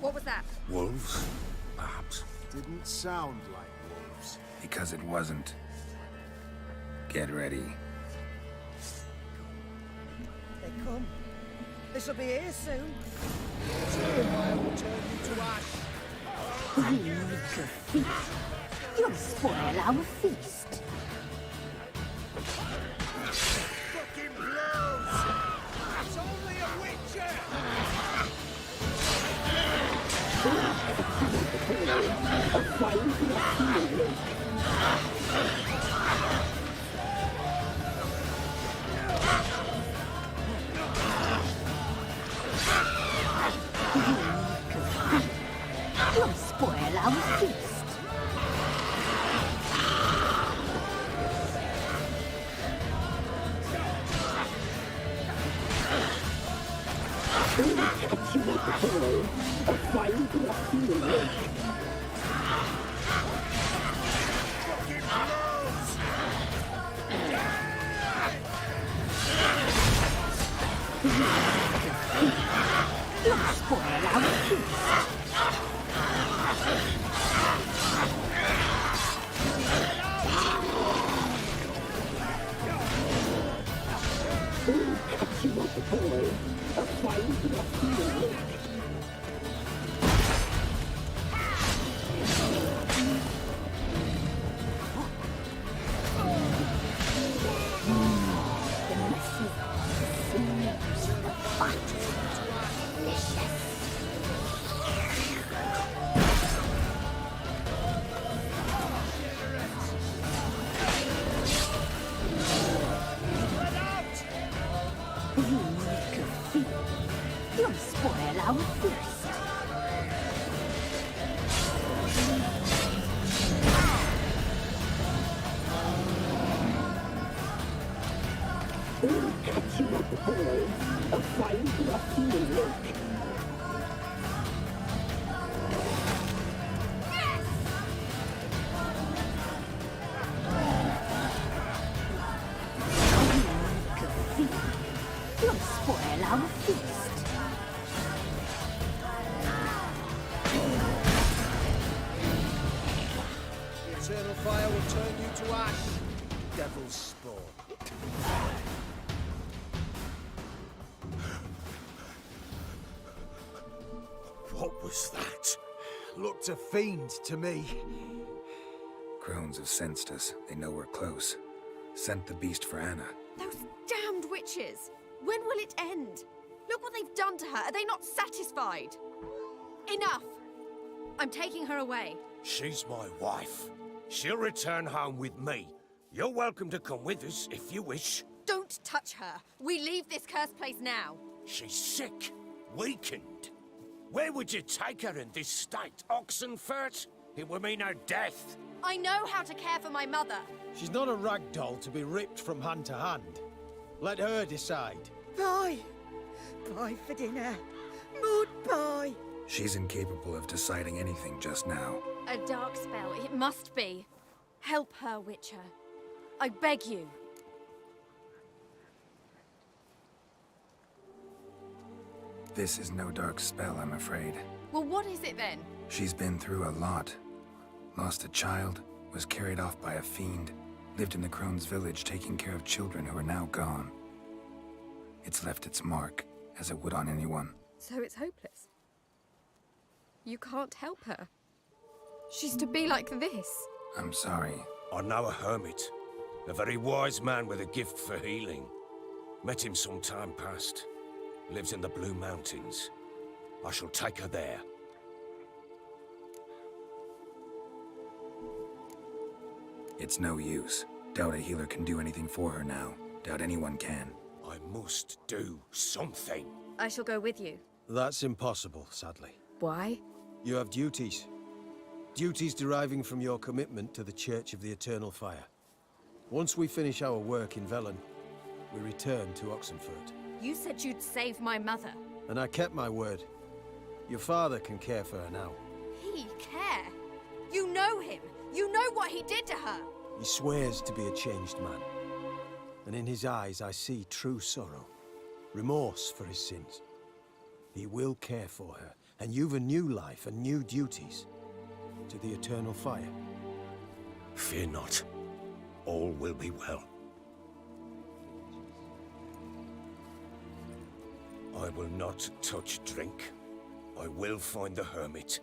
What was that? Wolves? Perhaps. Didn't sound like wolves. Because it wasn't. Get ready. They come. This'll be here soon. Jeremiah will turn you to ash. You'll spoil our feast. Fucking blows! It's only a witcher! You'll spoil our feast. You'll spoil our feast. You'll spoil our feast. You'll spoil our feast. The eternal fire will turn you to ash. Devil's spawn. What was that? Looked a fiend to me. Crones have sensed us. They know we're close. Sent the beast for Anna. Those damned witches! When will it end? Look what they've done to her. Are they not satisfied? Enough! I'm taking her away. She's my wife. She'll return home with me. You're welcome to come with us if you wish. Don't touch her. We leave this cursed place now. She's sick, weakened. Where would you take her in this state? Oxenfurt? It would mean her death. I know how to care for my mother. She's not a rag doll to be ripped from hand to hand. Let her decide. Pie. Pie for dinner. Mud pie. She's incapable of deciding anything just now. A dark spell, it must be. Help her, Witcher. I beg you. This is no dark spell, I'm afraid. Well, what is it then? She's been through a lot. Lost a child, was carried off by a fiend, lived in the Crone's village taking care of children who are now gone. It's left its mark, as it would on anyone. So it's hopeless. You can't help her. She's to be like this. I'm sorry. I know a hermit. A very wise man with a gift for healing. Met him some time past. Lives in the Blue Mountains. I shall take her there. It's no use. Doubt a healer can do anything for her now. Doubt anyone can. I must do something. I shall go with you. That's impossible, sadly. Why? You have duties. Duties deriving from your commitment to the Church of the Eternal Fire. Once we finish our work in Velen, we return to Oxenfurt. You said you'd save my mother. And I kept my word. Your father can care for her now. He care? You know him. You know what he did to her. He swears to be a changed man. and in his eyes I see true sorrow, remorse for his sins. He will care for her, and you've a new life and new duties. To the eternal fire. Fear not. All will be well. I will not touch drink. I will find the hermit.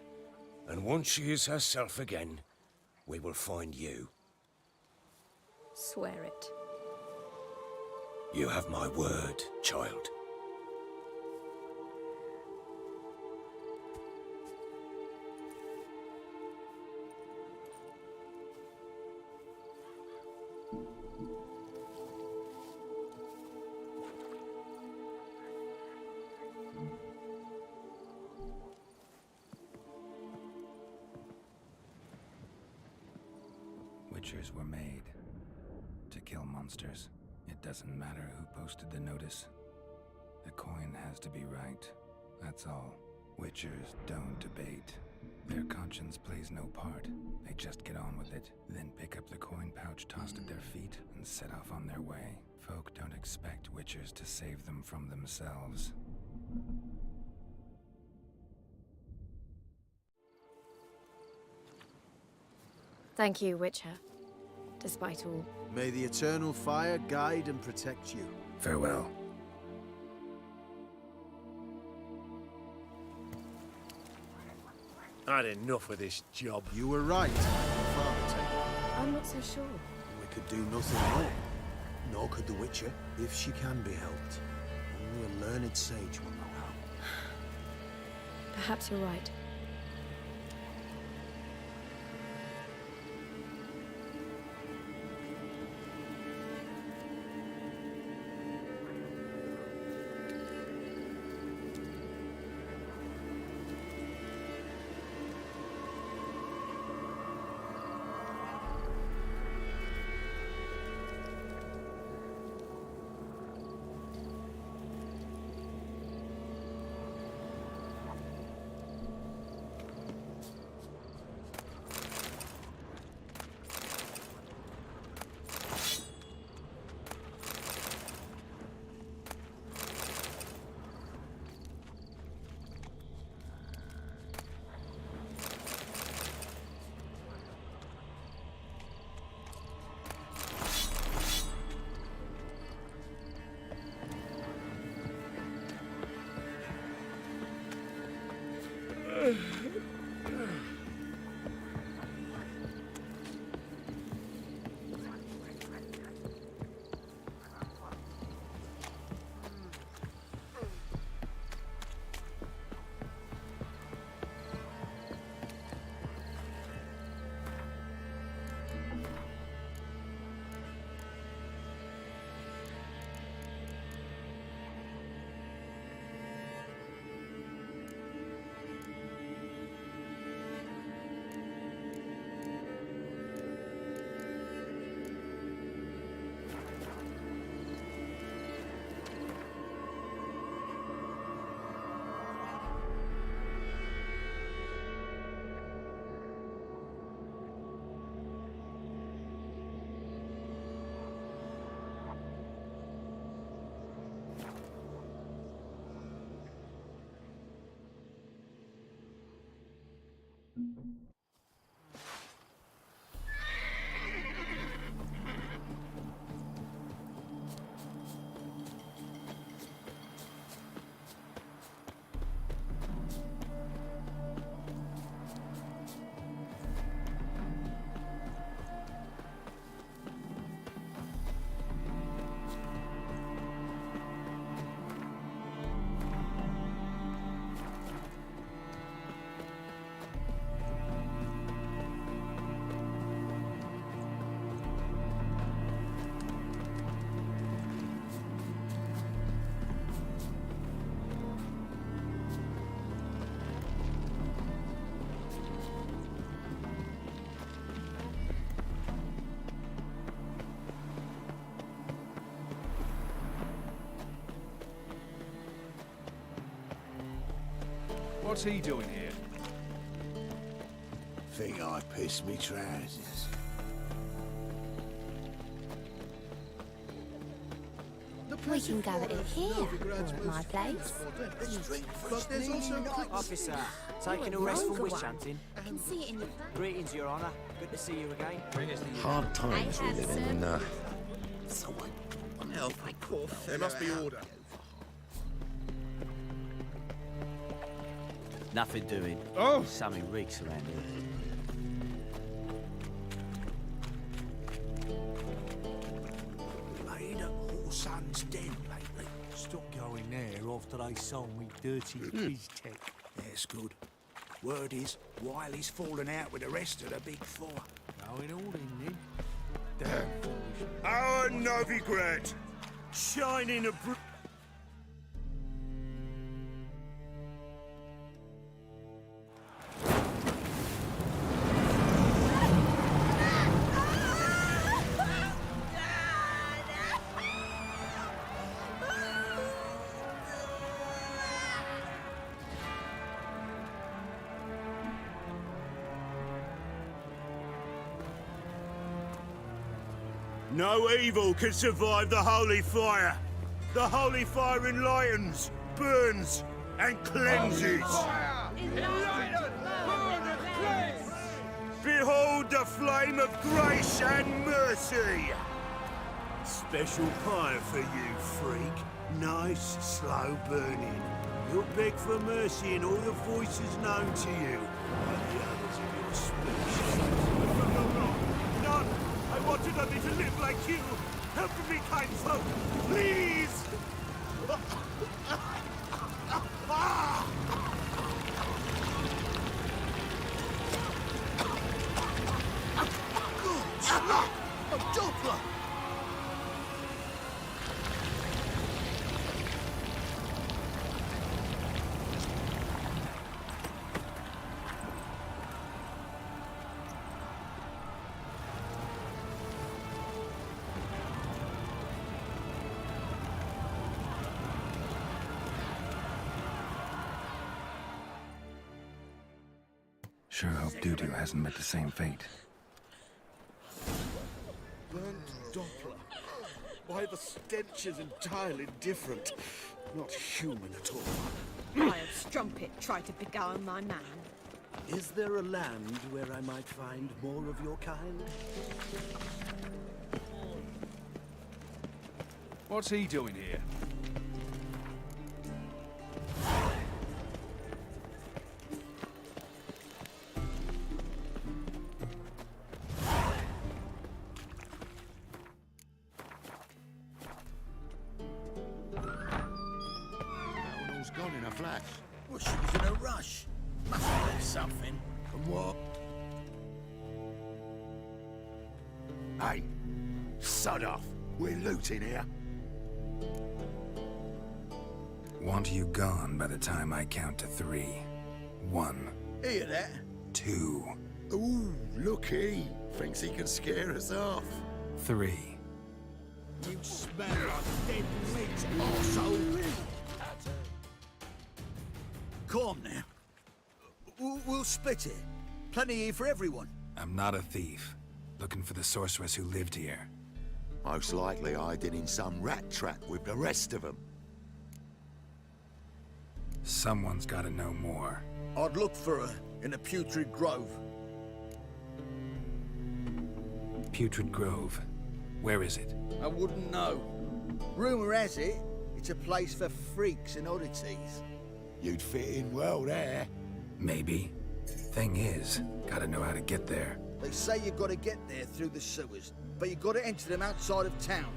And once she is herself again, we will find you. Swear it. You have my word, child. Witchers were made to kill monsters. It doesn't matter who posted the notice. The coin has to be right. That's all. Witchers don't debate. Their conscience plays no part. They just get on with it, then pick up the coin pouch tossed at their feet and set off on their way. Folk don't expect witchers to save them from themselves. Thank you, Witcher. Despite all. May the eternal fire guide and protect you. Farewell. Had enough of this job. You were right, Father Ted. I'm not so sure. We could do nothing more. Nor could the Witcher, if she can be helped. Only a learned sage will know how. Perhaps you're right. What's he doing here? Think I pissed me trousers. We can go at it here, or at my place. Officer, taking a rest from witch hunting. I can see it in your face. Greetings, Your Honour. Good to see you again. Hard times we live in, There must be order. Nothing doing. Oh! Something reeks around here. Ain't a Horsan's den lately. Stop going there after they sold me dirty biz tech. That's good. Word is, Wiley's fallen out with the rest of the big four. Going all in then. Damn foolish. Our Novigrad, shining a No evil can survive the holy fire. The holy fire enlightens, burns, and cleanses. Behold the flame of grace and mercy. Special fire for you, freak. Nice, slow burning. You'll beg for mercy in all the voices known to you, and the others of your species. None! I wanted only to live like you! Help me, kind folk! Please! A Doppler! Sure hope Dudu hasn't met the same fate. Burnt Doppler. Why, the stench is entirely different. Not human at all. I'll strumpet try to beguile my man. Is there a land where I might find more of your kind? What's he doing here? Gone in a flash. Well, she was in a rush. Must have left something. And what? Hey, sod off. We're looting here. Want you gone by the time I count to 3. 1, Hear that? 2, Ooh, looky. Thinks he can scare us off. 3. You smell like dead meat, arsehole. Come on now. We'll split it. Plenty here for everyone. I'm not a thief. Looking for the sorceress who lived here. Most likely hiding in some rat trap with the rest of them. Someone's gotta know more. I'd look for her in the Putrid Grove. Putrid Grove. Where is it? I wouldn't know. Rumour has it, it's a place for freaks and oddities. You'd fit in well there. Maybe. Thing is, gotta know how to get there. They say you've got to get there through the sewers, but you've got to enter them outside of town.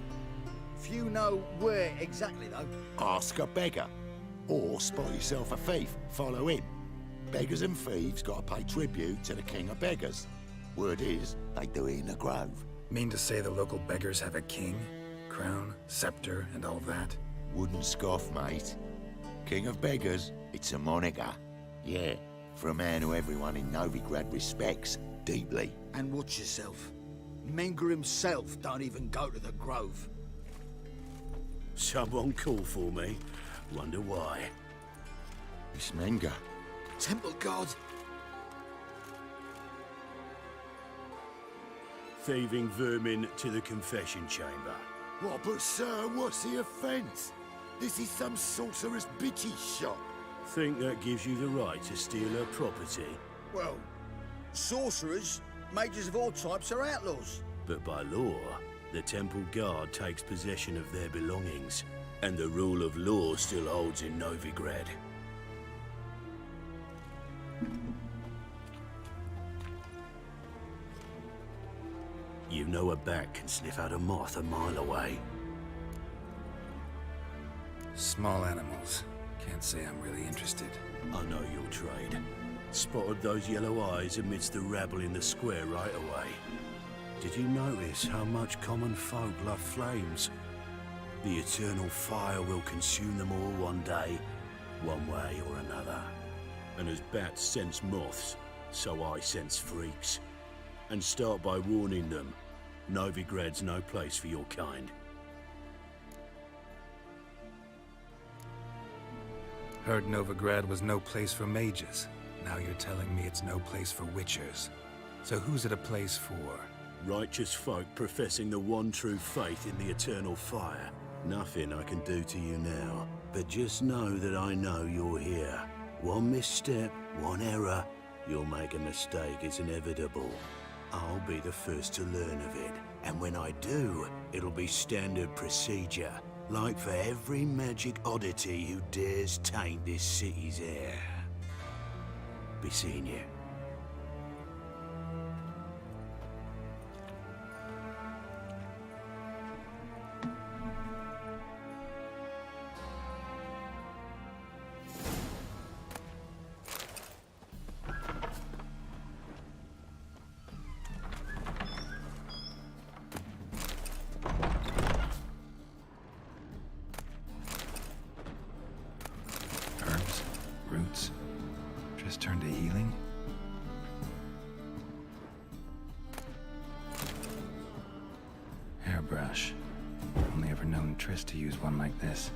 Few know where exactly, though. Ask a beggar. Or spot yourself a thief. Follow him. Beggars and thieves gotta pay tribute to the king of beggars. Word is, they do it in the grove. Mean to say the local beggars have a king, crown, scepter, and all that? Wouldn't scoff, mate. King of beggars, it's a moniker. Yeah, for a man who everyone in Novigrad respects deeply. And watch yourself. Menger himself don't even go to the Grove. Someone call for me. Wonder why. It's Menger. Temple God. Thieving vermin to the confession chamber. What, but sir, what's the offence? This is some sorcerer's bitch's shop. Think that gives you the right to steal her property? Well, sorcerers, mages of all types are outlaws. But by law, the temple guard takes possession of their belongings, and the rule of law still holds in Novigrad. You know a bat can sniff out a moth a mile away. Small animals. Can't say I'm really interested. I know your trade. Spotted those yellow eyes amidst the rabble in the square right away. Did you notice how much common folk love flames? The eternal fire will consume them all one day, one way or another. And as bats sense moths, so I sense freaks. And start by warning them, Novigrad's no place for your kind. Heard Novigrad was no place for mages. Now you're telling me it's no place for witchers. So who's it a place for? Righteous folk professing the one true faith in the eternal fire. Nothing I can do to you now, but just know that I know you're here. One misstep, one error, you'll make a mistake, it's inevitable. I'll be the first to learn of it, and when I do, it'll be standard procedure, like for every magic oddity who dares taint this city's air. Be seeing you. Herbs? Roots? Just turned to healing? Hairbrush. Only ever known Triss to use one like this.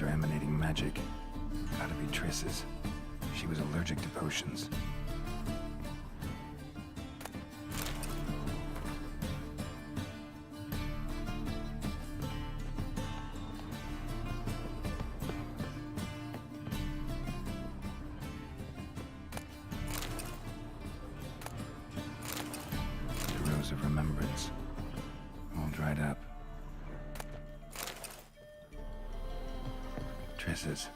are emanating magic. Gotta be Triss's. She was allergic to potions. The Rose of Remembrance. All dried up. Triss's.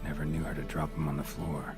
Never knew her to drop them on the floor.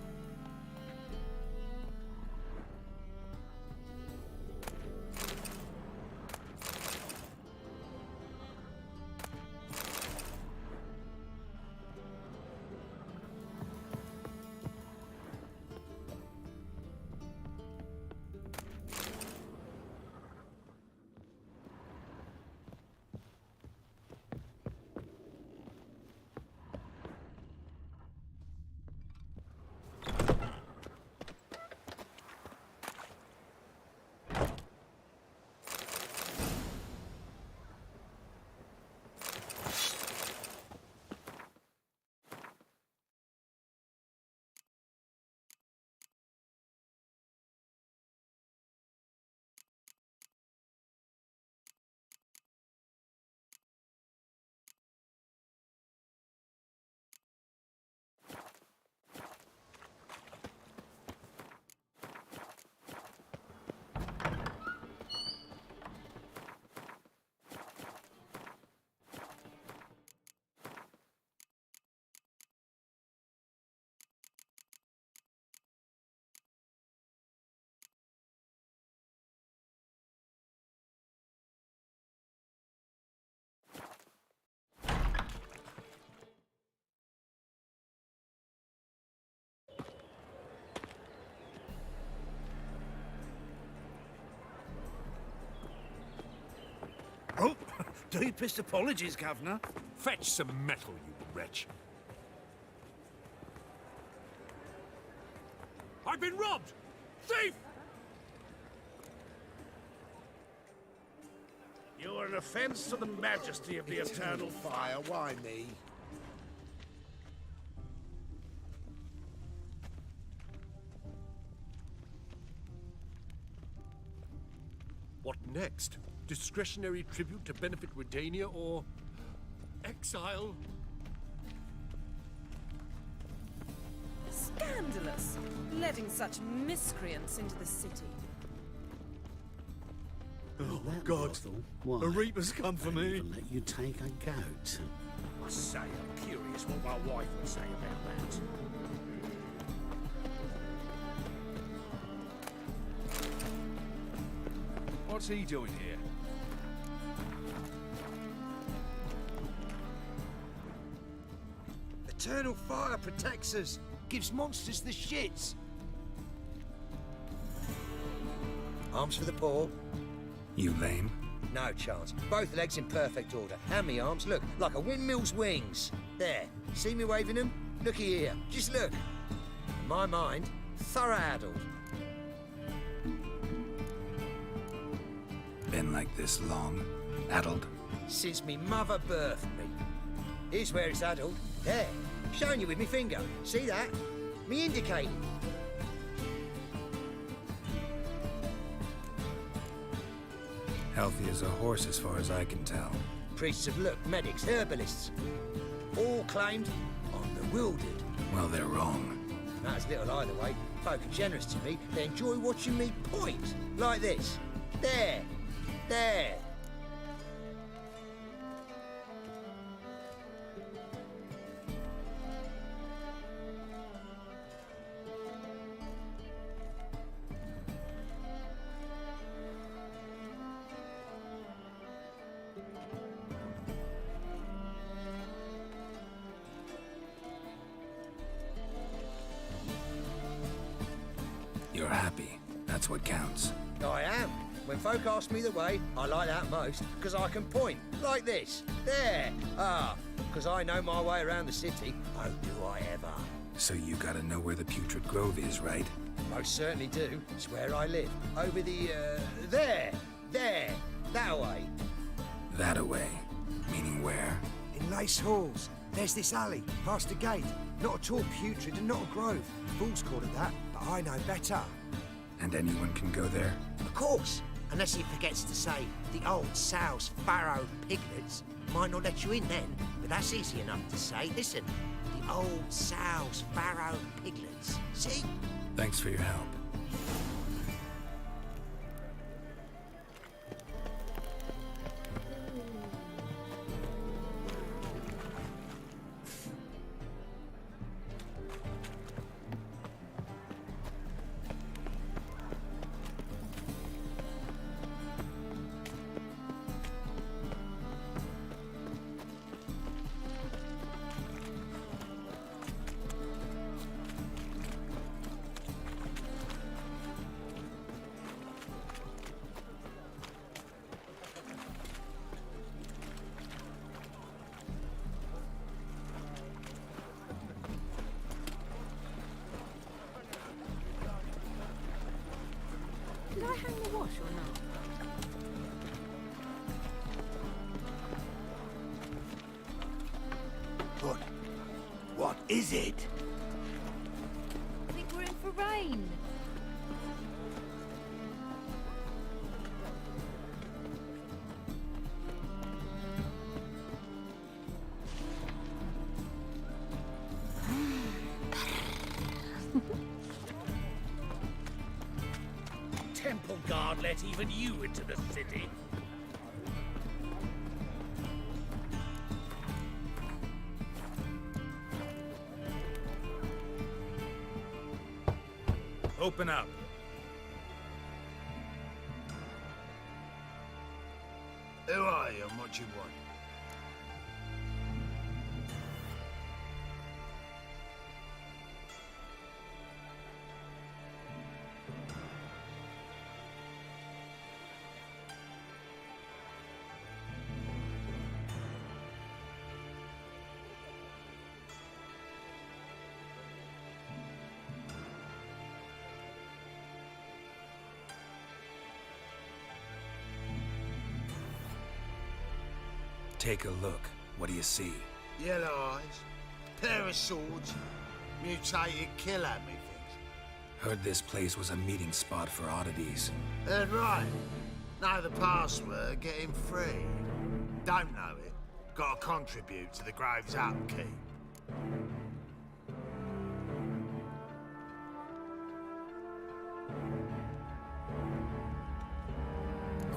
Oh, deepest apologies, Governor. Fetch some metal, you wretch. I've been robbed! Thief! You are an offence to the majesty of the eternal fire. Why me? What next? Discretionary tribute to benefit Redania or exile? Scandalous! Letting such miscreants into the city. Oh, God. The Reapers come for me. Let you take a goat. I say, I'm curious what my wife would say about that. What's he doing here? Eternal fire protects us. Gives monsters the shits. Arms for the poor. You lame? No chance. Both legs in perfect order. And me arms, look, like a windmill's wings. There. See me waving them? Looky here. Just look. In my mind, thorough addled. Been like this long? Addled? Since me mother birthed me. Here's where it's addled. There. Showing you with me finger. See that? Me indicating. Healthy as a horse as far as I can tell. Priests of look, medics, herbalists. All claimed I'm bewildered. Well, they're wrong. Matters little either way. Folk are generous to me. They enjoy watching me point. Like this. There. There. You're happy. That's what counts. I am. When folk ask me the way, I like that most, because I can point, like this. There. Ah, because I know my way around the city. Oh, do I ever. So you gotta know where the Putrid Grove is, right? Most certainly do. It's where I live. Over the, there. That way. That-a-way. Meaning where? In nice halls. There's this alley, past the gate. Not at all putrid and not a grove. Fools call it that, but I know better. And anyone can go there? Of course, unless he forgets to say the old sow's farrowed piglets. Might not let you in then, but that's easy enough to say. Listen, the old sow's farrowed piglets. See? Thanks for your help. Did I hang the wash or not? What is it? I think we're in for rain. Temple Guard let even you into the city. Open up. Who are you and what you want? Take a look. What do you see? Yellow eyes, pair of swords, mutated killer methods. Heard this place was a meeting spot for oddities. Heard right. Know the password, get him free. Don't know it, gotta contribute to the Grove's upkeep.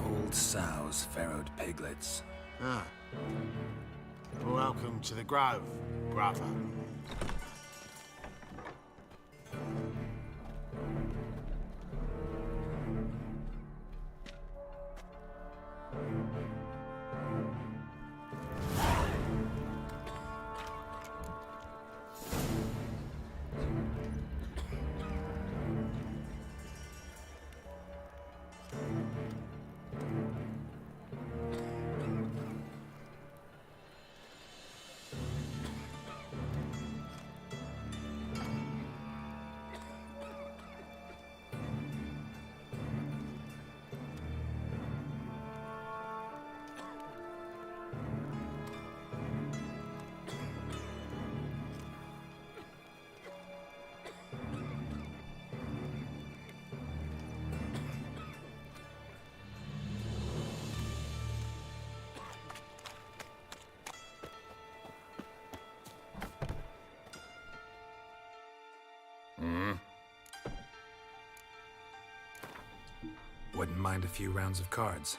Old sows, farrowed piglets. Ah. Welcome to the Grove, brother. Wouldn't mind a few rounds of cards.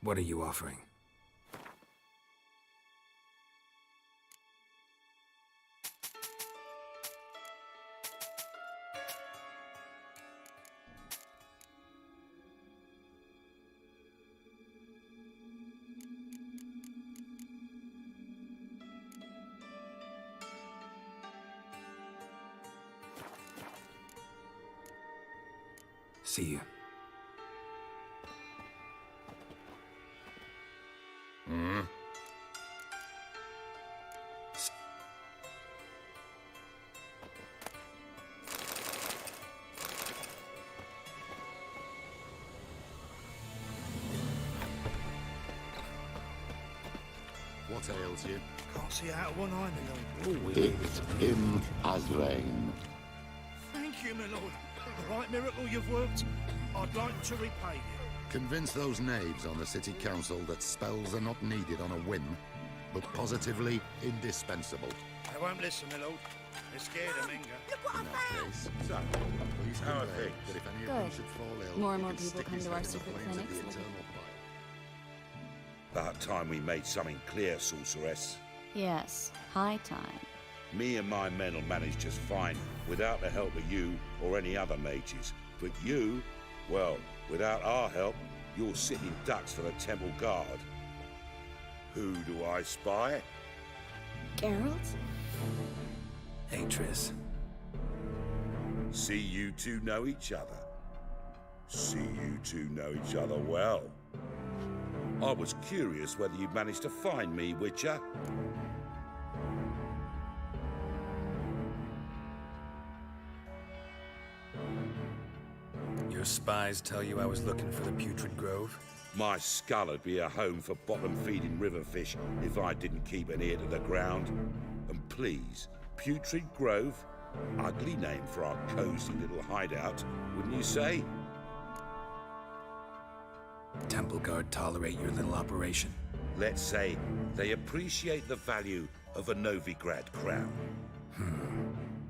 What are you offering? See you. What ails you? Can't see out of one eye, my lord. It's him as rain. Thank you, my lord. The right miracle you've worked. I'd like to repay you. Convince those knaves on the city council that spells are not needed on a whim, but positively indispensable. They won't listen, my lord. They're scared of Menga. In that case, so, please convey that if any of them Good. should fall ill, More and he more can people stick come his to our head in the secret flames of the clinics. eternal fire. About time we made something clear, sorceress. Yes, high time. Me and my men will manage just fine, without the help of you or any other mages. But you, well, without our help, you're sitting ducks for the Temple Guard. Who do I spy? Geralt? Hey, Triss. See you two know each other. See you two know each other well. I was curious whether you'd managed to find me, Witcher. Your spies tell you I was looking for the Putrid Grove? My skull would be a home for bottom-feeding river fish if I didn't keep an ear to the ground. And please, Putrid Grove? Ugly name for our cozy little hideout, wouldn't you say? Temple Guard tolerate your little operation? Let's say they appreciate the value of a Novigrad crown.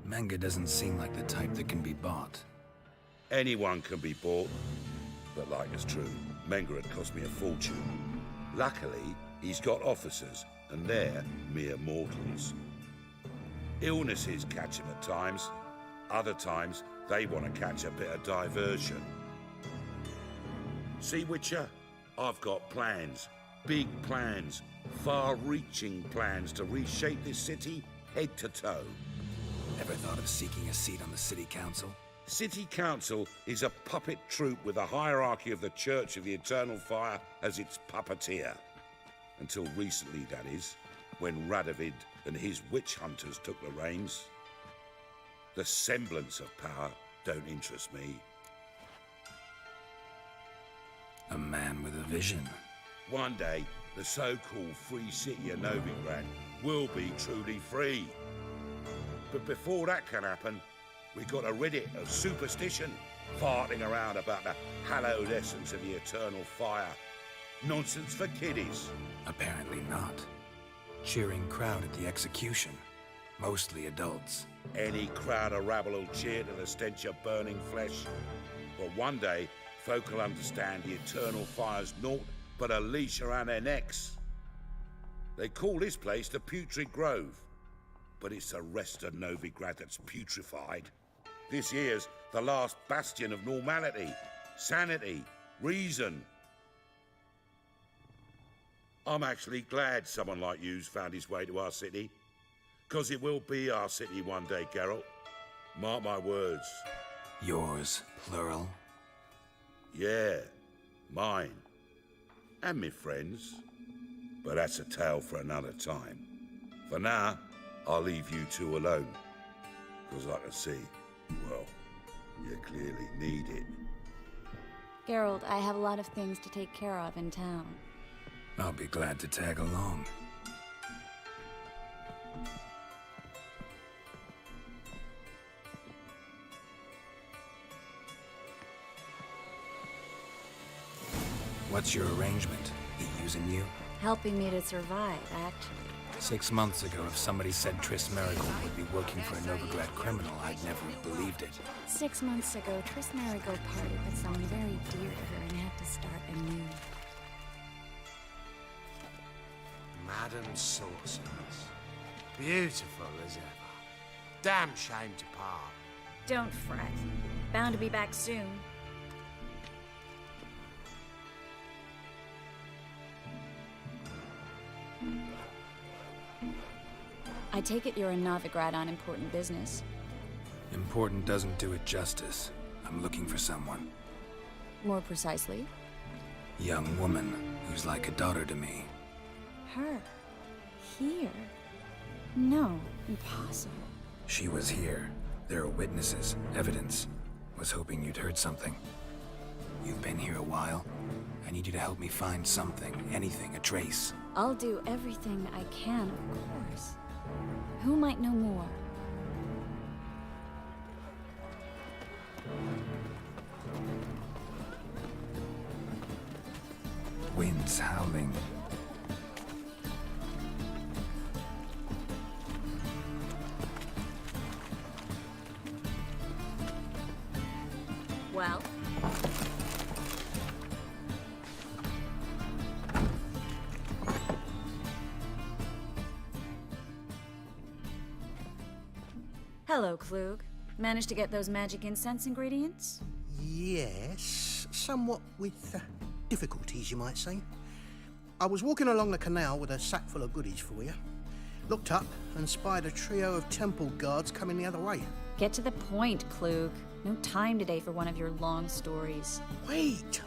Menga doesn't seem like the type that can be bought. Anyone can be bought, but like it's true, Menga had cost me a fortune. Luckily, he's got officers, and they're mere mortals. Illnesses catch him at times. Other times, they want to catch a bit of diversion. See, Witcher? I've got plans. Big plans. Far-reaching plans to reshape this city head to toe. Ever thought of seeking a seat on the city council? City Council is a puppet troupe with a hierarchy of the Church of the Eternal Fire as its puppeteer. Until recently, that is, when Radovid and his witch hunters took the reins. The semblance of power don't interest me. A man with a vision. One day, the so-called free city of Novigrad will be truly free. But before that can happen, we got to rid it of superstition, farting around about the hallowed essence of the eternal fire. Nonsense for kiddies. Apparently not. Cheering crowd at the execution. Mostly adults. Any crowd of rabble will cheer to the stench of burning flesh. But one day, folk will understand the eternal fire's naught but a leash around their necks. They call this place the Putrid Grove, but it's the rest of Novigrad that's putrefied. This here's the last bastion of normality, sanity, reason. I'm actually glad someone like you's found his way to our city, 'cause it will be our city one day, Geralt. Mark my words. Yours, plural. Yeah, mine. And me friends. But that's a tale for another time. For now, I'll leave you two alone. 'Cause I can see, well, you clearly need it. Geralt, I have a lot of things to take care of in town. I'll be glad to tag along. What's your arrangement? He using you? Helping me to survive, actually. 6 months ago, if somebody said Triss Merigold would be working for a Novigrad criminal, I'd never have believed it. 6 months ago, Triss Merigold parted with someone very dear to her and had to start anew. Madam Sorceress. Beautiful as ever. Damn shame to part. Don't fret. Bound to be back soon. I take it you're in Novigrad on important business. Important doesn't do it justice. I'm looking for someone. More precisely? Young woman who's like a daughter to me. Her. Here. No, impossible. She was here. There are witnesses, evidence. Was hoping you'd heard something. You've been here a while. I need you to help me find something, anything, a trace. I'll do everything I can, of course. Who might know more? Winds howling. Well? Hello, Klug. Managed to get those magic incense ingredients? Yes, somewhat with difficulties, you might say. I was walking along the canal with a sack full of goodies for you. Looked up and spied a trio of temple guards coming the other way. Get to the point, Klug. No time today for one of your long stories. Wait!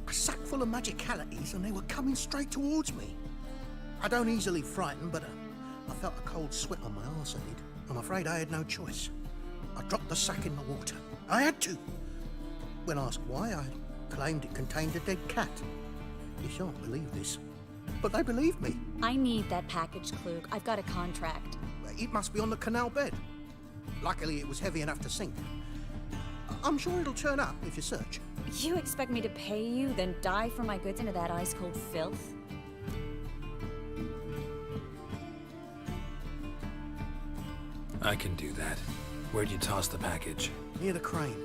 A sack full of magicalities and they were coming straight towards me. I don't easily frighten, but I felt a cold sweat on my arse I did. I'm afraid I had no choice. I dropped the sack in the water. I had to. When asked why, I claimed it contained a dead cat. You shan't believe this, but they believed me. I need that package, Klug. I've got a contract. It must be on the canal bed. Luckily, it was heavy enough to sink. I'm sure it'll turn up if you search. You expect me to pay you, then dive for my goods into that ice-cold filth? I can do that. Where'd you toss the package? Near the crane.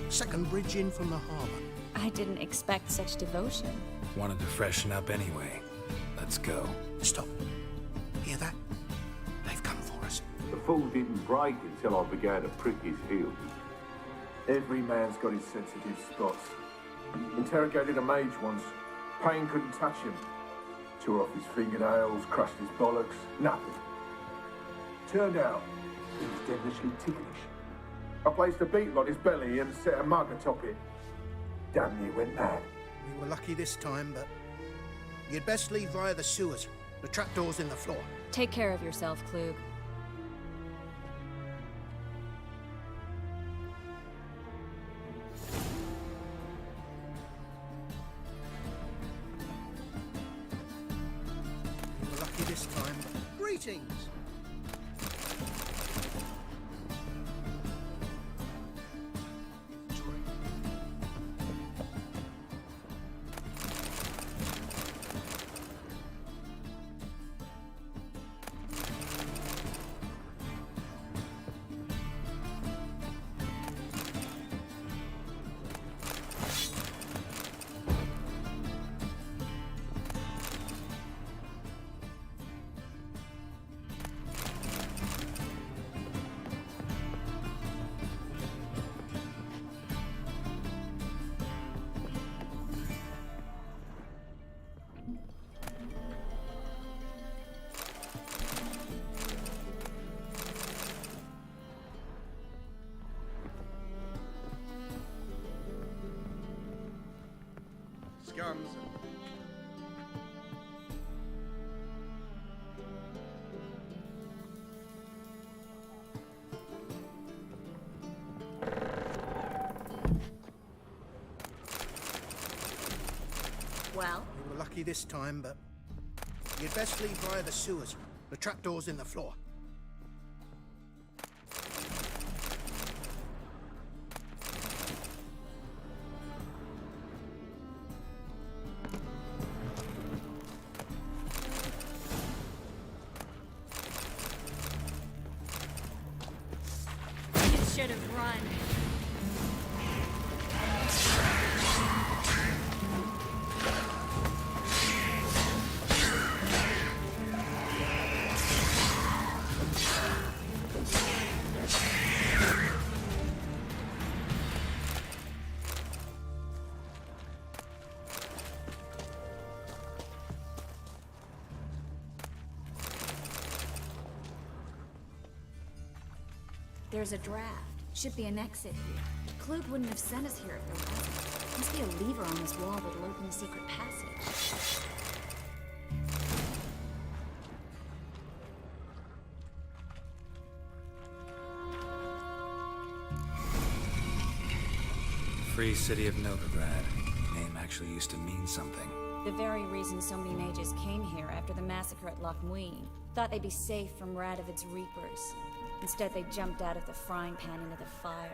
Second bridge in from the harbour. I didn't expect such devotion. Wanted to freshen up anyway. Let's go. Stop. Hear that? They've come for us. The fool didn't break until I began to prick his heels. Every man's got his sensitive spots. Interrogated a mage once. Pain couldn't touch him. Tore off his fingernails, crushed his bollocks, nothing. Turned out, he was devilishly ticklish. I placed a beetle on his belly and set a mug atop it. Damn near went mad. We were lucky this time, but you'd best leave via the sewers. The trapdoor's in the floor. Take care of yourself, Klug. We were lucky this time, but greetings! Scums. Well? We were lucky this time, but you'd best leave via the sewers. The trapdoor's in the floor. Should have run. There's a draft. Should be an exit here. Klug wouldn't have sent us here if there wasn't. Must be a lever on this wall that'll open a secret passage. Free City of Novigrad. Name actually used to mean something. The very reason so many mages came here after the massacre at Loch Muin. Thought they'd be safe from Radovid's reapers. Instead, they jumped out of the frying pan into the fire.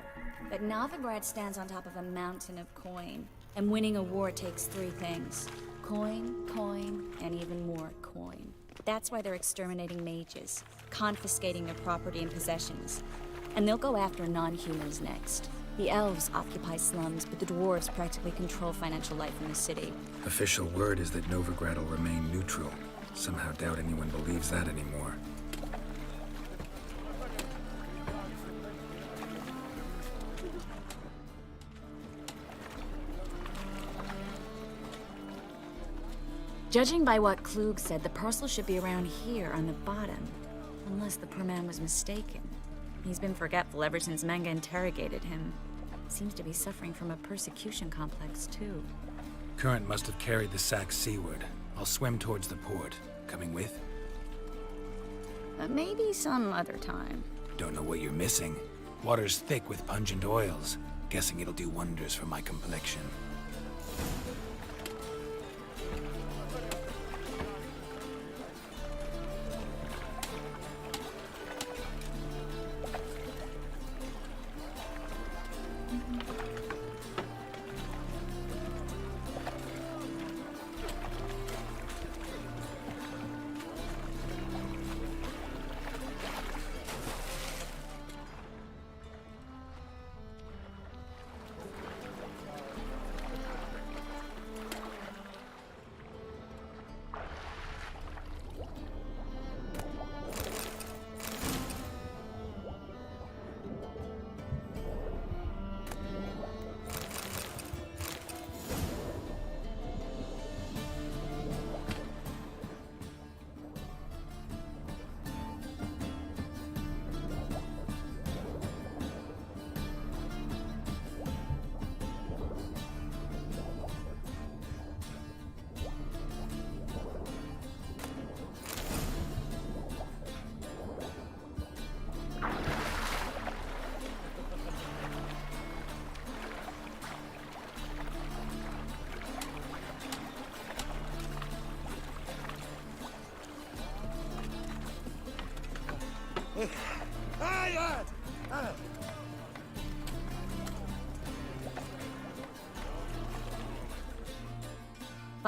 But Novigrad stands on top of a mountain of coin. And winning a war takes 3 things. Coin, coin, and even more coin. That's why they're exterminating mages, confiscating their property and possessions. And they'll go after non-humans next. The elves occupy slums, but the dwarves practically control financial life in the city. Official word is that Novigrad will remain neutral. Somehow doubt anyone believes that anymore. Judging by what Klug said, the parcel should be around here on the bottom. Unless the poor man was mistaken. He's been forgetful ever since Manga interrogated him. Seems to be suffering from a persecution complex, too. Current must have carried the sack seaward. I'll swim towards the port. Coming with? Maybe some other time. Don't know what you're missing. Water's thick with pungent oils. Guessing it'll do wonders for my complexion.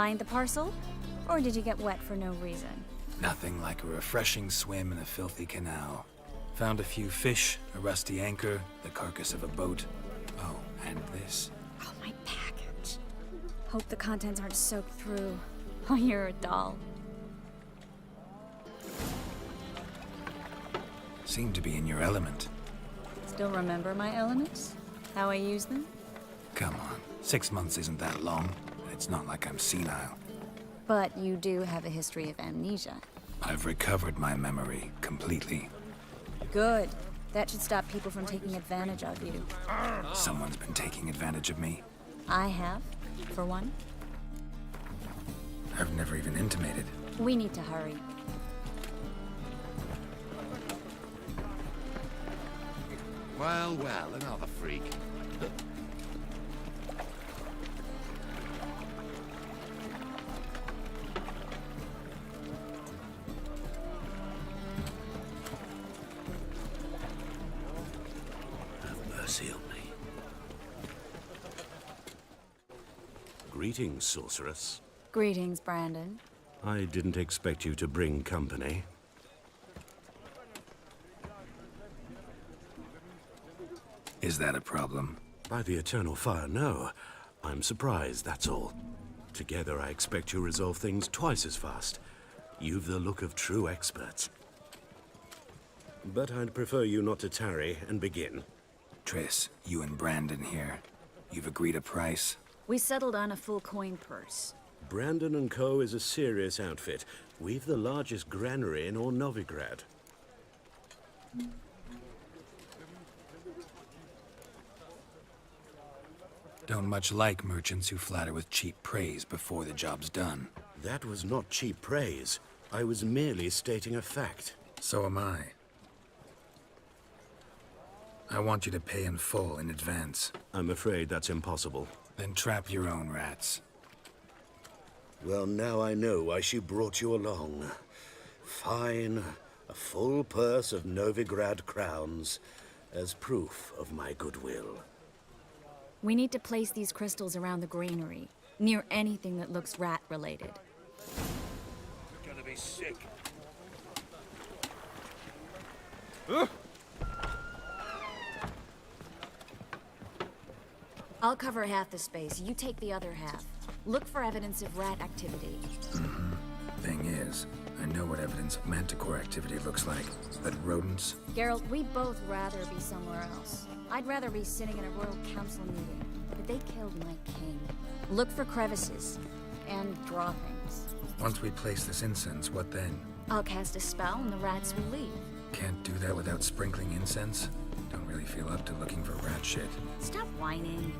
Find the parcel? Or did you get wet for no reason? Nothing like a refreshing swim in a filthy canal. Found a few fish, a rusty anchor, the carcass of a boat. Oh, and this. Oh, my package. Hope the contents aren't soaked through. Oh, you're a doll. Seem to be in your element. Still remember my elements? How I use them? Come on, 6 months isn't that long. It's not like I'm senile. But you do have a history of amnesia. I've recovered my memory completely. Good. That should stop people from taking advantage of you. Someone's been taking advantage of me. I have, for one. I've never even intimated. We need to hurry. Well, well, another freak. Greetings, sorceress. Greetings, Brandon. I didn't expect you to bring company. Is that a problem? By the Eternal Fire, no. I'm surprised, that's all. Together, I expect you resolve things twice as fast. You've the look of true experts. But I'd prefer you not to tarry and begin. Triss, you and Brandon here. You've agreed a price? We settled on a full coin purse. Brandon & Co. is a serious outfit. We've the largest granary in all Novigrad. Don't much like merchants who flatter with cheap praise before the job's done. That was not cheap praise. I was merely stating a fact. So am I. I want you to pay in full in advance. I'm afraid that's impossible. Then trap your own rats. Well, now I know why she brought you along. Fine. A full purse of Novigrad crowns as proof of my goodwill. We need to place these crystals around the granary, near anything that looks rat-related. You're gonna be sick. I'll cover half the space, you take the other half. Look for evidence of rat activity. Thing is, I know what evidence of manticore activity looks like, but rodents? Geralt, we'd both rather be somewhere else. I'd rather be sitting in a royal council meeting, but they killed my king. Look for crevices, and droppings. Once we place this incense, what then? I'll cast a spell and the rats will leave. Can't do that without sprinkling incense? Don't really feel up to looking for rat shit. Stop whining.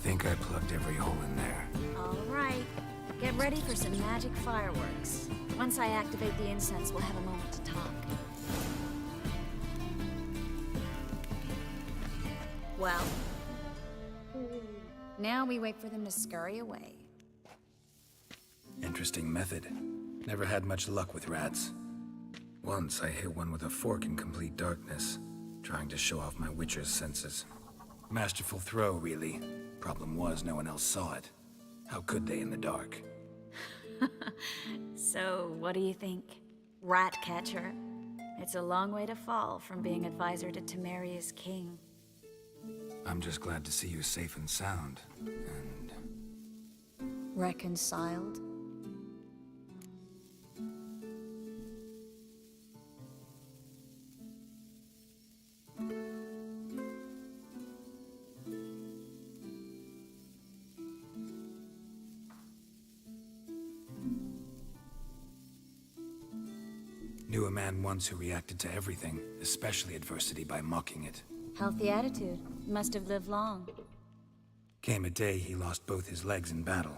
Think I plugged every hole in there. All right. Get ready for some magic fireworks. Once I activate the incense, we'll have a moment to talk. Well, now we wait for them to scurry away. Interesting method. Never had much luck with rats. Once I hit one with a fork in complete darkness, trying to show off my witcher's senses. Masterful throw, really. Problem was, no one else saw it. How could they in the dark? So, what do you think? Rat catcher? It's a long way to fall from being advisor to Temeria's king. I'm just glad to see you safe and sound. And Reconciled? knew a man once who reacted to everything, especially adversity, by mocking it. Healthy attitude. Must have lived long. Came a day he lost both his legs in battle.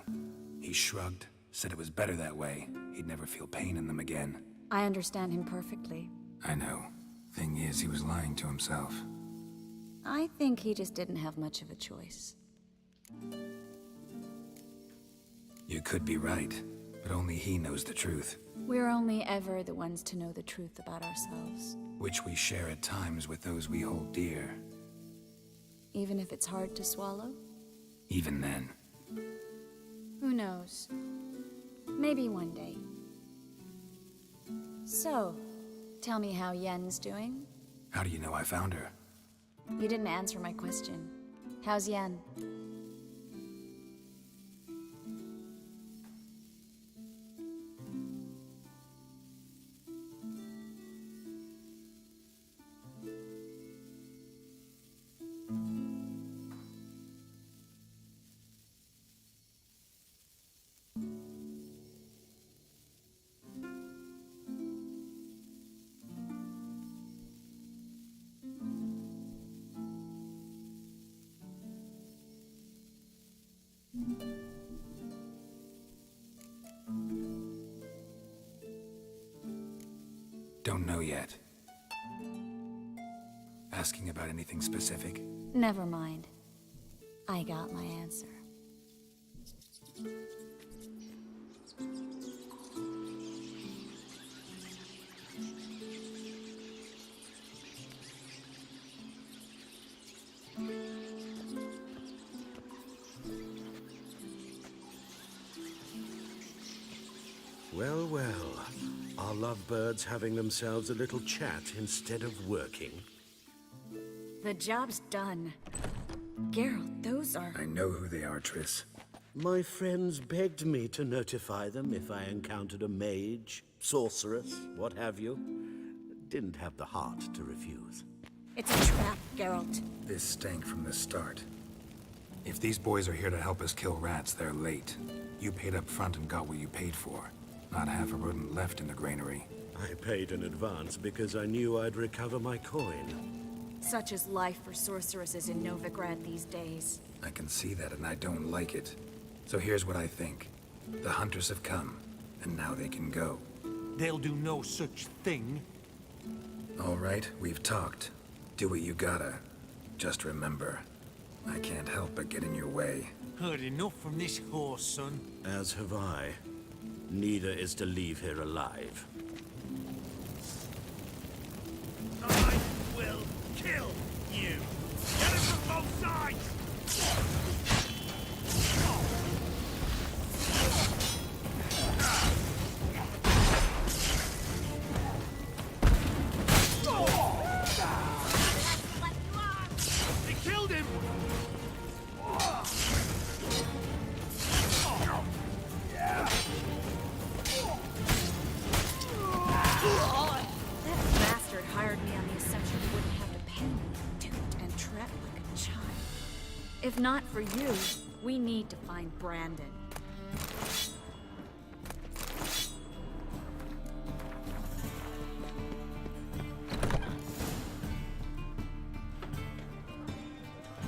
He shrugged, said it was better that way. He'd never feel pain in them again. I understand him perfectly. I know. Thing is, he was lying to himself. I think he just didn't have much of a choice. You could be right, but only he knows the truth. We're only ever the ones to know the truth about ourselves. Which we share at times with those we hold dear. Even if it's hard to swallow? Even then. Who knows? Maybe one day. So, tell me how Yen's doing? How do you know I found her? You didn't answer my question. How's Yen? Don't know yet. Asking about anything specific? Never mind. I got my answer. Well, well. Are lovebirds having themselves a little chat instead of working? The job's done. Geralt, those are... I know who they are, Triss. My friends begged me to notify them if I encountered a mage, sorceress, what have you. Didn't have the heart to refuse. It's a trap, Geralt. This stank from the start. If these boys are here to help us kill rats, they're late. You paid up front and got what you paid for. Not half a rodent left in the granary. I paid in advance because I knew I'd recover my coin. Such is life for sorceresses in Novigrad these days. I can see that, and I don't like it. So here's what I think. The hunters have come, and now they can go. They'll do no such thing. All right, we've talked. Do what you gotta. Just remember, I can't help but get in your way. Heard enough from this horse, son. As have I. Neither is to leave here alive. I will kill you. Get it from both sides! They killed him! That bastard hired me on the assumption he wouldn't have to pay me, toot and trap like a child. If not for you, we need to find Brandon.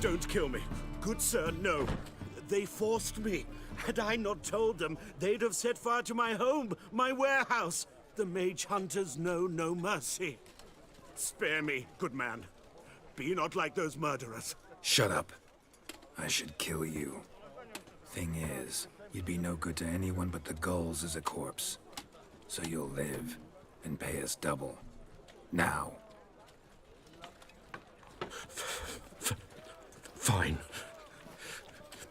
Don't kill me. Good sir, no. They forced me. Had I not told them, they'd have set fire to my home, my warehouse. The mage hunters know no mercy. Spare me, good man. Be not like those murderers. Shut up. I should kill you. Thing is, you'd be no good to anyone but the gulls as a corpse. So you'll live and pay us double. Now. Fine.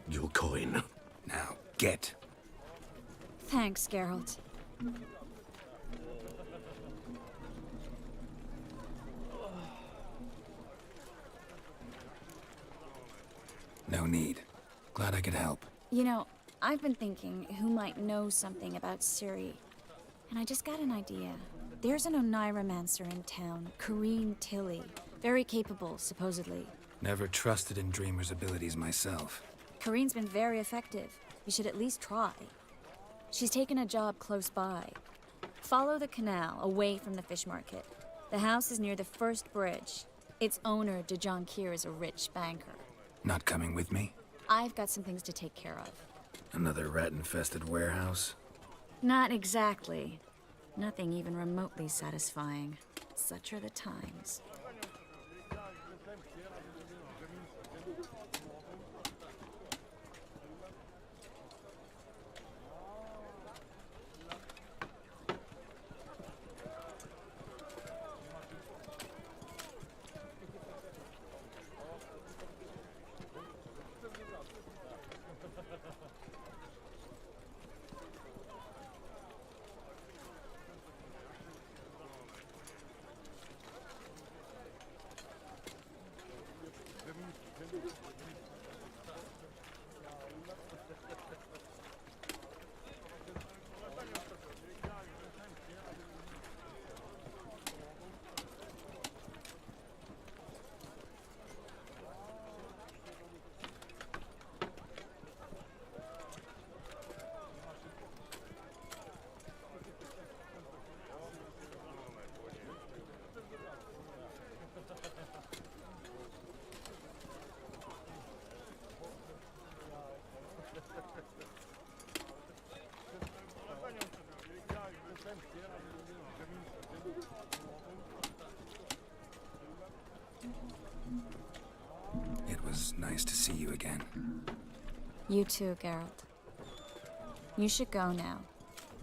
Your coin. Now, get. Thanks, Geralt. No need. Glad I could help. You know, I've been thinking who might know something about Ciri. And I just got an idea. There's an Oneiromancer in town, Corrine Tilly. Very capable, supposedly. Never trusted in Dreamer's abilities myself. Corrine's been very effective. You should at least try. She's taken a job close by. Follow the canal, away from the fish market. The house is near the first bridge. Its owner, Dejon Kier, is a rich banker. Not coming with me? I've got some things to take care of. Another rat-infested warehouse? Not exactly. Nothing even remotely satisfying. Such are the times. It was nice to see you again. You too, Geralt. You should go now,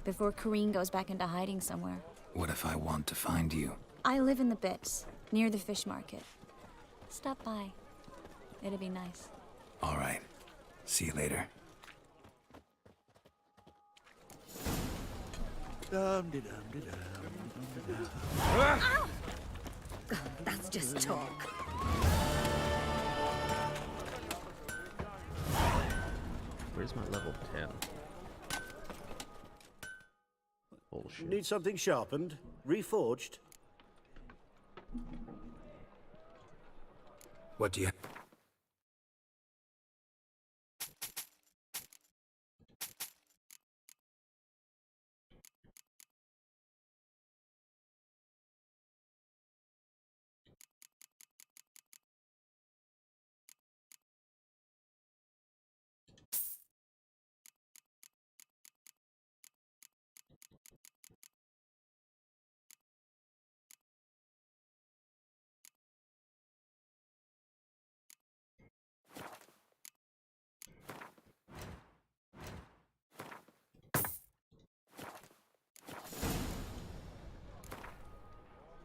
before Corrine goes back into hiding somewhere. What if I want to find you? I live in the Bits, near the fish market. Stop by. It'd be nice. All right. See you later. That's just talk. Where's my level 10? Bullshit. Need something sharpened? Reforged? What do you...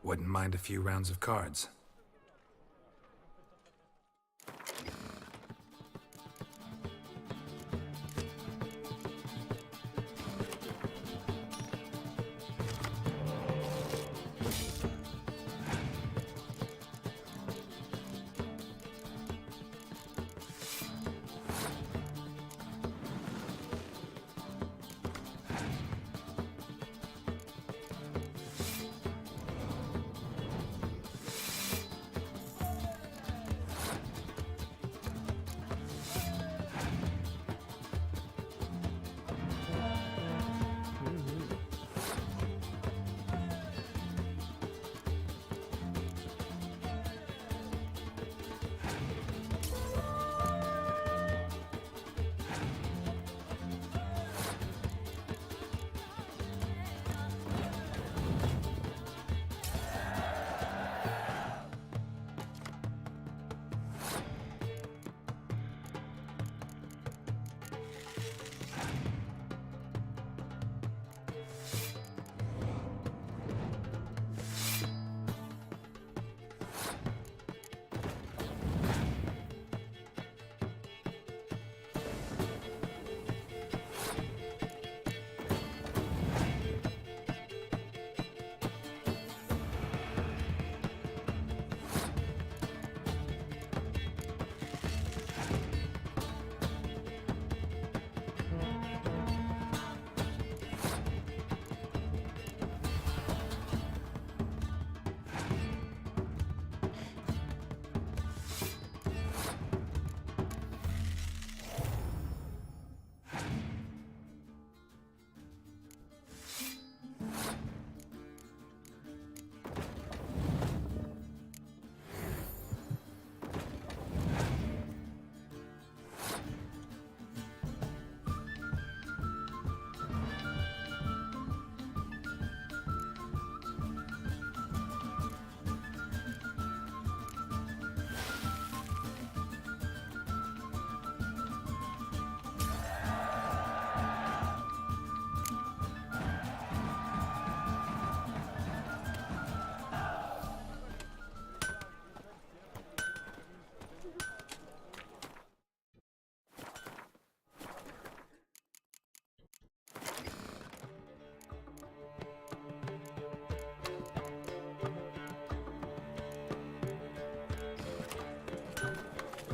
Wouldn't mind a few rounds of cards.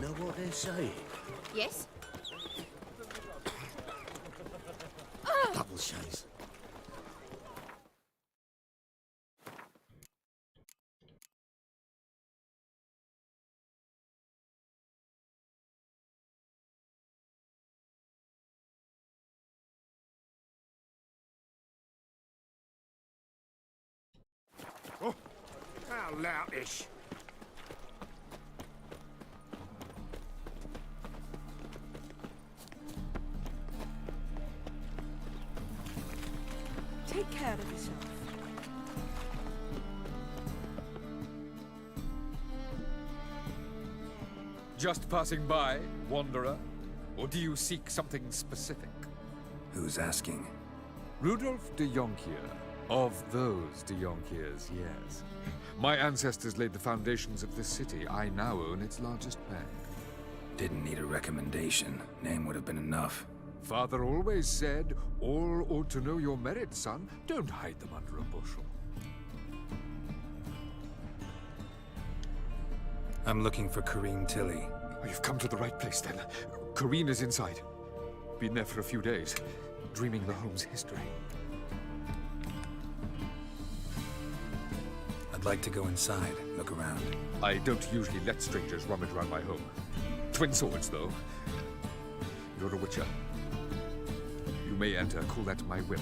Know what they're saying? Yes? Double chase. Oh, how loutish. Take care of yourself. Just passing by, wanderer? Or do you seek something specific? Who's asking? Rudolf de Jonkier. Of those de Jonkiers, yes. My ancestors laid the foundations of this city. I now own its largest bank. Didn't need a recommendation. Name would have been enough. Father always said, all ought to know your merit, son. Don't hide them under a bushel. I'm looking for Corrine Tilly. Oh, you've come to the right place, then. Corrine is inside. Been there for a few days, dreaming the home's history. I'd like to go inside, look around. I don't usually let strangers rummage around my home. Twin swords, though. You're a witcher. You may enter, call at my whim.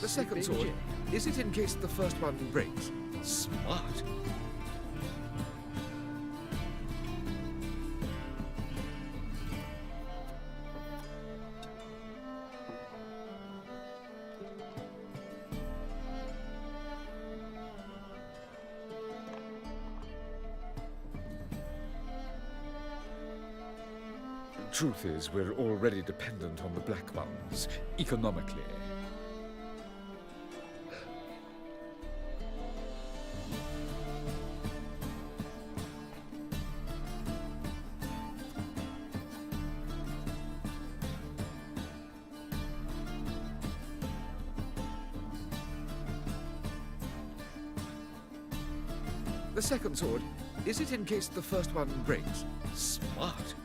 The second sword, is it in case the first one breaks? Smart. Truth is, we're already dependent on the Black Ones, economically. The second sword, is it in case the first one breaks? Smart.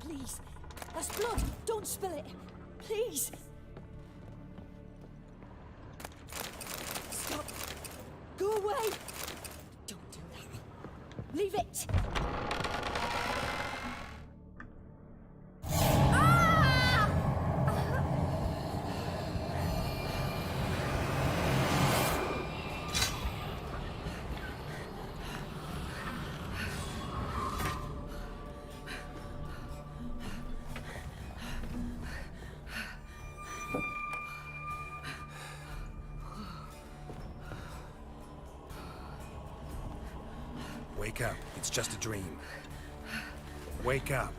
please. That's blood. Don't spill it. Please. Stop. Go away. Don't do that. Leave it. Wake up. It's just a dream. Wake up.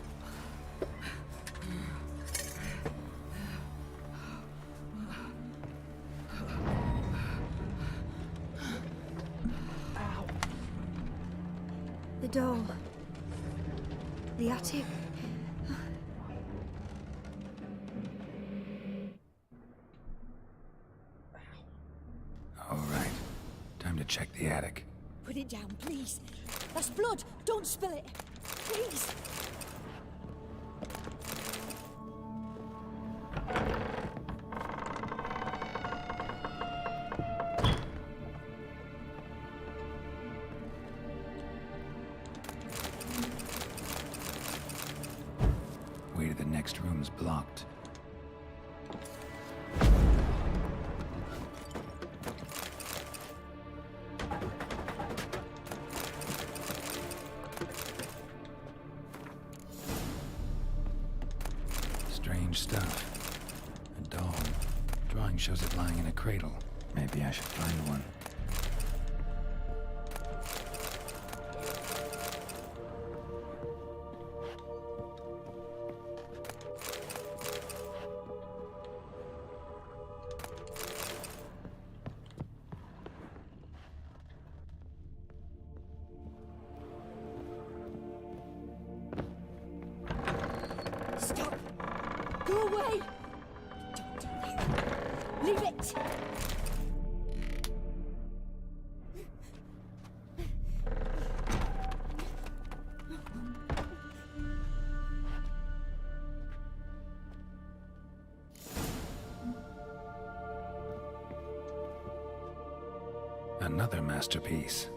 The door. The attic. All right. Time to check the attic. Put it down, please. That's blood. Don't spill it. Please. Way to the next room's blocked. Strange stuff. A doll. Drawing shows it lying in a cradle. Maybe I should find one. Stop. Go away. Don't do that. Leave it. Another masterpiece.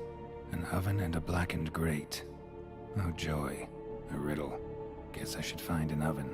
An oven and a blackened grate. Oh joy. A riddle. Guess I should find an oven.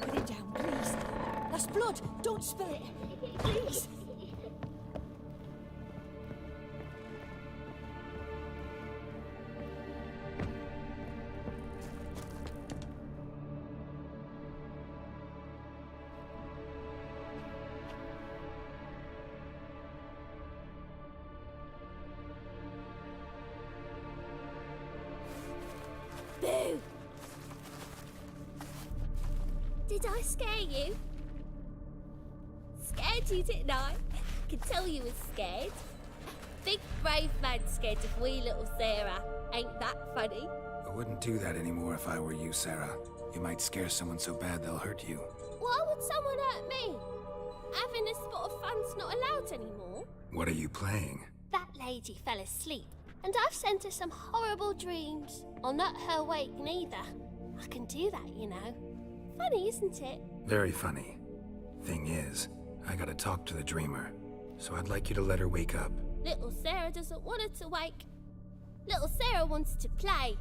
Put it down, please. That's blood. Don't spill it. Please. Boo! Did I scare you? Scared you, didn't I? Could tell you was scared. Big brave man scared of wee little Sarah. Ain't that funny? I wouldn't do that anymore if I were you, Sarah. You might scare someone so bad they'll hurt you. Why would someone hurt me? Having a spot of fun's not allowed anymore. What are you playing? That lady fell asleep, and I've sent her some horrible dreams. I'll not her wake neither. I can do that, you know. Funny, isn't it? Very funny. Thing is, I gotta talk to the dreamer, so I'd like you to let her wake up. Little Sarah doesn't want her to wake. Little Sarah wants to play.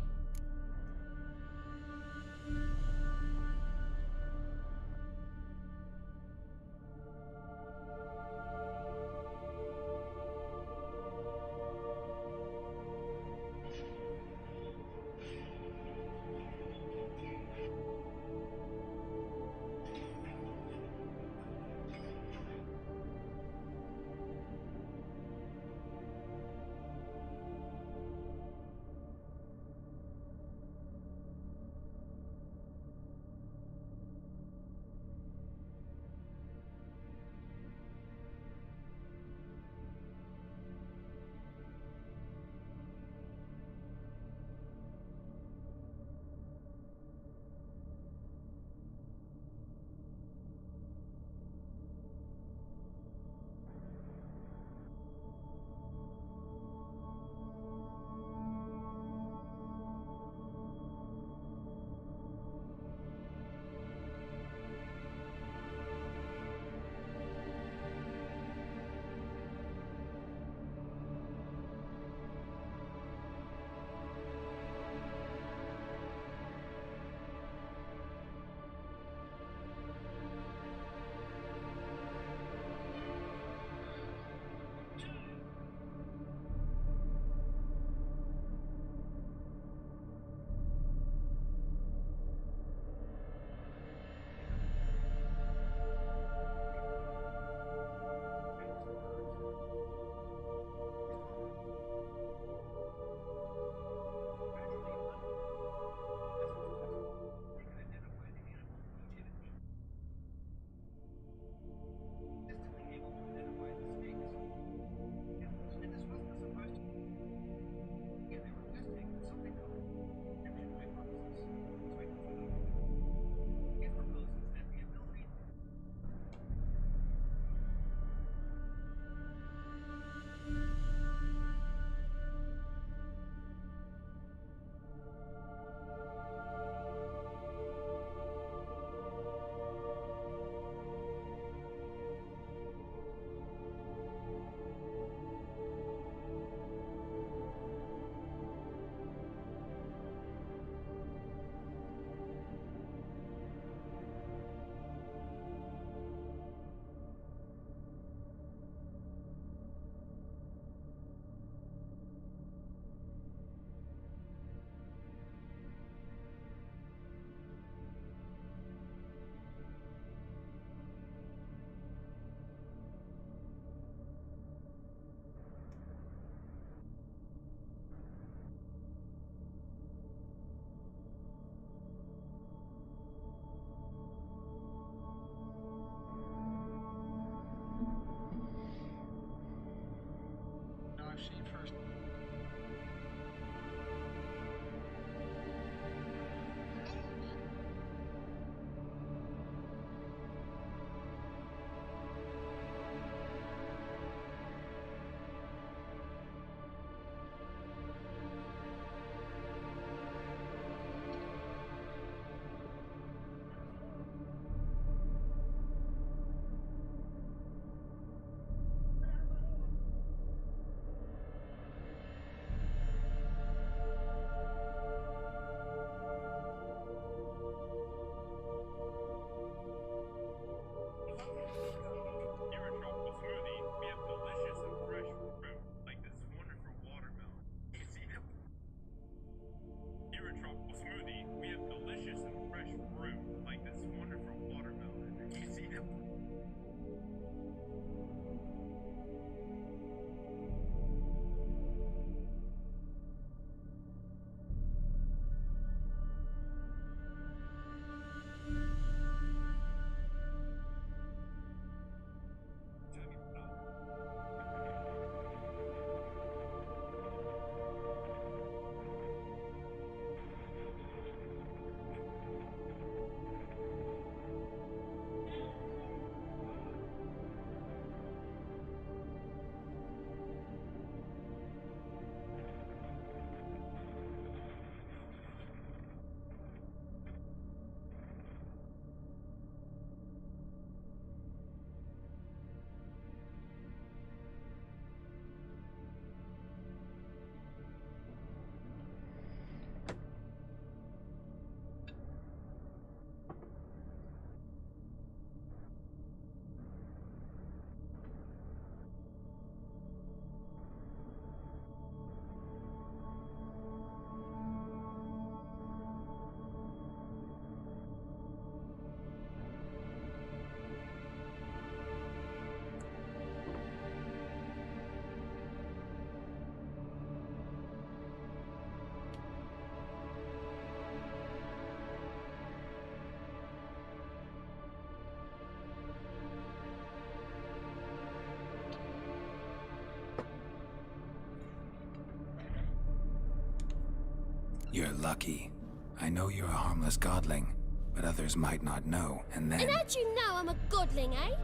You're lucky. I know you're a harmless godling, but others might not know, and then... And how'd you know I'm a godling, eh?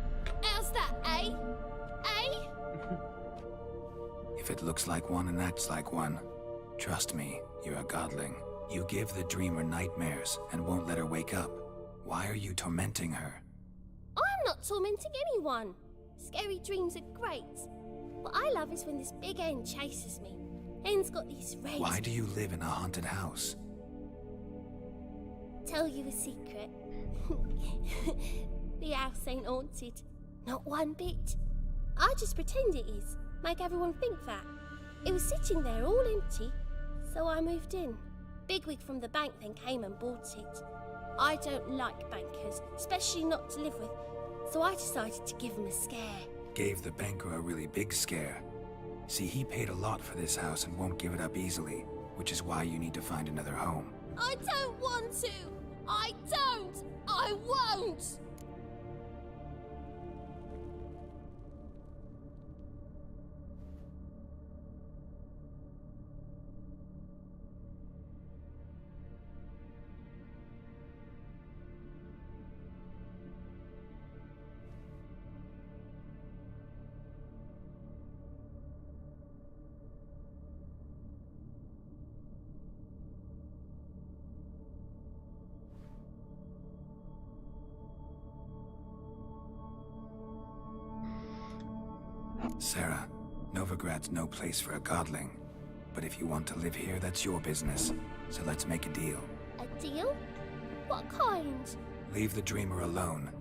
How's that, eh? Eh? If it looks like one and acts like one, trust me, you're a godling. You give the dreamer nightmares and won't let her wake up. Why are you tormenting her? I'm not tormenting anyone. Scary dreams are great. What I love is when this big hen chases me. Hen's got these red... Why do you live in a haunted house? Tell you a secret. The house ain't haunted. Not one bit. I just pretend it is. Make everyone think that. It was sitting there all empty, so I moved in. Bigwig from the bank then came and bought it. I don't like bankers, especially not to live with, so I decided to give him a scare. Gave the banker a really big scare. See, he paid a lot for this house and won't give it up easily, which is why you need to find another home. I don't want to! I don't! I won't! Sarah, Novigrad's no place for a godling. But if you want to live here, that's your business. So let's make a deal. A deal? What kind? Leave the dreamer alone.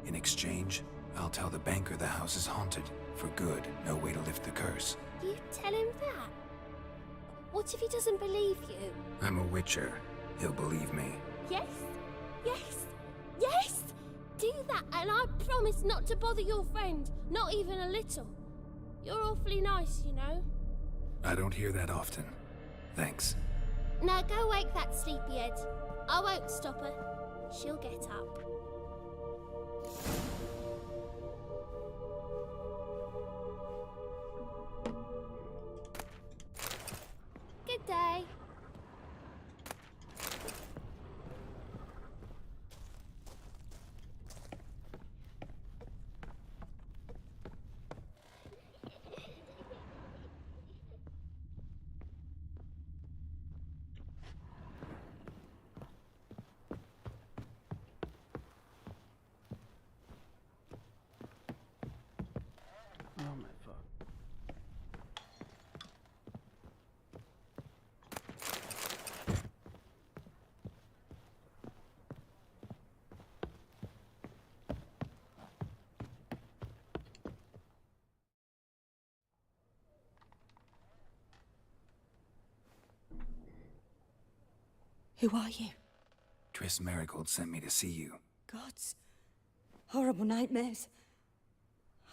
In exchange, I'll tell the banker the house is haunted. For good, no way to lift the curse. You tell him that? What if he doesn't believe you? I'm a witcher. He'll believe me. Yes? Yes? Yes! Do that, and I promise not to bother your friend. Not even a little. You're awfully nice, you know. I don't hear that often. Thanks. Now go wake that sleepyhead. I won't stop her. She'll get up. Good day. Oh my fuck. Who are you? Triss Merigold sent me to see you. Gods. Horrible nightmares.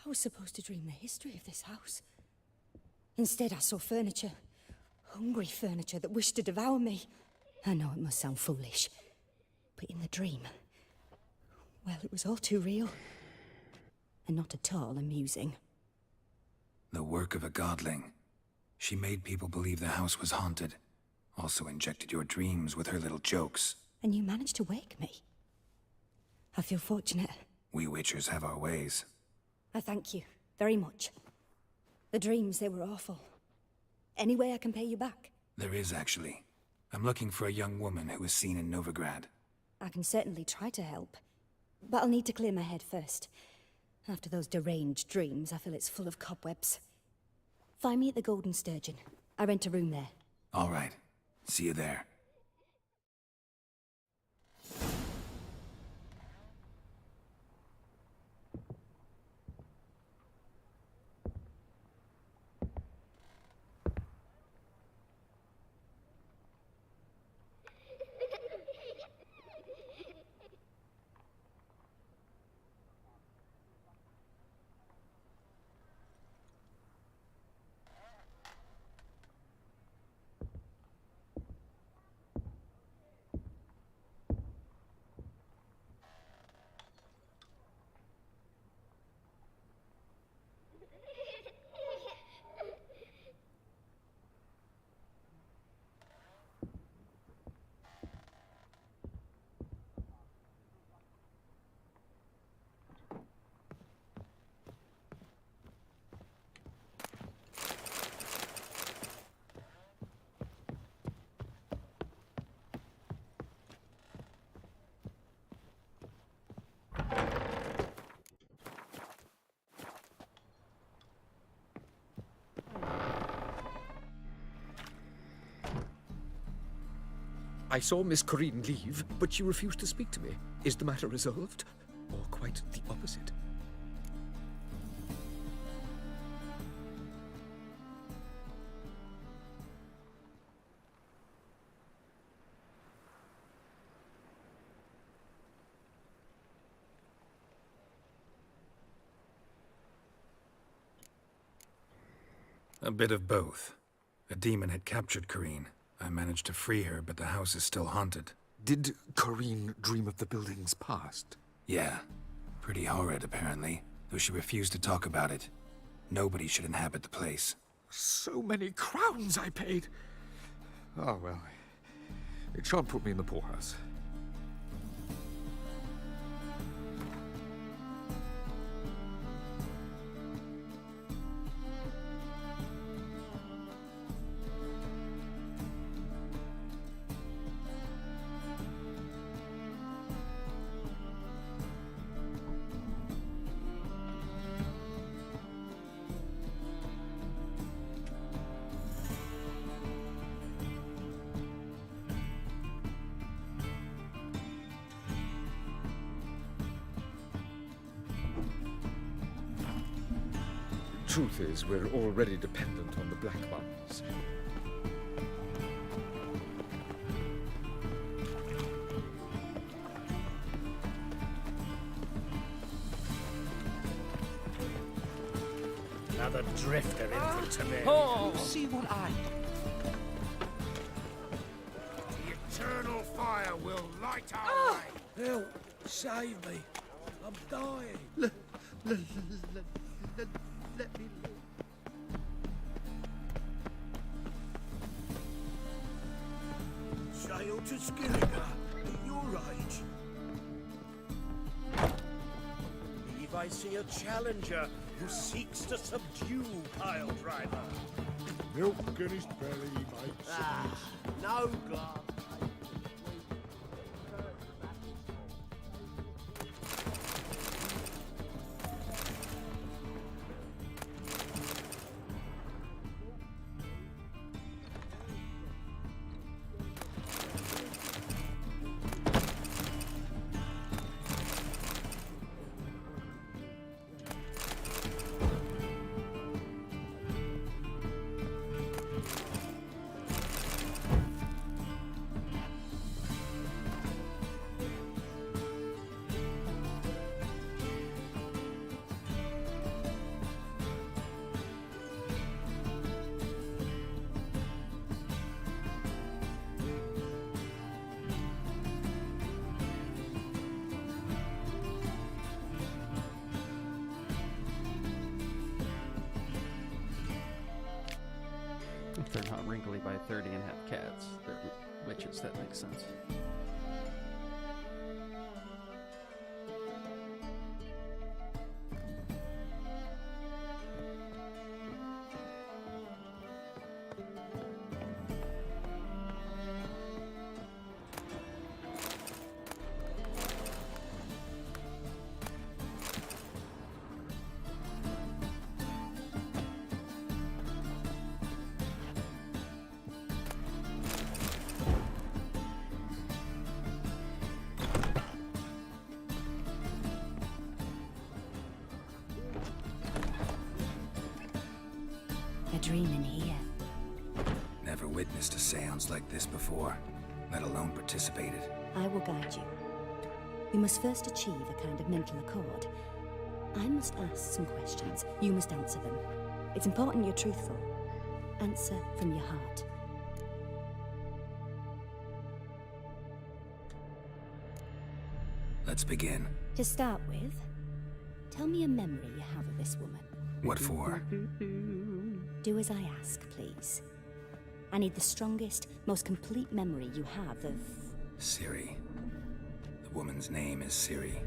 I was supposed to dream the history of this house. Instead, I saw furniture. Hungry furniture that wished to devour me. I know it must sound foolish, but in the dream, well, it was all too real. And not at all amusing. The work of a godling. She made people believe the house was haunted. Also injected your dreams with her little jokes. And you managed to wake me. I feel fortunate. We witchers have our ways. I thank you very much. The dreams, they were awful. Any way I can pay you back? There is, actually. I'm looking for a young woman who was seen in Novigrad. I can certainly try to help. But I'll need to clear my head first. After those deranged dreams, I feel it's full of cobwebs. Find me at the Golden Sturgeon. I rent a room there. All right. See you there. I saw Miss Corinne leave, but she refused to speak to me. Is the matter resolved? Or quite the opposite? A bit of both. A demon had captured Corinne. I managed to free her, but the house is still haunted. Did Corinne dream of the building's past? Yeah. Pretty horrid, apparently, though she refused to talk about it. Nobody should inhabit the place. So many crowns I paid! Oh, well. It shan't put me in the poorhouse. Truth is, we're already dependent on the Black Ones. Another drifter infantry. Oh! See what I... The eternal fire will light our way. Help! Save me! I'm dying! Let me live. Sail to Skillinger at your age. Believe I see a challenger who seeks to subdue Piledriver. Milk in his belly, mate. No glove. If they're not wrinkly by 30 and have cats, they're witches. That makes sense. Dreaming here. Never witnessed a seance like this before, let alone participated. I will guide you. You must first achieve a kind of mental accord. I must ask some questions. You must answer them. It's important you're truthful. Answer from your heart. Let's begin. To start with, tell me a memory you have of this woman. What for? Do as I ask, please. I need the strongest, most complete memory you have of... Ciri. The woman's name is Ciri.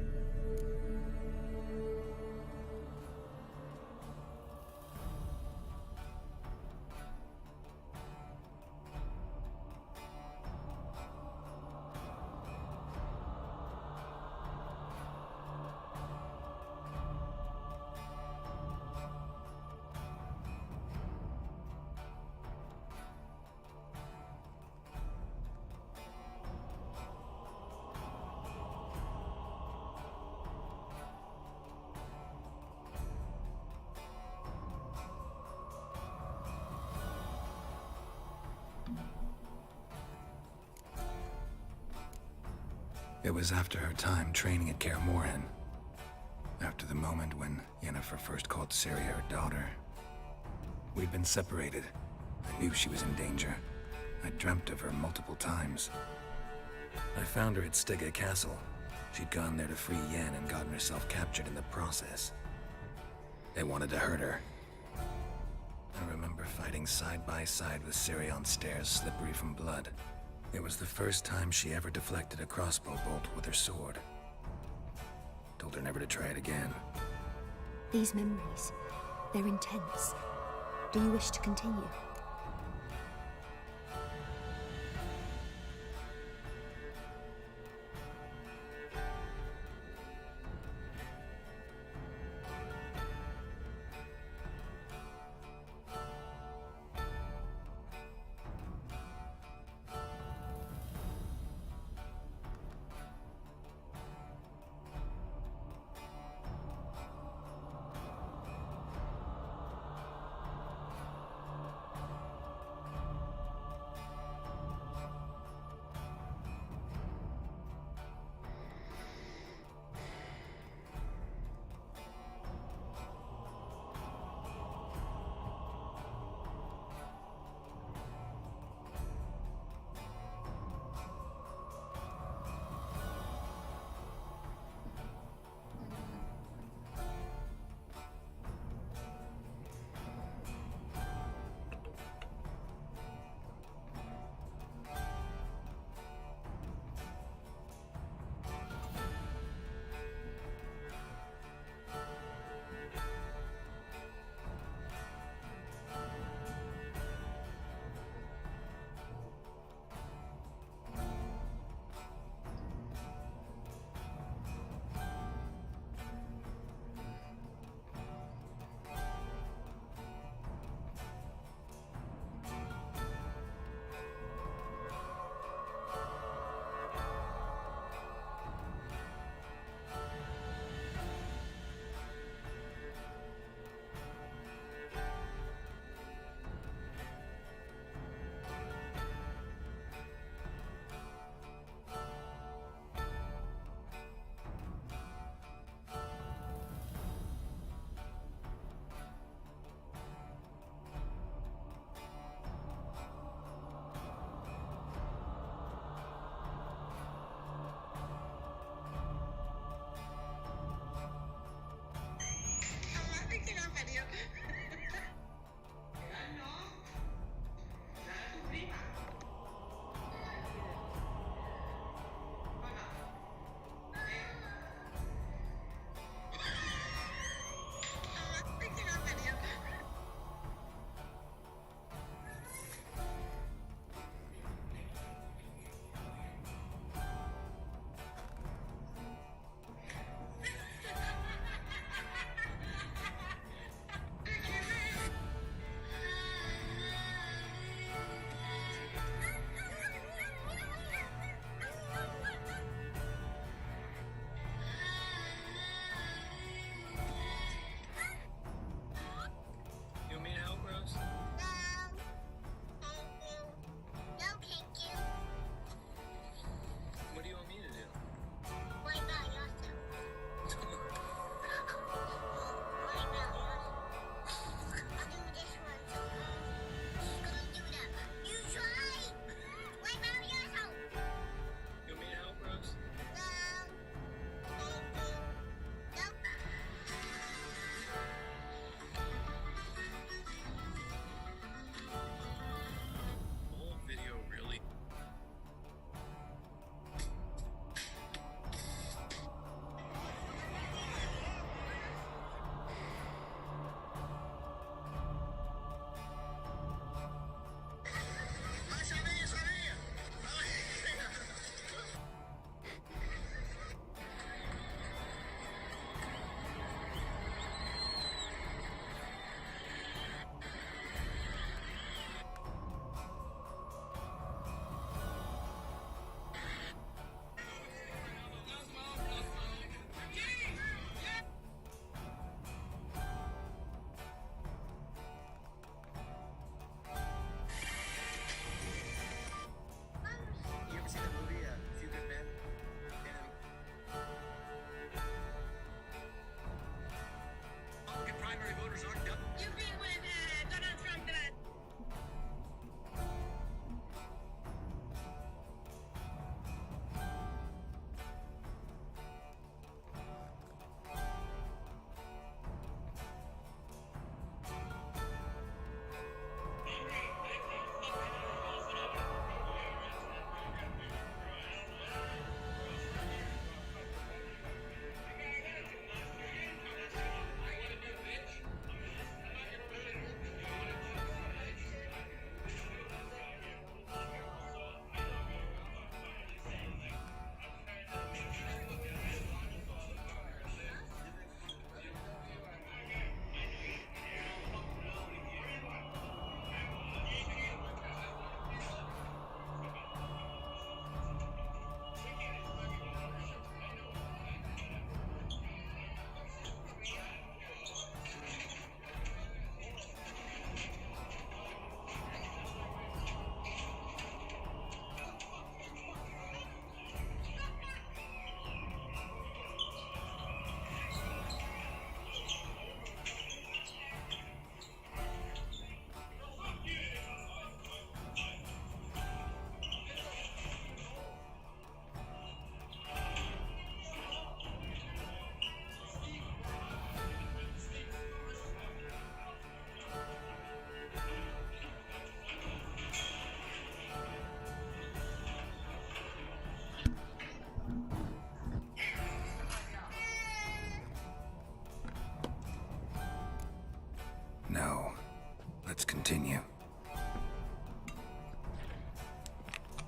It was after her time training at Kaer Morhen. After the moment when Yennefer first called Ciri her daughter. We'd been separated. I knew she was in danger. I dreamt of her multiple times. I found her at Stege Castle. She'd gone there to free Yen and gotten herself captured in the process. They wanted to hurt her. I remember fighting side by side with Ciri on stairs slippery from blood. It was the first time she ever deflected a crossbow bolt with her sword. Told her never to try it again. These memories, they're intense. Do you wish to continue?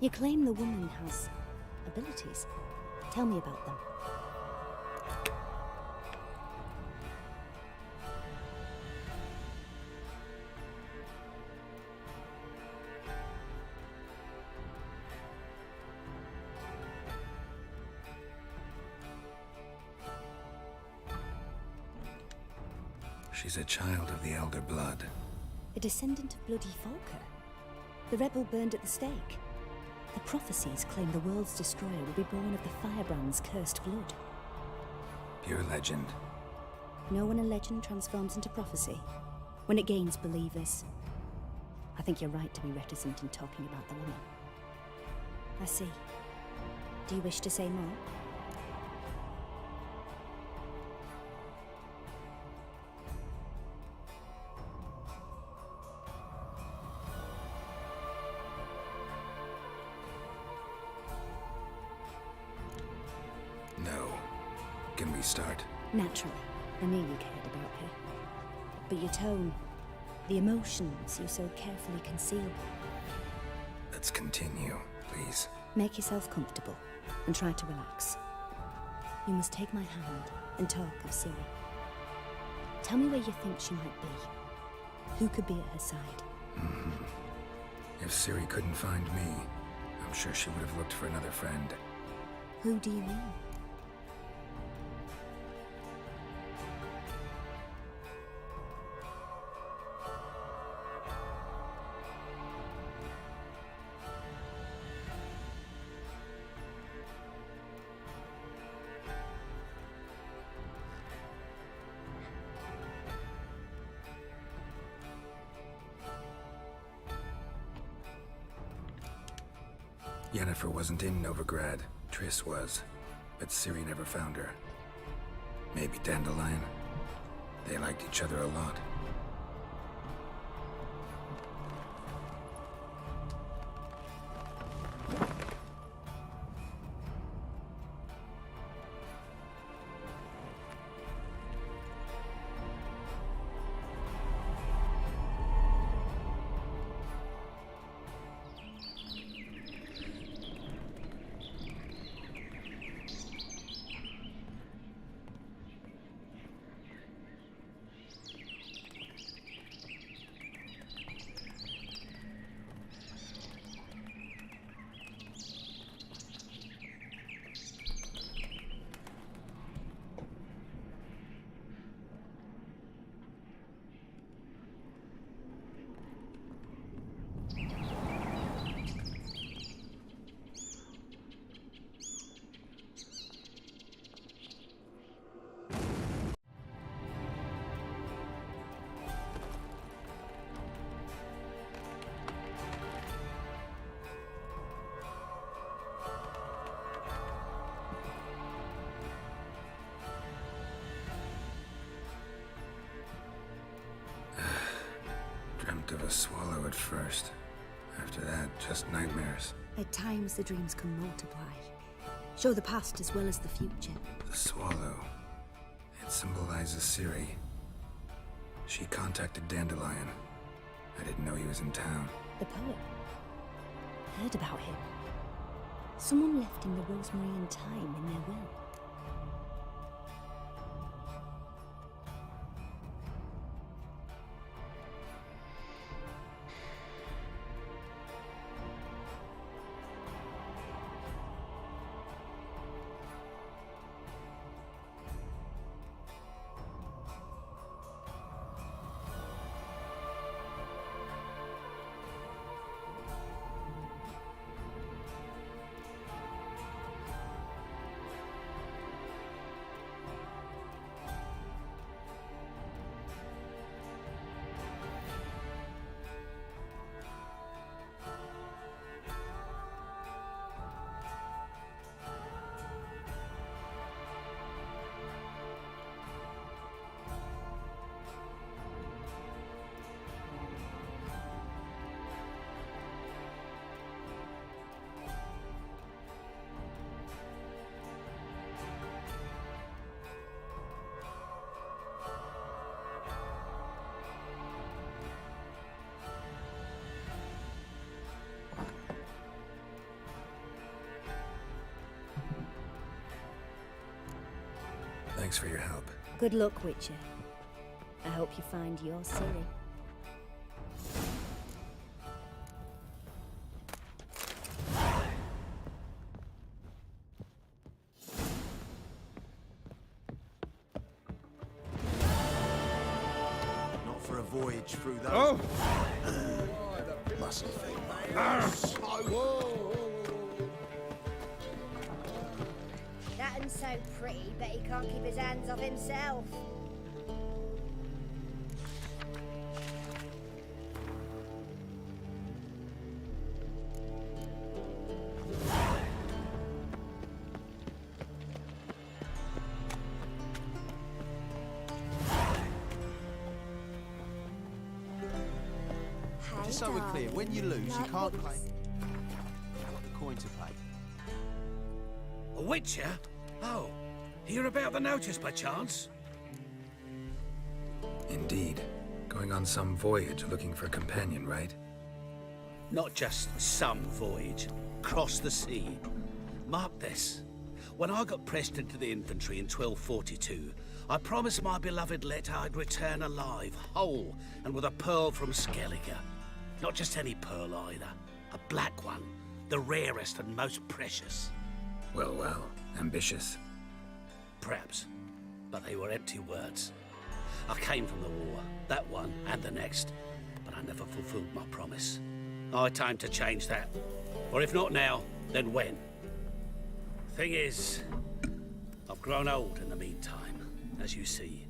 You claim the woman has abilities. Tell me about them. She's a child of the Elder Blood. A descendant of bloody Volker. The rebel burned at the stake. The prophecies claim the world's destroyer will be born of the Firebrand's cursed blood. Pure legend. Know when a legend transforms into prophecy? When it gains believers. I think you're right to be reticent in talking about the woman. I see. Do you wish to say more? No. Can we start? Naturally. I knew you cared about her. But your tone, the emotions you so carefully conceal. Let's continue, please. Make yourself comfortable and try to relax. You must take my hand and talk of Ciri. Tell me where you think she might be. Who could be at her side? If Ciri couldn't find me, I'm sure she would have looked for another friend. Who do you mean? Yennefer wasn't in Novigrad. Triss was. But Ciri never found her. Maybe Dandelion? They liked each other a lot. Dreamt of a swallow at first. After that, just nightmares. At times the dreams can multiply. Show the past as well as the future. The swallow. It symbolizes Ciri. She contacted Dandelion. I didn't know he was in town. The poet. Heard about him. Someone left him the Rosemary Thyme in their will. Thanks for your help. Good luck, Witcher. I hope you find your Ciri. Not for a voyage through those. Oh! Mustn't think, That one's so pretty, but he can't keep his hands off himself. Just so we're clear, when you lose, you can't play. Got the coin to play. A Witcher? Oh, hear about the notice by chance? Indeed. Going on some voyage looking for a companion, right? Not just some voyage. Cross the sea. Mark this. When I got pressed into the infantry in 1242, I promised my beloved Letta I'd return alive, whole, and with a pearl from Skellige. Not just any pearl either. A black one. The rarest and most precious. Well, well. Ambitious. Perhaps. But they were empty words. I came from the war. That one and the next. But I never fulfilled my promise. I time to change that. Or if not now, then when? Thing is, I've grown old in the meantime, as you see.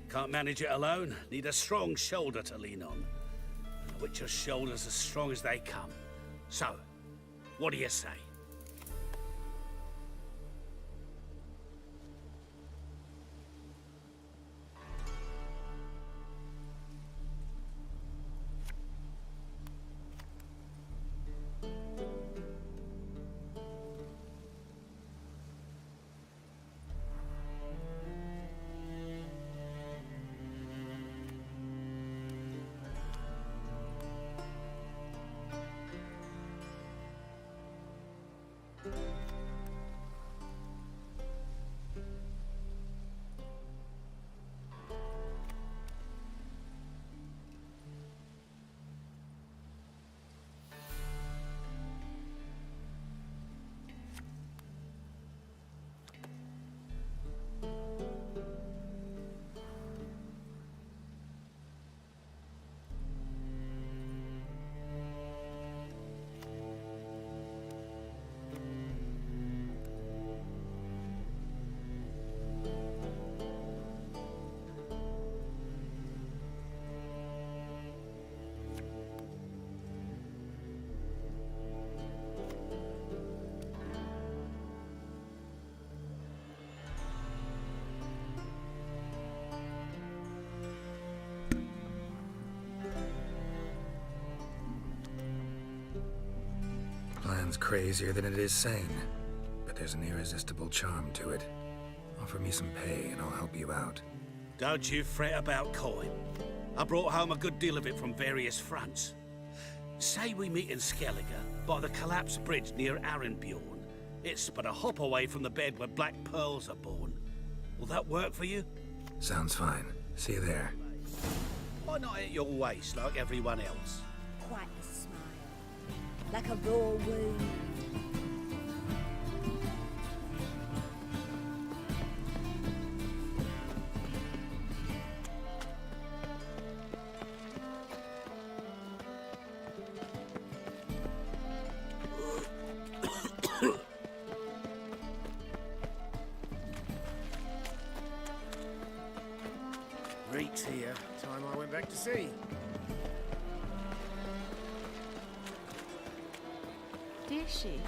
Can't manage it alone. Need a strong shoulder to lean on. And a Witcher's shoulders as strong as they come. So, what do you say? Plan's crazier than it is sane, but there's an irresistible charm to it. Offer me some pay and I'll help you out. Don't you fret about coin. I brought home a good deal of it from various fronts. Say we meet in Skellige, by the collapsed bridge near Arenbjorn. It's but a hop away from the bed where black pearls are born. Will that work for you? Sounds fine. See you there. Why not at your waist like everyone else? Quite a smile. Like a raw wound. Reek's here. Time I went back to sea. Did she?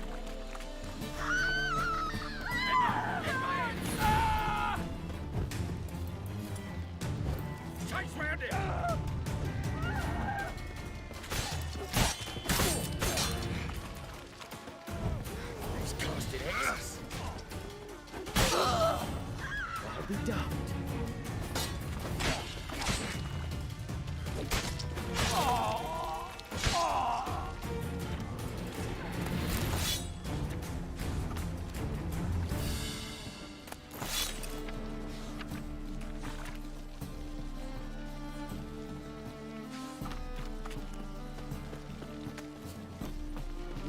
Chase round here! These casted eggs. I'll be damned.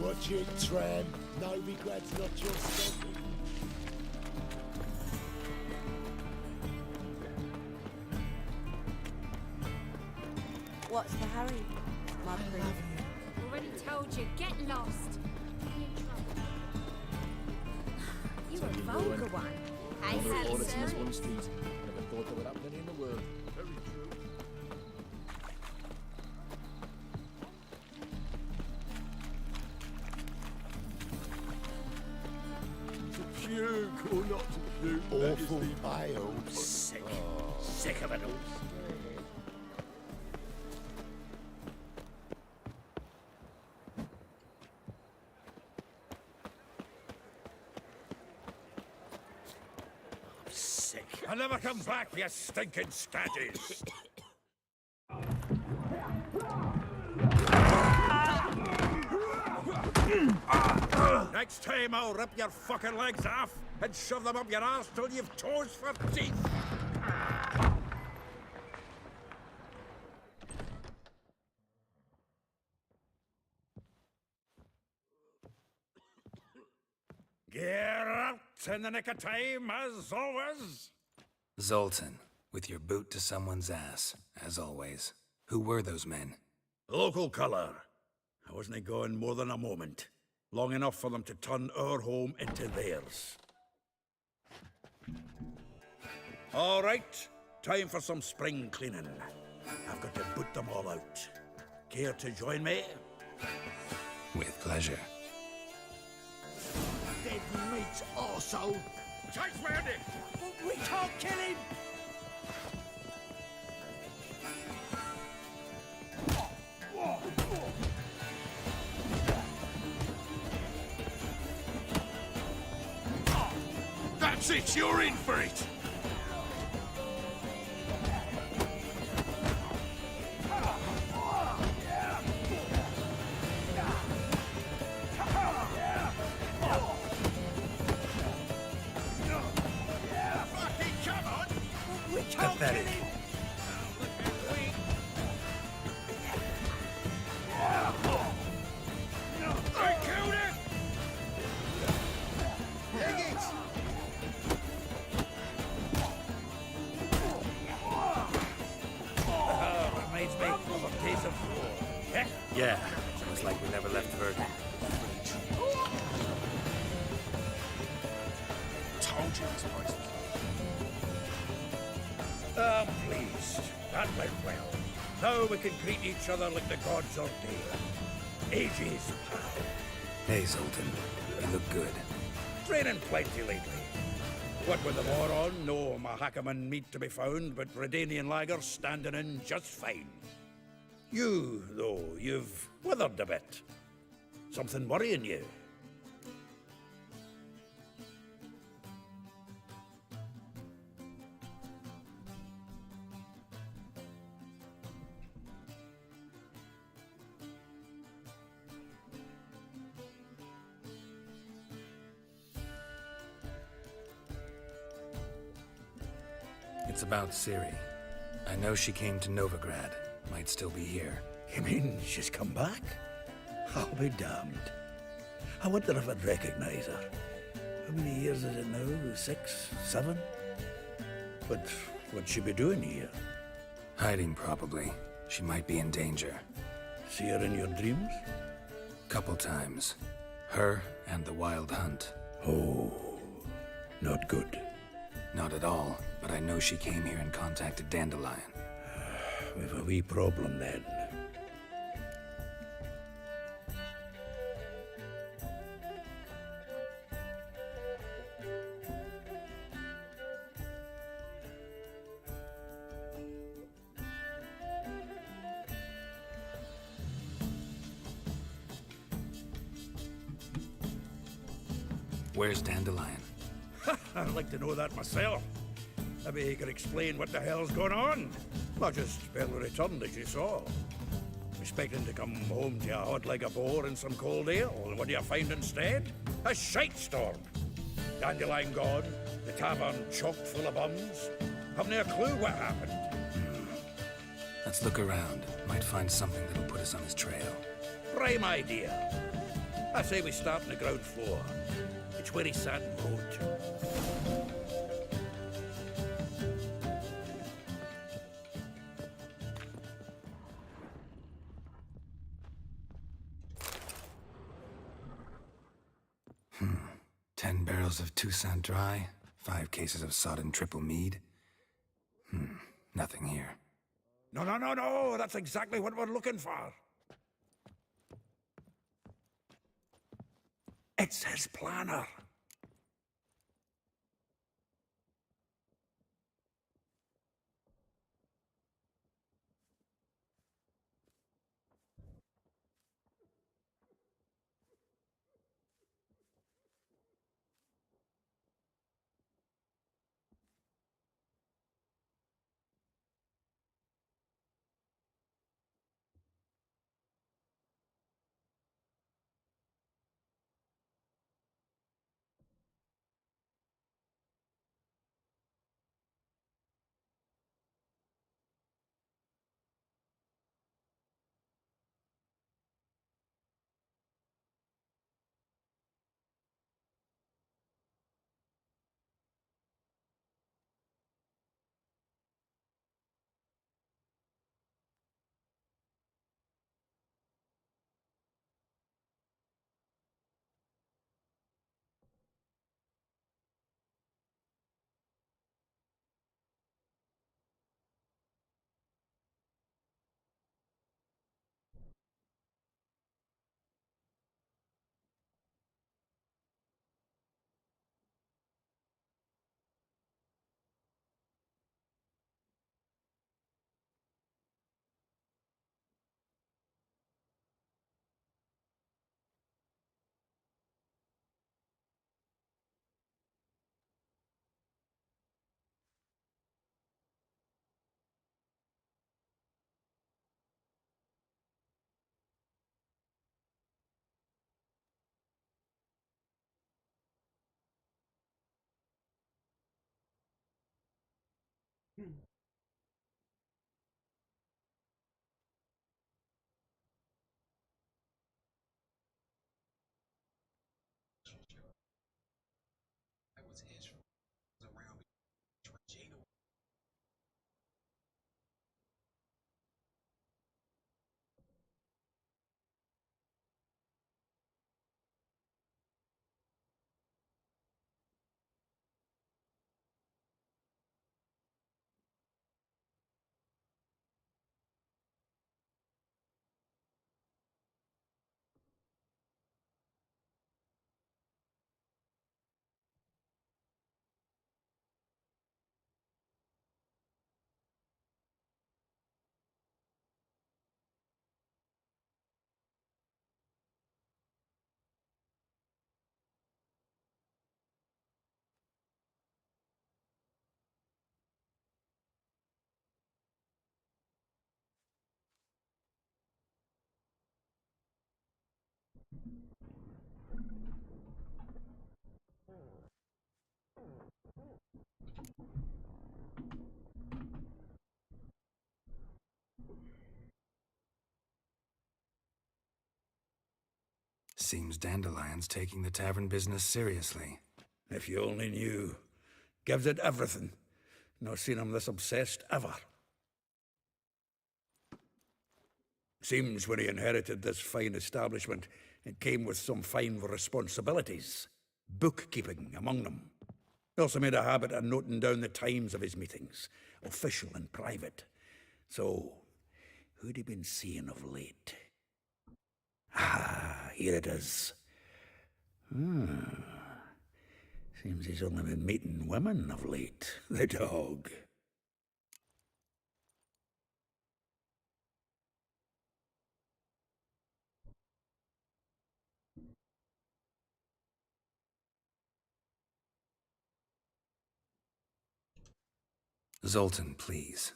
Watch it, tram. Novigrad's not your stop. What's the hurry, my prince? Already told you, get lost. You a vulgar one. Hey, Alison. one street. Never thought there would happen any in the world. Very true. To puke or not to puke. Awful pale. Sick. Sick of it all. Sick. I'll never come back, you stinking staddies. Next time I'll rip your fucking legs off and shove them up your arse till you've toes for teeth. Get out in the nick of time, as always. Zoltan, with your boot to someone's ass, as always. Who were those men? Local colour. I wasn't gone more than a moment. Long enough for them to turn our home into theirs. All right, time for some spring cleaning. I've got to boot them all out. Care to join me? With pleasure. Dead meat, arsehole. Chase ready! We can't kill him! That's it, you're in for it! Pathetic. I killed it! Higgins! Reminds me of a case of war. Heck, Yeah, sounds like we never left Verdun. told you this place was... I'm pleased. That went well. Now we can greet each other like the gods ordained. Ages, pal. Hey, Zoltan. You look good. Training plenty lately. What with the war on, no Mahakaman meat to be found, but Redanian lagers standing in just fine. You, though, you've withered a bit. Something worrying you? It's about Ciri. I know she came to Novigrad. Might still be here. You mean she's come back? I'll be damned. I wonder if I'd recognize her. How many years is it now? 6, 7? But what'd she be doing here? Hiding, probably. She might be in danger. See her in your dreams? Couple times. Her and the Wild Hunt. Oh, not good. Not at all, but I know she came here and contacted Dandelion. We've a wee problem then. Where's Dandelion? I'd like to know that myself. Maybe he could explain what the hell's going on. Not just barely returned, as you saw. Expecting to come home to a hot like a boar and some cold ale, and what do you find instead? A shite storm. Dandelion gone, the tavern chock full of bums. Haven't a clue what happened. Let's look around. Might find something that'll put us on his trail. Prime idea. I say we start on the ground floor. It's where he sat and wrote. Hmm. 10 barrels of Toussaint Dry, 5 cases of sodden triple mead. Nothing here. No, that's exactly what we're looking for. It's his planner. Seems Dandelion's taking the tavern business seriously. If you only knew. Gives it everything. Not seen him this obsessed ever. Seems when he inherited this fine establishment, it came with some fine responsibilities. Bookkeeping among them. He also made a habit of noting down the times of his meetings, official and private. So, who'd he been seeing of late? Ah, here it is. Seems he's only been meeting women of late, the dog. Zoltan, please.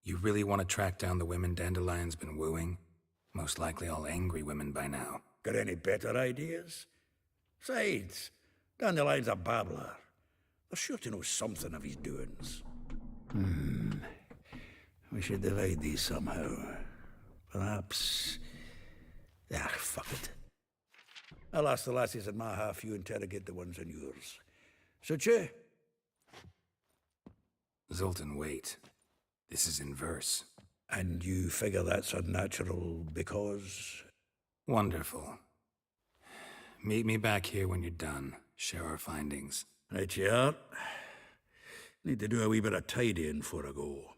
You really want to track down the women Dandelion's been wooing? Most likely all angry women by now. Got any better ideas? Besides, Dandelion's a babbler. They're sure to know something of his doings. We should divide these somehow. Perhaps... fuck it. I'll ask the lasses at my half, you interrogate the ones on yours. So, Che? Zoltan, wait. This is in verse. And you figure that's unnatural because... Wonderful. Meet me back here when you're done. Share our findings. Right you are. Need to do a wee bit of tidying before I go.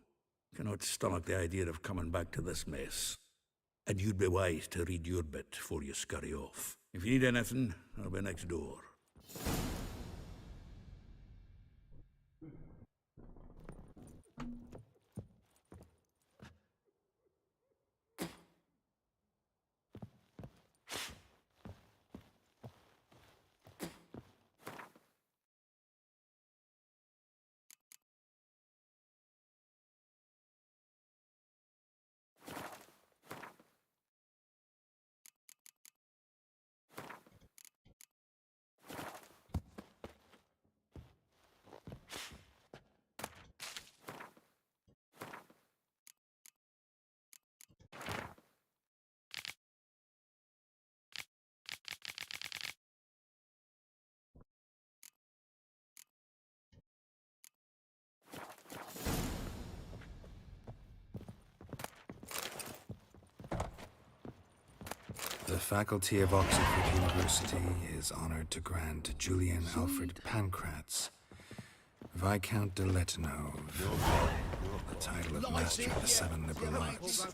Cannot stomach the idea of coming back to this mess. And you'd be wise to read your bit before you scurry off. If you need anything, I'll be next door. The faculty of Oxford University is honored to grant Julian Alfred Pancratz, Viscount de Lettenhove, the title of Master of the Seven Liberal Arts.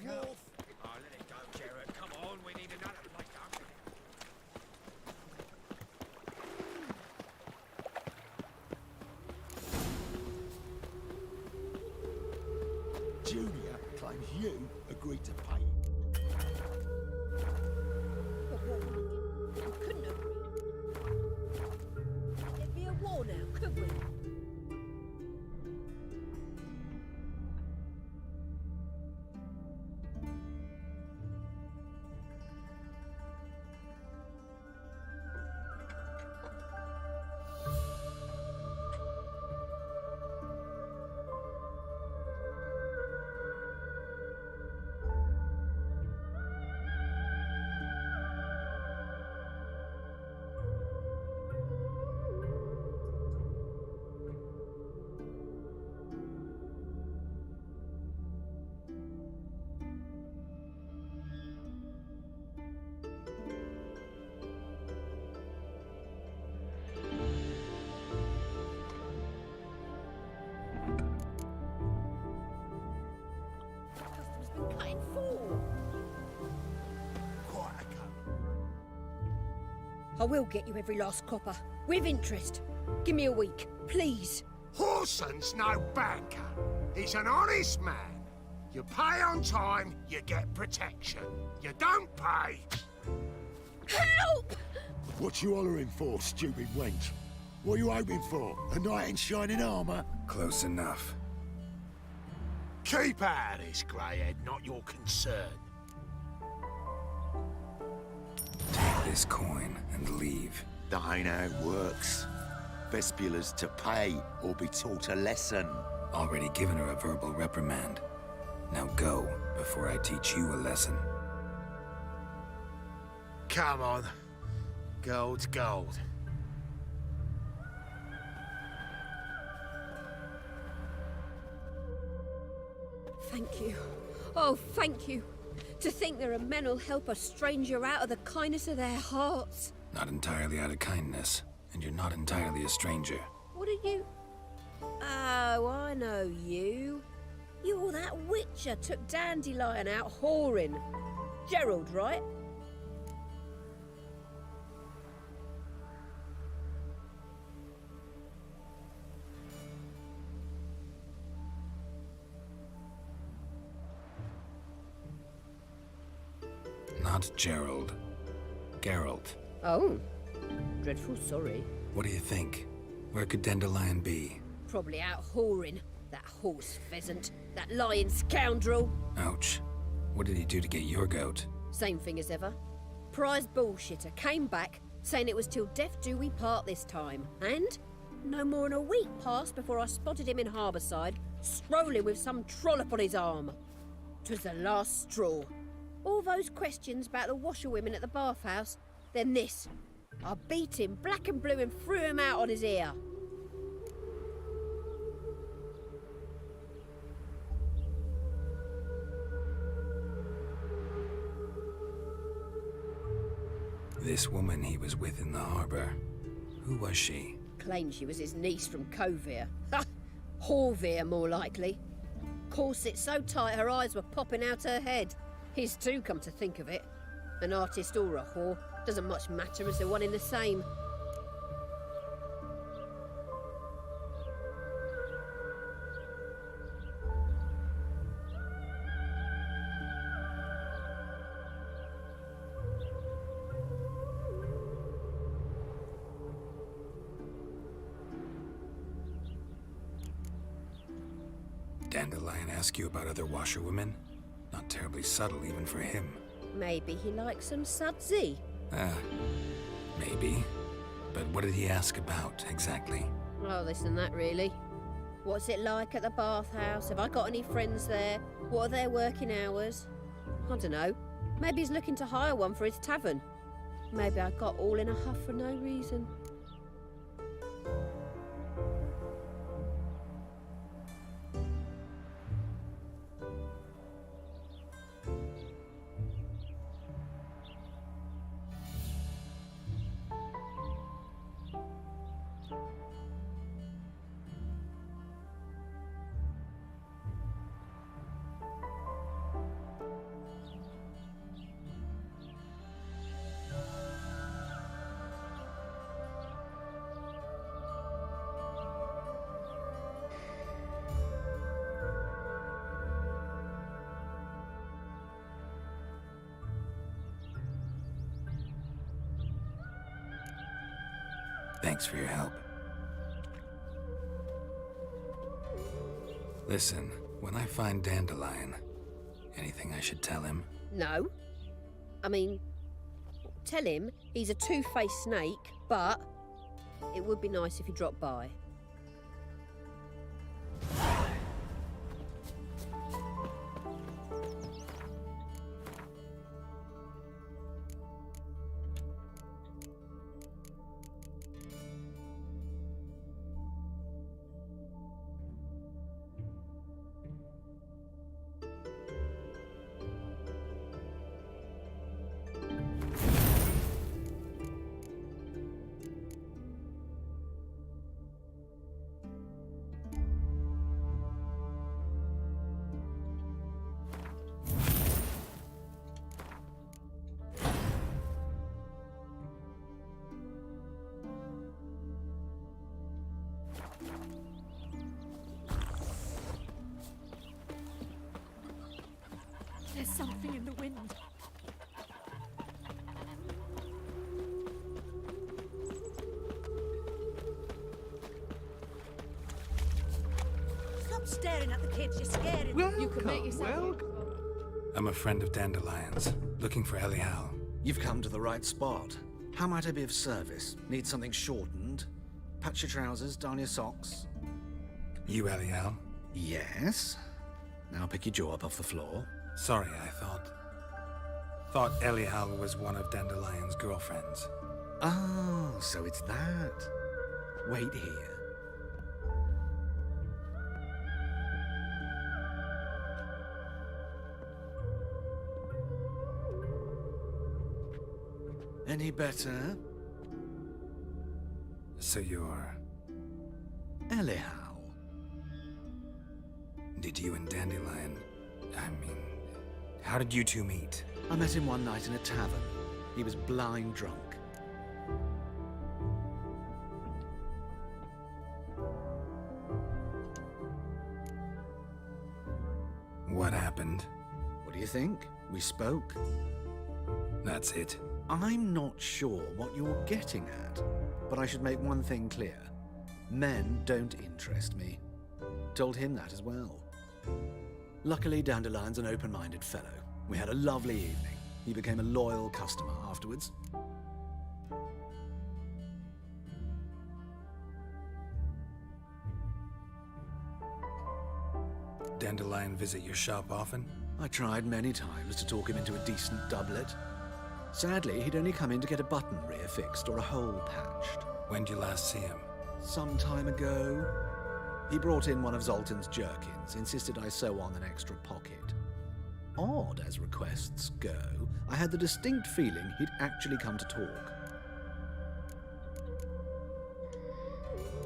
Junior claims you agreed to pay. We couldn't agree. It'd be a war now, could we? Cutting four. Quite a cut. I will get you every last copper, with interest. Give me a week, please. Horson's no banker. He's an honest man. You pay on time, you get protection. You don't pay... Help! What you hollering for, stupid wench? What are you hoping for? A knight in shining armour? Close enough. Keep out of this, Greyhead, not your concern. Take this coin and leave. That ain't how it works. Vespula's to pay or be taught a lesson. Already given her a verbal reprimand. Now go, before I teach you a lesson. Come on. Gold's gold. Thank you. Oh, thank you. To think there are men who'll help a stranger out of the kindness of their hearts. Not entirely out of kindness, and you're not entirely a stranger. What are you? Oh, I know you. You're that witcher took Dandelion out whoring. Gerald, right? Not Gerald. Geralt. Oh. Dreadful sorry. What do you think? Where could Dandelion be? Probably out whoring. That horse pheasant. That lying scoundrel. Ouch. What did he do to get your goat? Same thing as ever. Prize bullshitter came back, saying it was till death do we part this time. And no more than a week passed before I spotted him in Harbourside, strolling with some trollop on his arm. 'Twas the last straw. All those questions about the washerwomen at the bathhouse, then this. I beat him black and blue and threw him out on his ear. This woman he was with in the harbor, who was she? Claimed she was his niece from Kovir. Ha! Horvir, more likely. Corset so tight her eyes were popping out her head. His too, come to think of it. An artist or a whore, doesn't much matter as they're one in the same. Dandelion ask you about other washerwomen? Not terribly subtle even for him. Maybe he likes some sudsy. Maybe. But what did he ask about, exactly? Oh, this and that, really. What's it like at the bathhouse? Have I got any friends there? What are their working hours? I don't know. Maybe he's looking to hire one for his tavern. Maybe I got all in a huff for no reason. Thanks for your help. Listen, when I find Dandelion, anything I should tell him? No. I mean, tell him he's a two-faced snake, but it would be nice if he dropped by. There's something in the wind. Stop staring at the kids, you're scaring them. You can make yourself. I'm a friend of Dandelion's, looking for Elial. You've come to the right spot. How might I be of service? Need something shortened? Patch your trousers, darn your socks. You Elial? Yes. Now pick your jaw up off the floor. Sorry, I thought Elial was one of Dandelion's girlfriends. Oh, so it's that. Wait here. Any better? So you're... Elial. Did you and Dandelion... how did you two meet? I met him one night in a tavern. He was blind drunk. What happened? What do you think? We spoke. That's it. I'm not sure what you're getting at, but I should make one thing clear. Men don't interest me. Told him that as well. Luckily, Dandelion's an open-minded fellow. We had a lovely evening. He became a loyal customer afterwards. Dandelion visit your shop often? I tried many times to talk him into a decent doublet. Sadly, he'd only come in to get a button rear fixed or a hole patched. When did you last see him? Some time ago. He brought in one of Zoltan's jerkins, insisted I sew on an extra pocket. Odd as requests go, I had the distinct feeling he'd actually come to talk.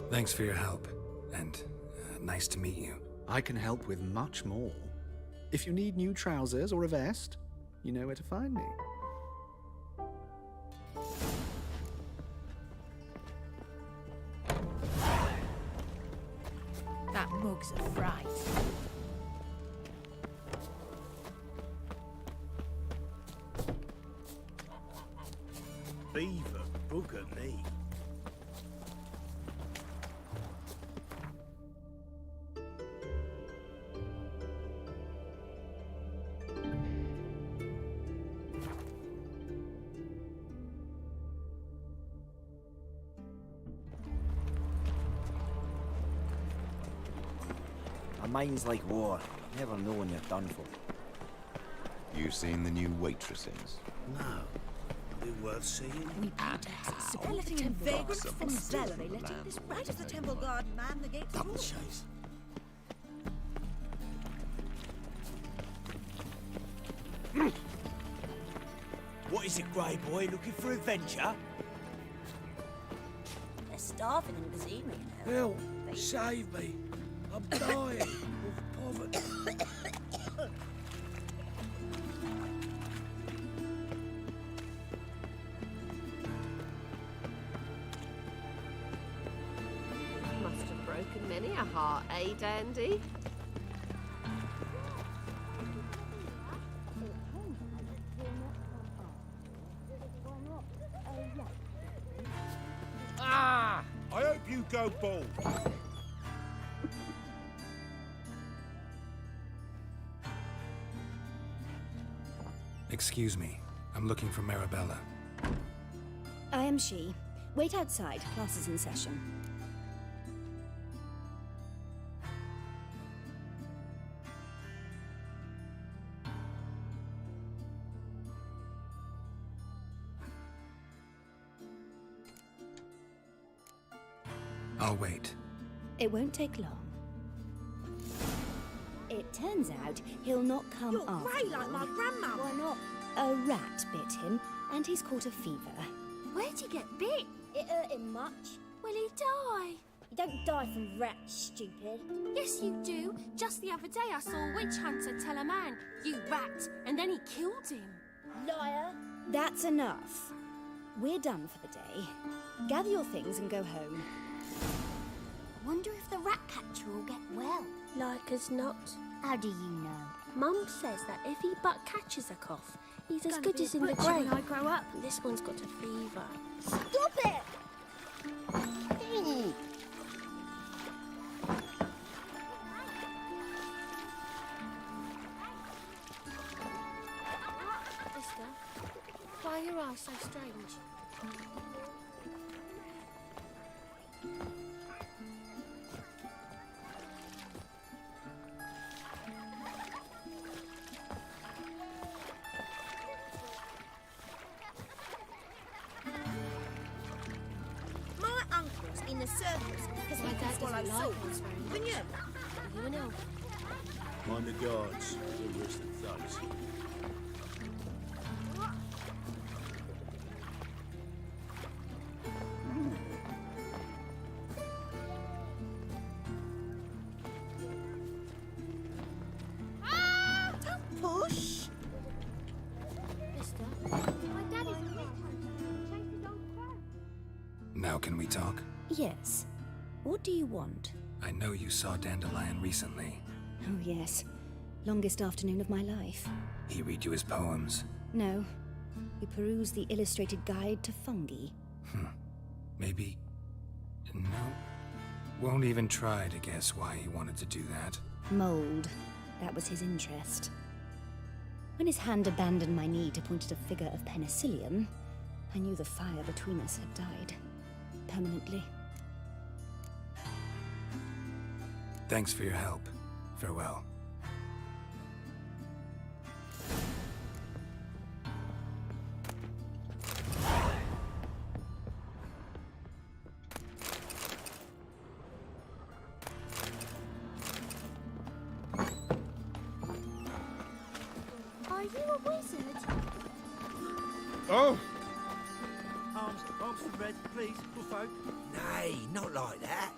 Thanks for your help, and nice to meet you. I can help with much more. If you need new trousers or a vest, you know where to find me. That mug's a fright. Beaver, bugger me. A mind's like war. Never know when you're done for. You seen the new waitresses? No. Are they worth seeing? We protest. They're letting in vagrants from Zella. They let in this right as the temple guard man the gates. Double chase. What is it, Grey Boy? Looking for adventure? They're starving in Bazimi now. Help! Save me! I'm dying of poverty. Must have broken many a heart, eh, Dandy? Ah! I hope you go bald. Excuse me. I'm looking for Marabella. I am she. Wait outside. Class is in session. I'll wait. It won't take long. It turns out he'll not come You're after grey like all. my grandma. Why not? A rat bit him, and he's caught a fever. Where'd he get bit? It hurt him much. Will he die? You don't die from rats, stupid. Yes, you do. Just the other day I saw a witch hunter tell a man, "You rat," and then he killed him. Liar. That's enough. We're done for the day. Gather your things and go home. Wonder if the rat catcher will get well. Like as not. How do you know? Mum says that if he but catches a cough, he's as good as in the grave. When I grow up. This one's got a fever. Stop it! Mister, why are your eyes so strange? My uncle's in the circus because he can swallow swords. Wouldn't you? You know. Mind the guards. They're worse than thugs. Don't push. Mister, my daddy's a witch hunter. Chased his old crow. Now can we talk? Yes. What do you want? I know you saw Dandelion recently. Oh, yes. Longest afternoon of my life. He read you his poems. No. We perused the illustrated guide to fungi. Maybe... No. Won't even try to guess why he wanted to do that. Mold. That was his interest. When his hand abandoned my knee to point at a figure of penicillium, I knew the fire between us had died. Permanently. Thanks for your help. Farewell. Oh! Arms for Red, please, good folk. Nay, not like that.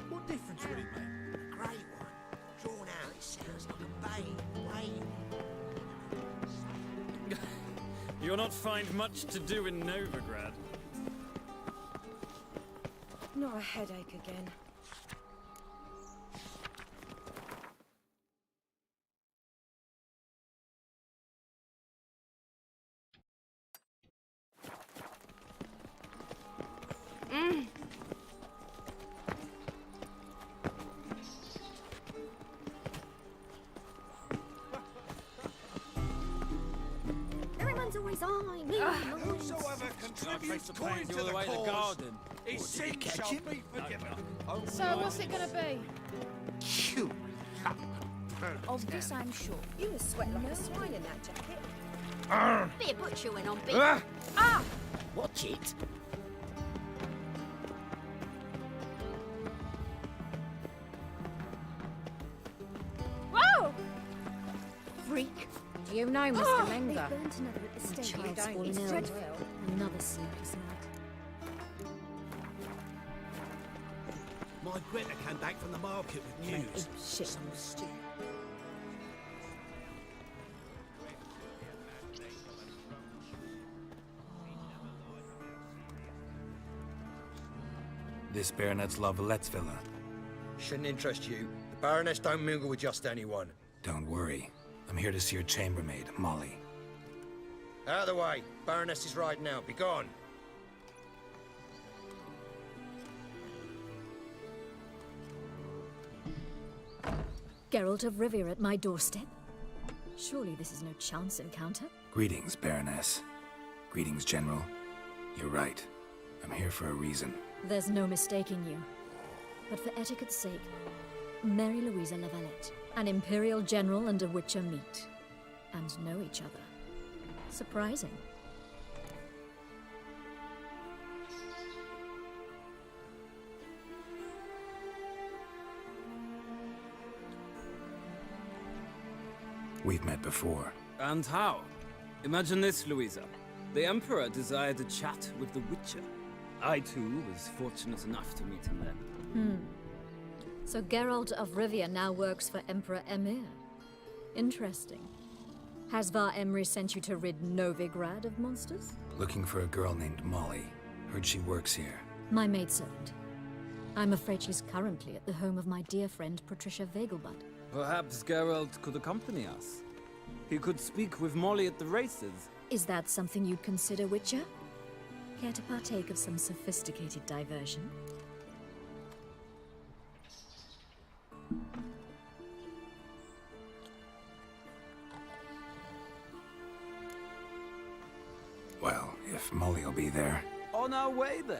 What difference would it make? A great one. Drawn out, it sounds like a bay, waiting. You'll not find much to do in Novigrad. Not a headache again. Everyone's always eyeing me. Whosoever contributes coin to the cause, his sin shall be forgiven. So what's it gonna be? You Of this I'm sure. You must sweat like a swine in that jacket. Be a butcher went on, big. Ah! watch it. Whoa! Freak. Do you know Mr. Oh, Menger? they burnt another at the stake. Child's You don't. fallen It's ill. dreadful. Another circus nut. My Greta came back from the market with news. Shit. Some mysterious. This Baronet's La Vallette's villa. Shouldn't interest you. The Baroness don't mingle with just anyone. Don't worry. I'm here to see your chambermaid, Molly. Out of the way. Baroness is riding out. Be gone. Geralt of Rivia at my doorstep? Surely this is no chance encounter? Greetings, Baroness. Greetings, General. You're right. I'm here for a reason. There's no mistaking you. But for etiquette's sake, Mary Louisa La Valette, an Imperial General and a Witcher meet. And know each other. Surprising. We've met before. And how? Imagine this, Louisa. The Emperor desired a chat with the Witcher. I, too, was fortunate enough to meet him then. So Geralt of Rivia now works for Emperor Emir. Interesting. Has Var Emry sent you to rid Novigrad of monsters? Looking for a girl named Molly. Heard she works here. My maidservant. I'm afraid she's currently at the home of my dear friend Patricia Vegelbud. Perhaps Geralt could accompany us. He could speak with Molly at the races. Is that something you'd consider, Witcher? Care to partake of some sophisticated diversion? Well, if Molly'll be there. On our way, then.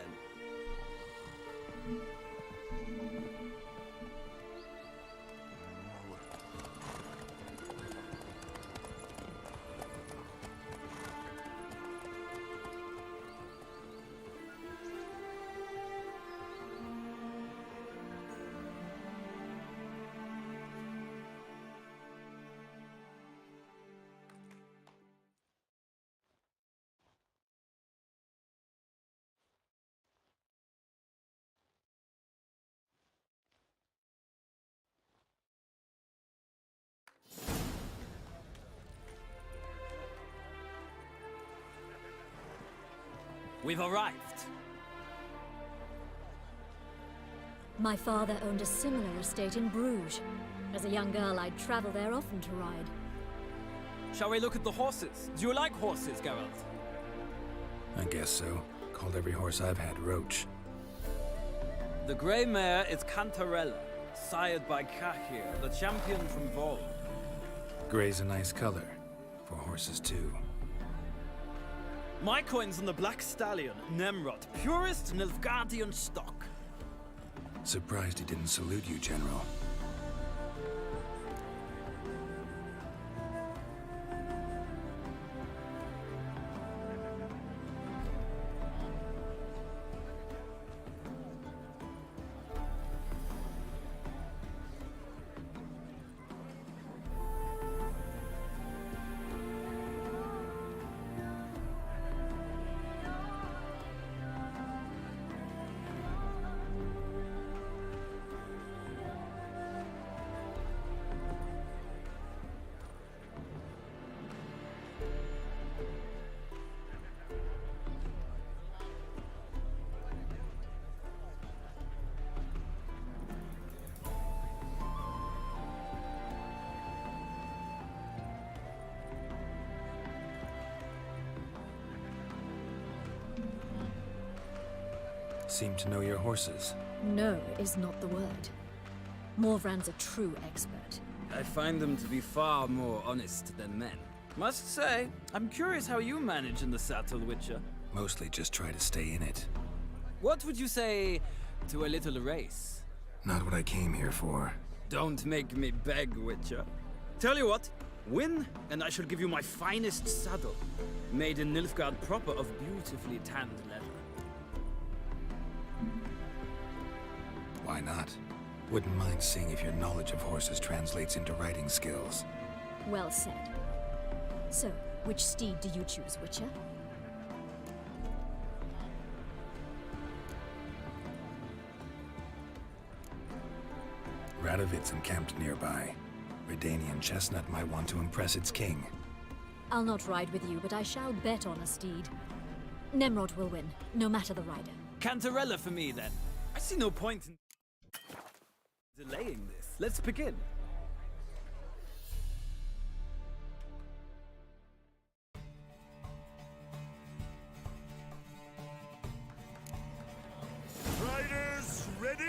We've arrived. My father owned a similar estate in Bruges. As a young girl, I'd travel there often to ride. Shall we look at the horses? Do you like horses, Geralt? I guess so. Called every horse I've had Roach. The grey mare is Cantarella, sired by Cahir, the champion from Vol. Gray's a nice color. For horses, too. My coin's on the Black Stallion, Nemrod, purest Nilfgaardian stock. Surprised he didn't salute you, General. seem to know your horses. No is not the word. Morvran's a true expert. I find them to be far more honest than men. Must say, I'm curious how you manage in the saddle, Witcher. Mostly just try to stay in it. What would you say to a little race? Not what I came here for. Don't make me beg, Witcher. Tell you what, win, and I shall give you my finest saddle. Made in Nilfgaard proper of beautifully tanned leather. Why not? Wouldn't mind seeing if your knowledge of horses translates into riding skills. Well said. So, which steed do you choose, Witcher? Radovid's encamped nearby. Redanian chestnut might want to impress its king. I'll not ride with you, but I shall bet on a steed. Nemrod will win, no matter the rider. Cantarella for me, then. I see no point in delaying this. Let's begin. Riders, ready!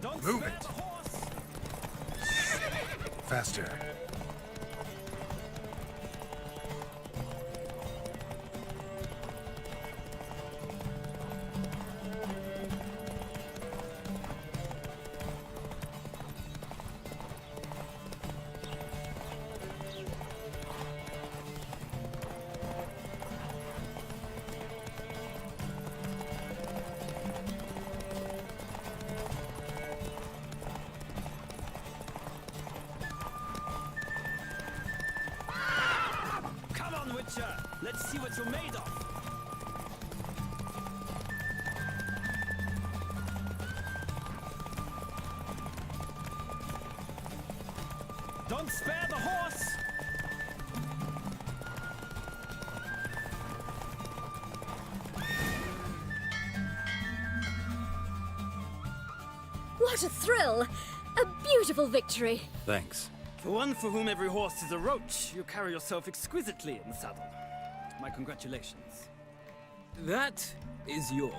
Don't move it! Faster. Let's see what you're made of. Don't spare the horse! What a thrill! A beautiful victory! Thanks. For one for whom every horse is a roach, you carry yourself exquisitely in the saddle. My congratulations. That is yours.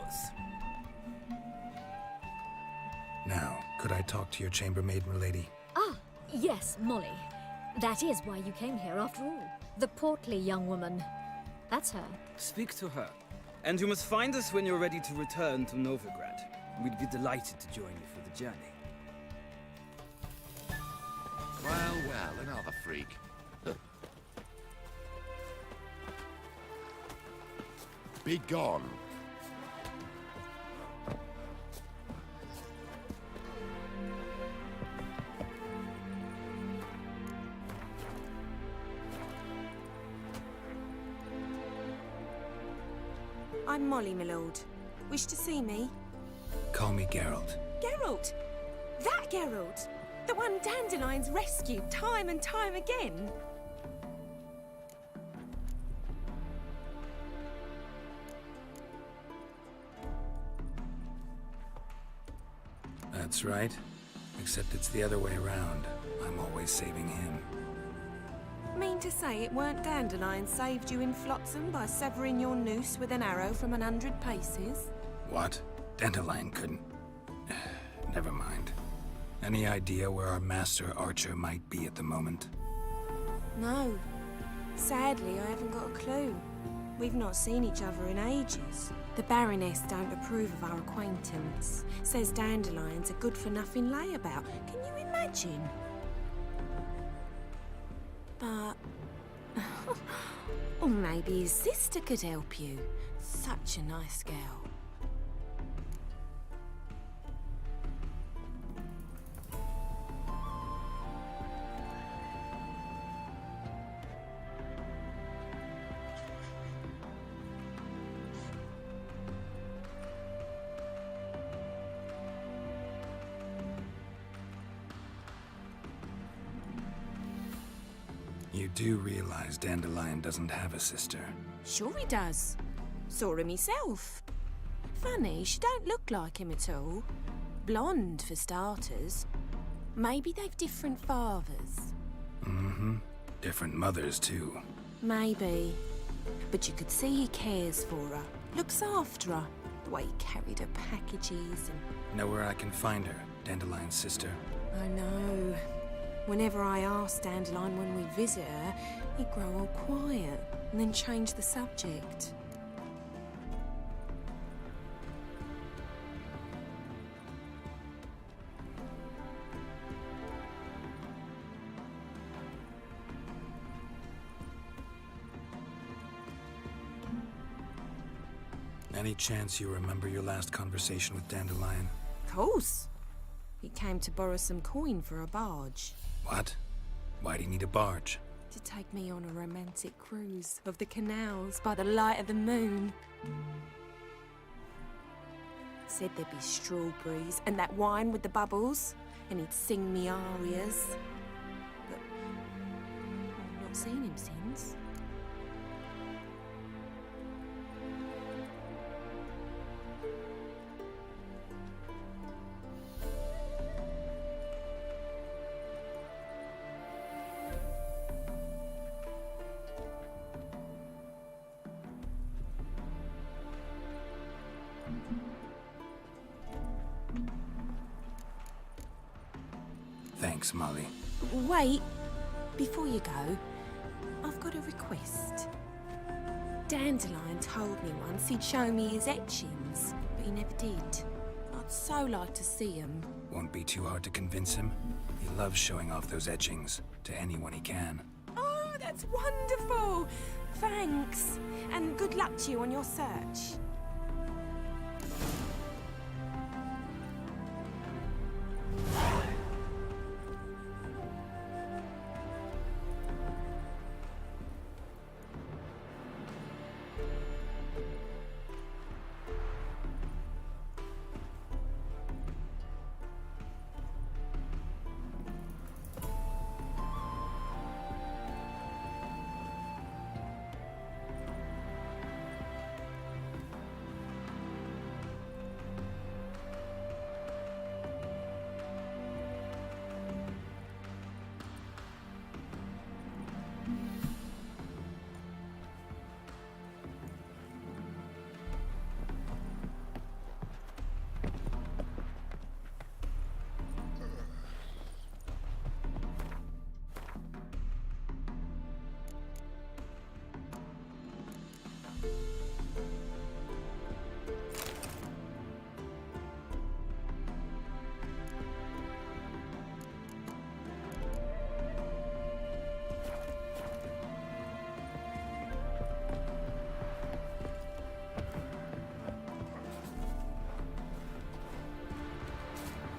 Now, could I talk to your chambermaid, milady? Ah, yes, Molly. That is why you came here after all. The portly young woman. That's her. Speak to her. And you must find us when you're ready to return to Novigrad. We'd be delighted to join you for the journey. Well, well, another freak. Be gone. I'm Molly, my lord. Wish to see me? Call me Geralt. Geralt! That Geralt! The one Dandelion's rescued time and time again! That's right. Except it's the other way around. I'm always saving him. Mean to say it weren't Dandelion saved you in Flotsam by severing your noose with an arrow from 100 paces? What? Dandelion couldn't... Never mind. Any idea where our master archer might be at the moment? No. Sadly, I haven't got a clue. We've not seen each other in ages. The Baroness don't approve of our acquaintance. Says Dandelion's a good-for-nothing layabout. Can you imagine? But... or maybe his sister could help you. Such a nice girl. You do realize Dandelion doesn't have a sister. Sure he does. Saw him himself. Funny, she don't look like him at all. Blonde, for starters. Maybe they've different fathers. Mm-hmm. Different mothers, too. Maybe. But you could see he cares for her, looks after her. The way he carried her packages and... Know where I can find her, Dandelion's sister? I know. Whenever I asked Dandelion when we visit her, he'd grow all quiet and then change the subject. Any chance you remember your last conversation with Dandelion? Of course. He came to borrow some coin for a barge. What? Why'd he need a barge? To take me on a romantic cruise of the canals by the light of the moon. Said there'd be strawberries and that wine with the bubbles, and he'd sing me arias. But I've not seen him since. Thanks, Molly. Wait, before you go, I've got a request. Dandelion told me once he'd show me his etchings, but he never did. I'd so like to see them. Won't be too hard to convince him. He loves showing off those etchings to anyone he can. Oh, that's wonderful! Thanks, and good luck to you on your search.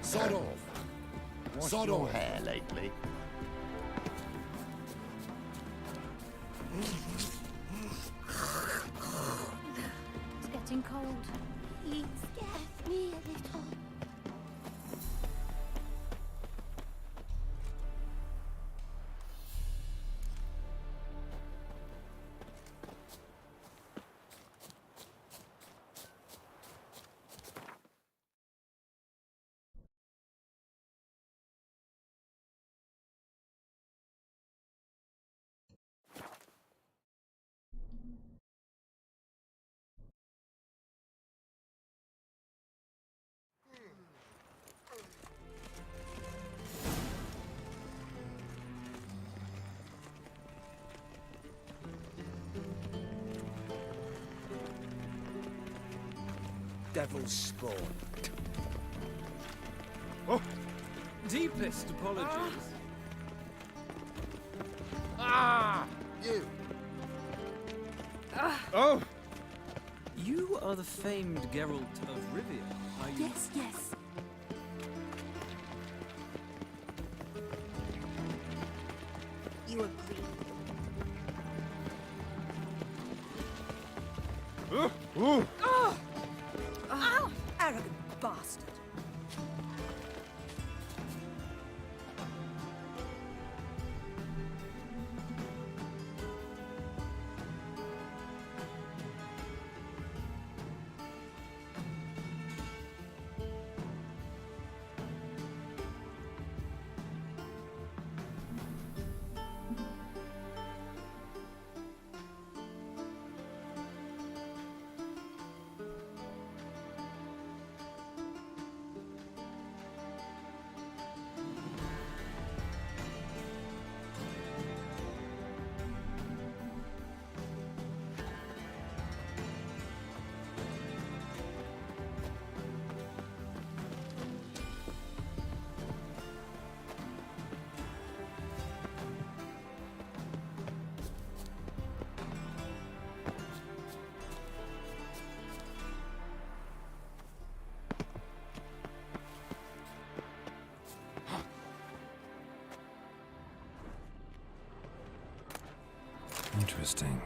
Sod off. Sod your hair lately. It's getting cold. It scares me a little. Devil's spawn. Oh, deepest apologies. You! Oh! You are the famed Geralt of Rivia, are you? Yes, yes. You agree? Ooh. Oh, arrogant bastard. Interesting.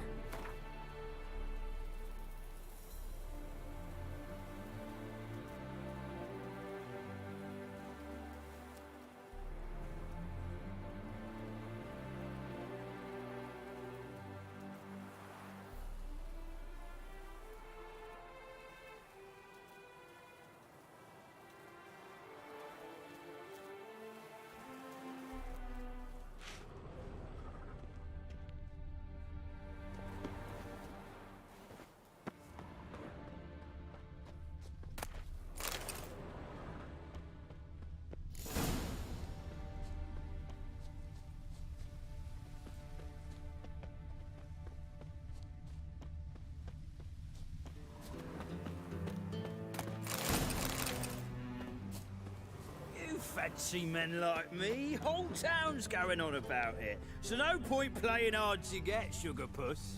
Fancy men like me. Whole town's going on about it. So no point playing hard to get, sugar puss.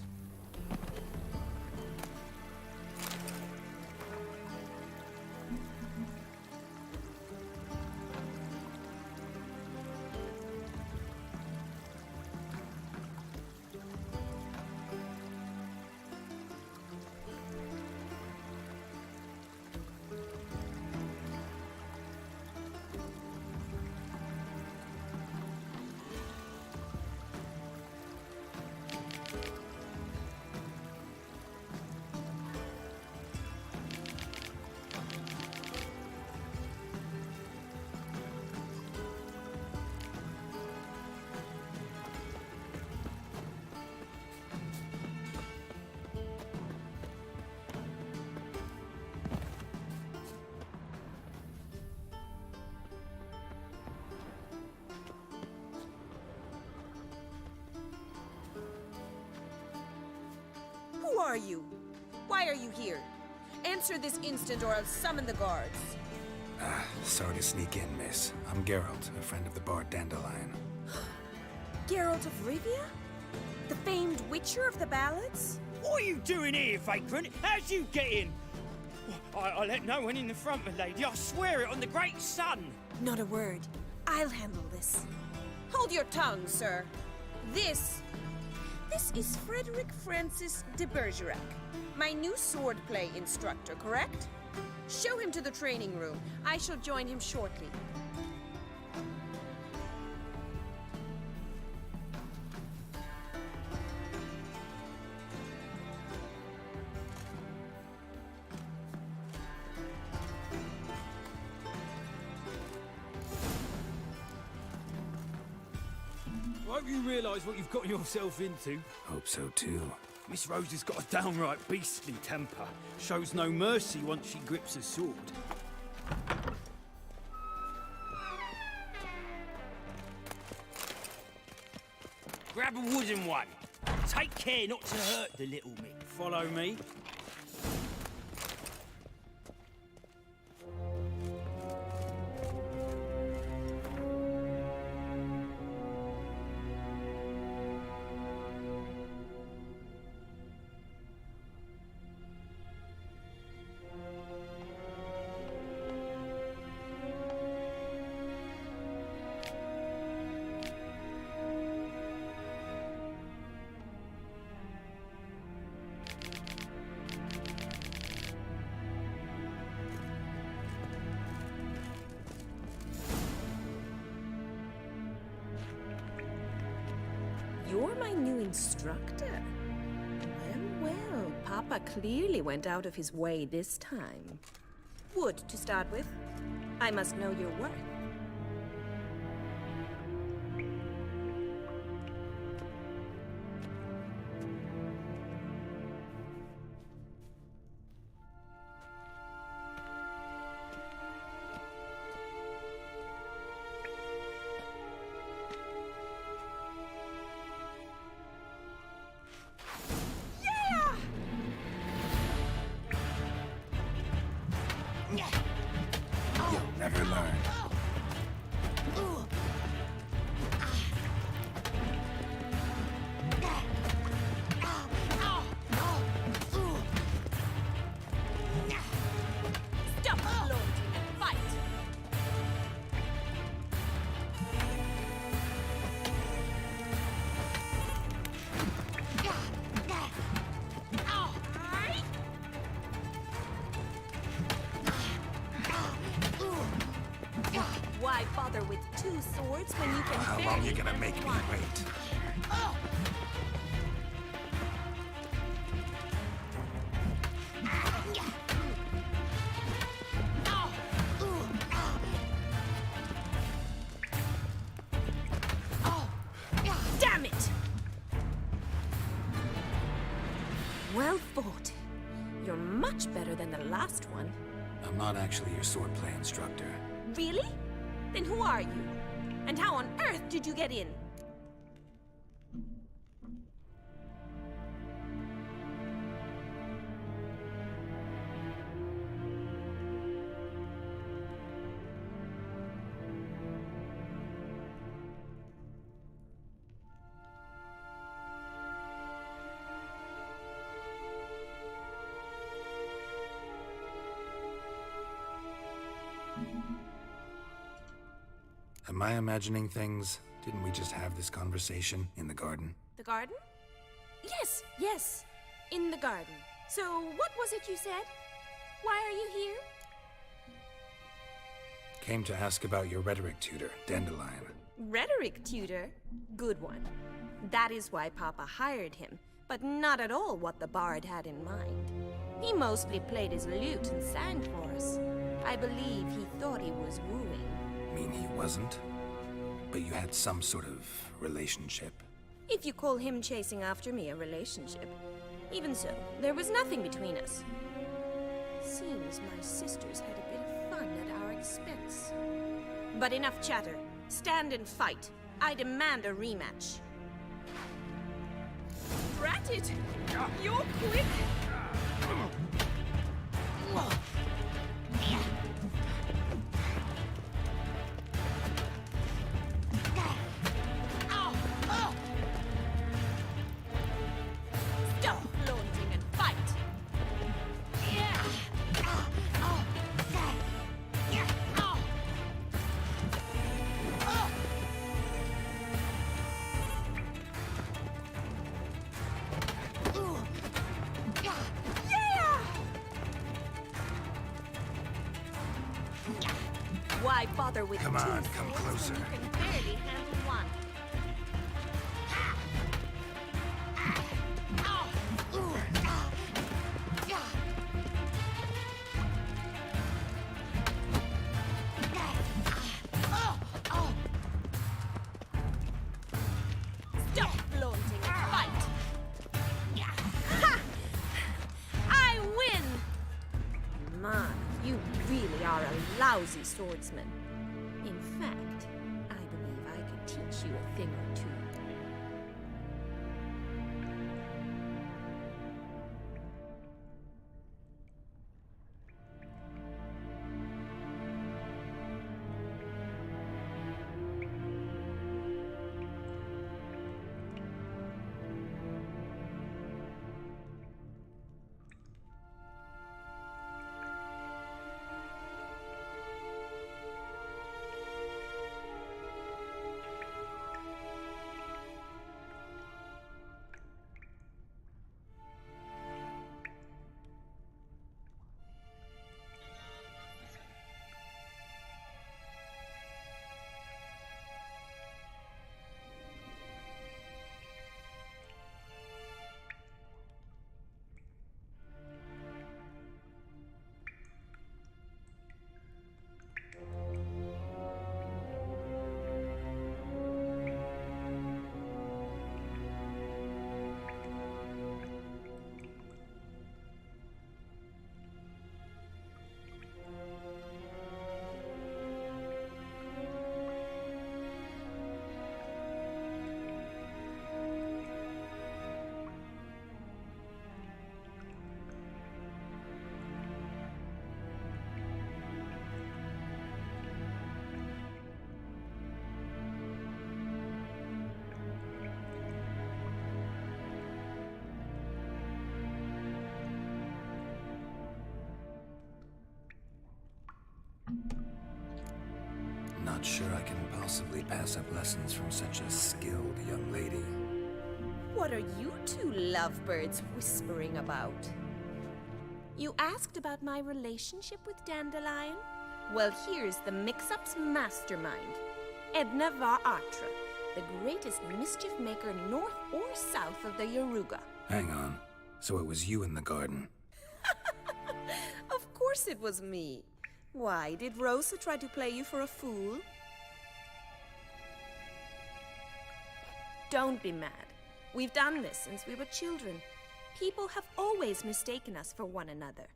Who are you? Why are you here? Answer this instant or I'll summon the guards. Sorry to sneak in, miss. I'm Geralt, a friend of the bard Dandelion. Geralt of Rivia? The famed witcher of the ballads? What are you doing here, vagrant? How'd you get in? I let no one in the front, my lady. I swear it on the great sun. Not a word. I'll handle this. Hold your tongue, sir. This is Frederick Francis de Bergerac, my new swordplay instructor, correct? Show him to the training room. I shall join him shortly. I hope you realise what you've got yourself into. Hope so too. Miss Rose has got a downright beastly temper. Shows no mercy once she grips a sword. Grab a wooden one. Take care not to hurt the little mick. Follow me. You're my new instructor? Well, Papa clearly went out of his way this time. Wood, to start with. I must know your worth. You'll never learn. swordsman, you can How long you gonna make me wait? Damn it! Well fought. You're much better than the last one. I'm not actually your swordplay instructor. Really? Then who are you? And how on earth did you get in? Am I imagining things? Didn't we just have this conversation in the garden? The garden? Yes, yes. In the garden. So, what was it you said? Why are you here? Came to ask about your rhetoric tutor, Dandelion. Rhetoric tutor? Good one. That is why Papa hired him, but not at all what the bard had in mind. He mostly played his lute and sang for us. I believe he thought he was wooing. Mean he wasn't? But you had some sort of relationship. If you call him chasing after me a relationship. Even so, there was nothing between us. Seems my sisters had a bit of fun at our expense. But enough chatter. Stand and fight. I demand a rematch. Drat it! You're quick! Stop flaunting and fight! Why bother with Come two on, come swords closer. when you can barely handle one? Stop flaunting and fight! Ha! I win! Man, you really are a lousy swordsman. In fact, I believe I could teach you a thing or two. Not sure I can possibly pass up lessons from such a skilled young lady. What are you two lovebirds whispering about? You asked about my relationship with Dandelion? Well, here's the mix-up's mastermind. Edna var Atra, the greatest mischief maker north or south of the Yaruga. Hang on. So it was you in the garden? Of course it was me. Why, did Rosa try to play you for a fool? Don't be mad. We've done this since we were children. People have always mistaken us for one another.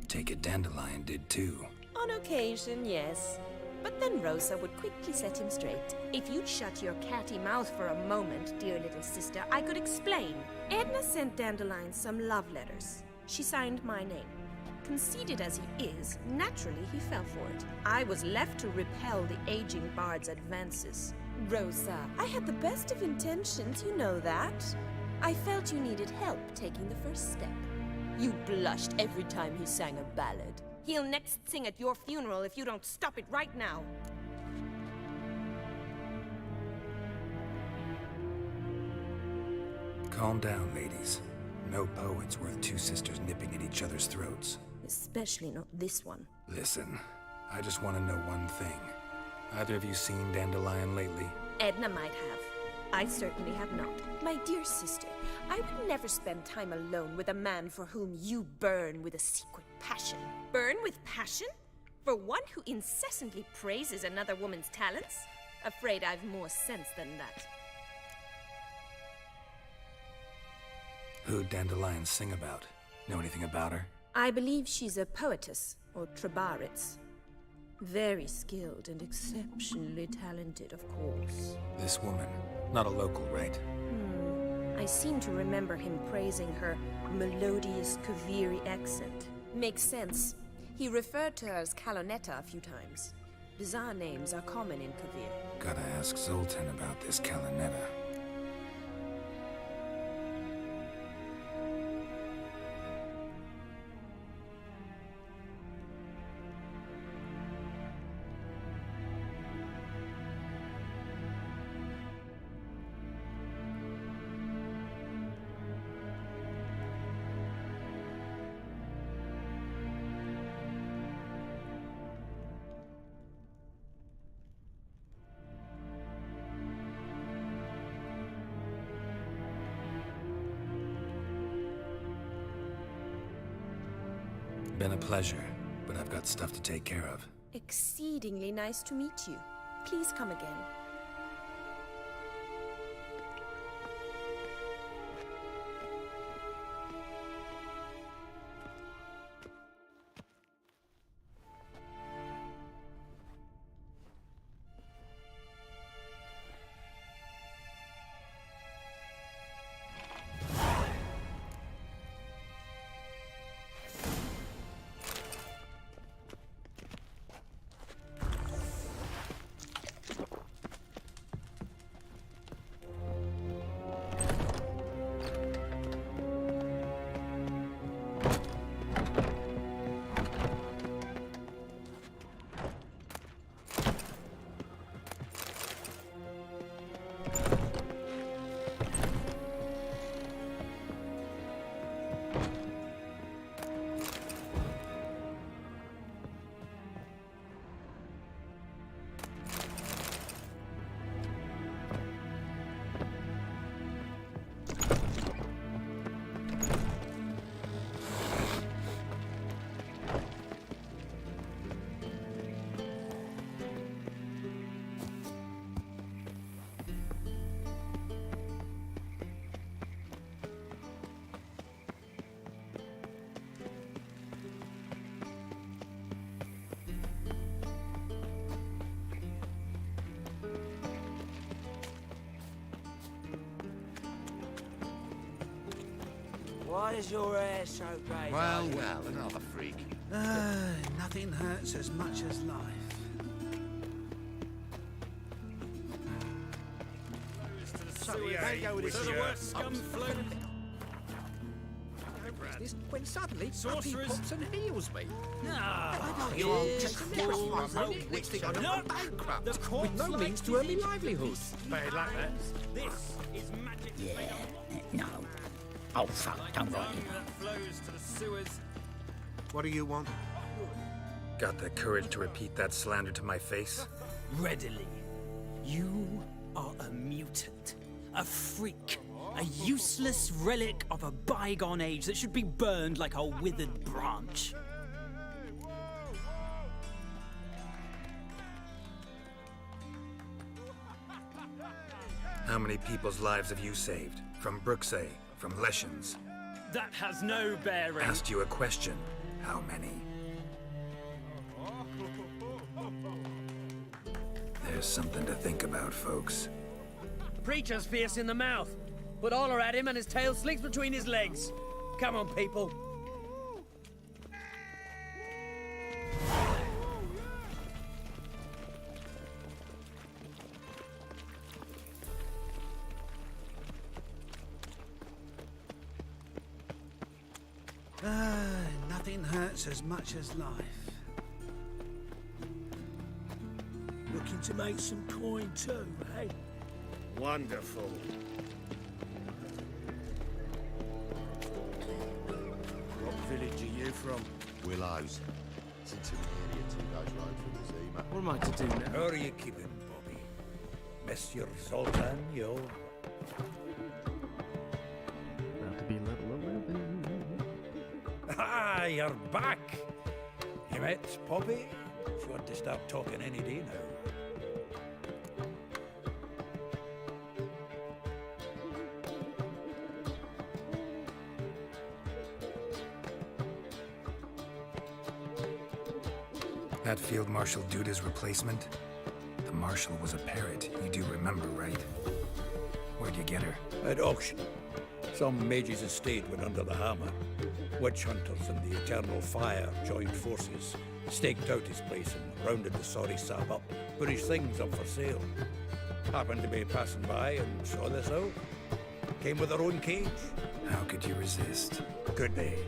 Take it Dandelion did too. On occasion, yes. But then Rosa would quickly set him straight. If you'd shut your catty mouth for a moment, dear little sister, I could explain. Edna sent Dandelion some love letters. She signed my name. Conceited as he is, naturally he fell for it. I was left to repel the aging bard's advances. Rosa, I had the best of intentions, you know that. I felt you needed help taking the first step. You blushed every time he sang a ballad. He'll next sing at your funeral if you don't stop it right now. Calm down, ladies. No poet's worth two sisters nipping at each other's throats. Especially not this one. Listen, I just want to know one thing. Either of you seen Dandelion lately? Edna might have. I certainly have not. My dear sister, I would never spend time alone with a man for whom you burn with a secret passion. Burn with passion? For one who incessantly praises another woman's talents? Afraid I've more sense than that. Who'd Dandelion sing about? Know anything about her? I believe she's a poetess, or Trebaritz. Very skilled and exceptionally talented, of course. This woman. Not a local, right? I seem to remember him praising her melodious Kaviri accent. Makes sense. He referred to her as Kalonetta a few times. Bizarre names are common in Kavir. Gotta ask Zoltan about this Kalonetta. Been a pleasure, but I've got stuff to take care of. Exceedingly nice to meet you. Please come again. Why is your hair so grey? Well, well, another freak. Nothing hurts as much as life. So the worst scum floated. is when suddenly Happy Sorcerers. pops and heals me. Ah, You yes, take the next one, fools. mate. Next thing I know, I'm bankrupt, The with corpse no like means to earn me disease. livelihood. Bad luck, that. This is magic. Yeah, no. Oh, fuck, don't write him. That flows to the sewers. What do you want? Got the courage to repeat that slander to my face? Readily. You are a mutant. A freak. A useless relic of a bygone age that should be burned like a withered branch. How many people's lives have you saved? From Brooksay, from Leshens? That has no bearing. Asked you a question. How many? There's something to think about, folks. Preacher's fierce in the mouth. Put holler at him and his tail slinks between his legs. Come on, people. Nothing hurts as much as life. Looking to make some coin too, eh? Wonderful. What village are you from? Willows. It's into the area 2 days road from Zima. What am I to do now? How are you keeping, Bobby? Monsieur Zoltan, yo? About to be level 11. Ah, you're back! You met Poppy? She ought to start talking any day now. That Field Marshal Duda's replacement? The Marshal was a parrot, you do remember, right? Where'd you get her? At auction. Some mage's estate went under the hammer. Witch hunters and the Eternal Fire joined forces, staked out his place and rounded the sorry sap up, put his things up for sale. Happened to be passing by and saw this out. Came with their own cage. How could you resist? Could they?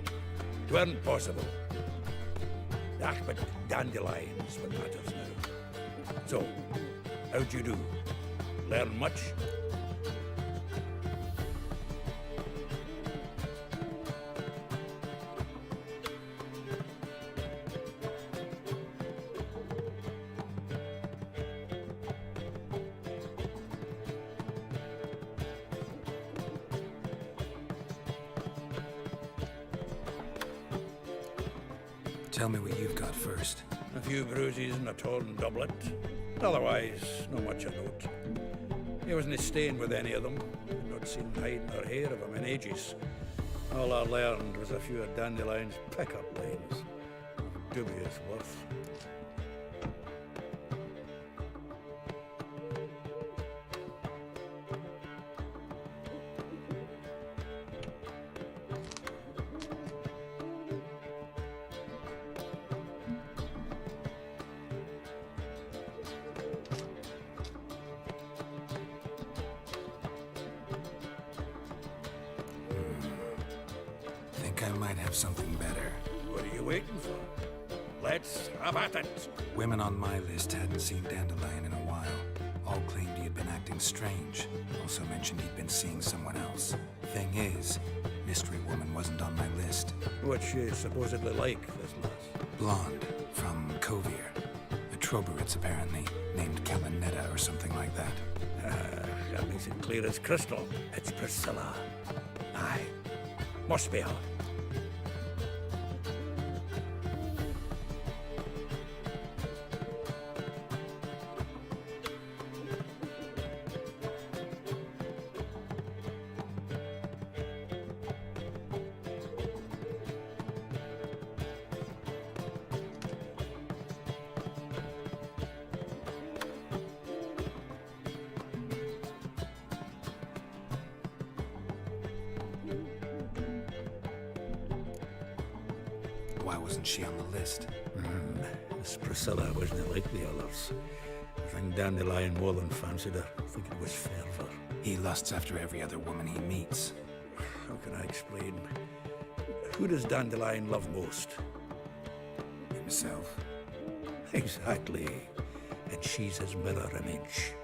'Tweren't possible. Ah, but dandelions what matters now. So, how'd you do? Learn much? Tell me what you've got first. A few bruises and a torn doublet. Otherwise, not much of note. He wasn't staying with any of them. I'd not seen hide nor hair of him in ages. All I learned was a few of Dandelion's pickup lines. Dubious worth. Think I might have something better. What are you waiting for? Let's have at it. Women on my list hadn't seen Dandelion in a while. All claimed he had been acting strange. Also mentioned he'd been seeing someone else. Thing is, Mystery Woman wasn't on my list. What's she supposedly like, this lass? Blonde, from Kovir. A Troberits, apparently, named Kalanetta or something like that. That makes it clear as crystal. It's Priscilla. Aye. Must be her. Why wasn't she on the list? This Priscilla wasn't like the others. I think Dandelion more than fancied her. I think it was fervour. He lusts after every other woman he meets. How can I explain? Who does Dandelion love most? Himself. Exactly. And she's his mirror image.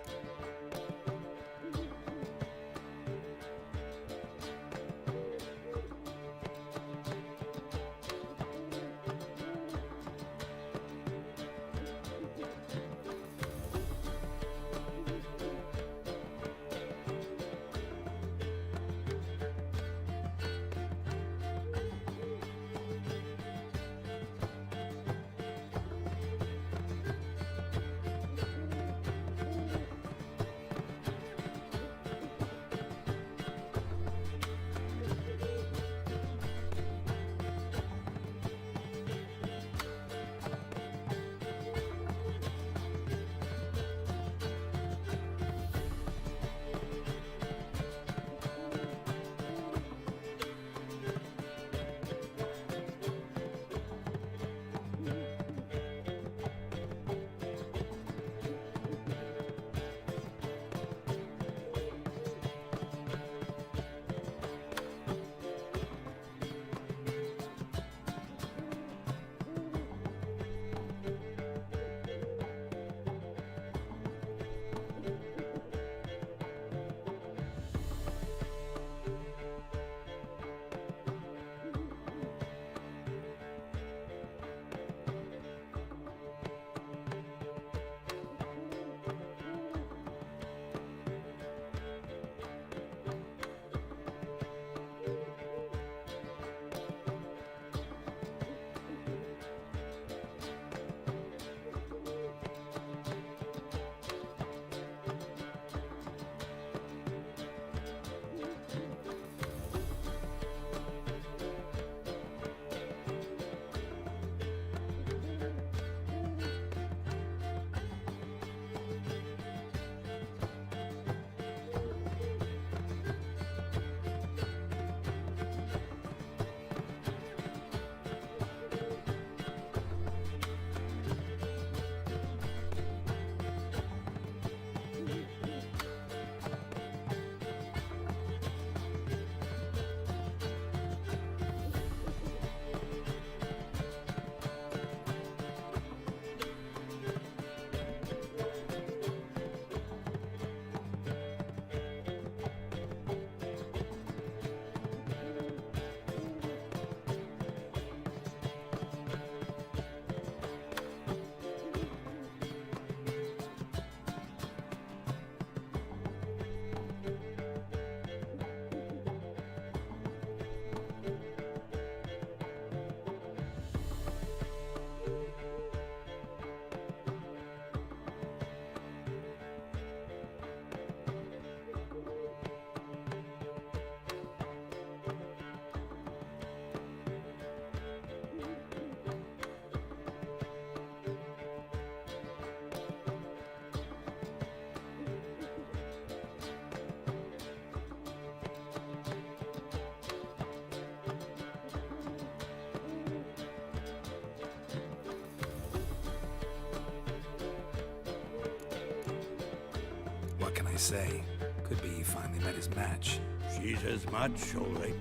What can I say? Could be he finally met his match. She's his match, all right.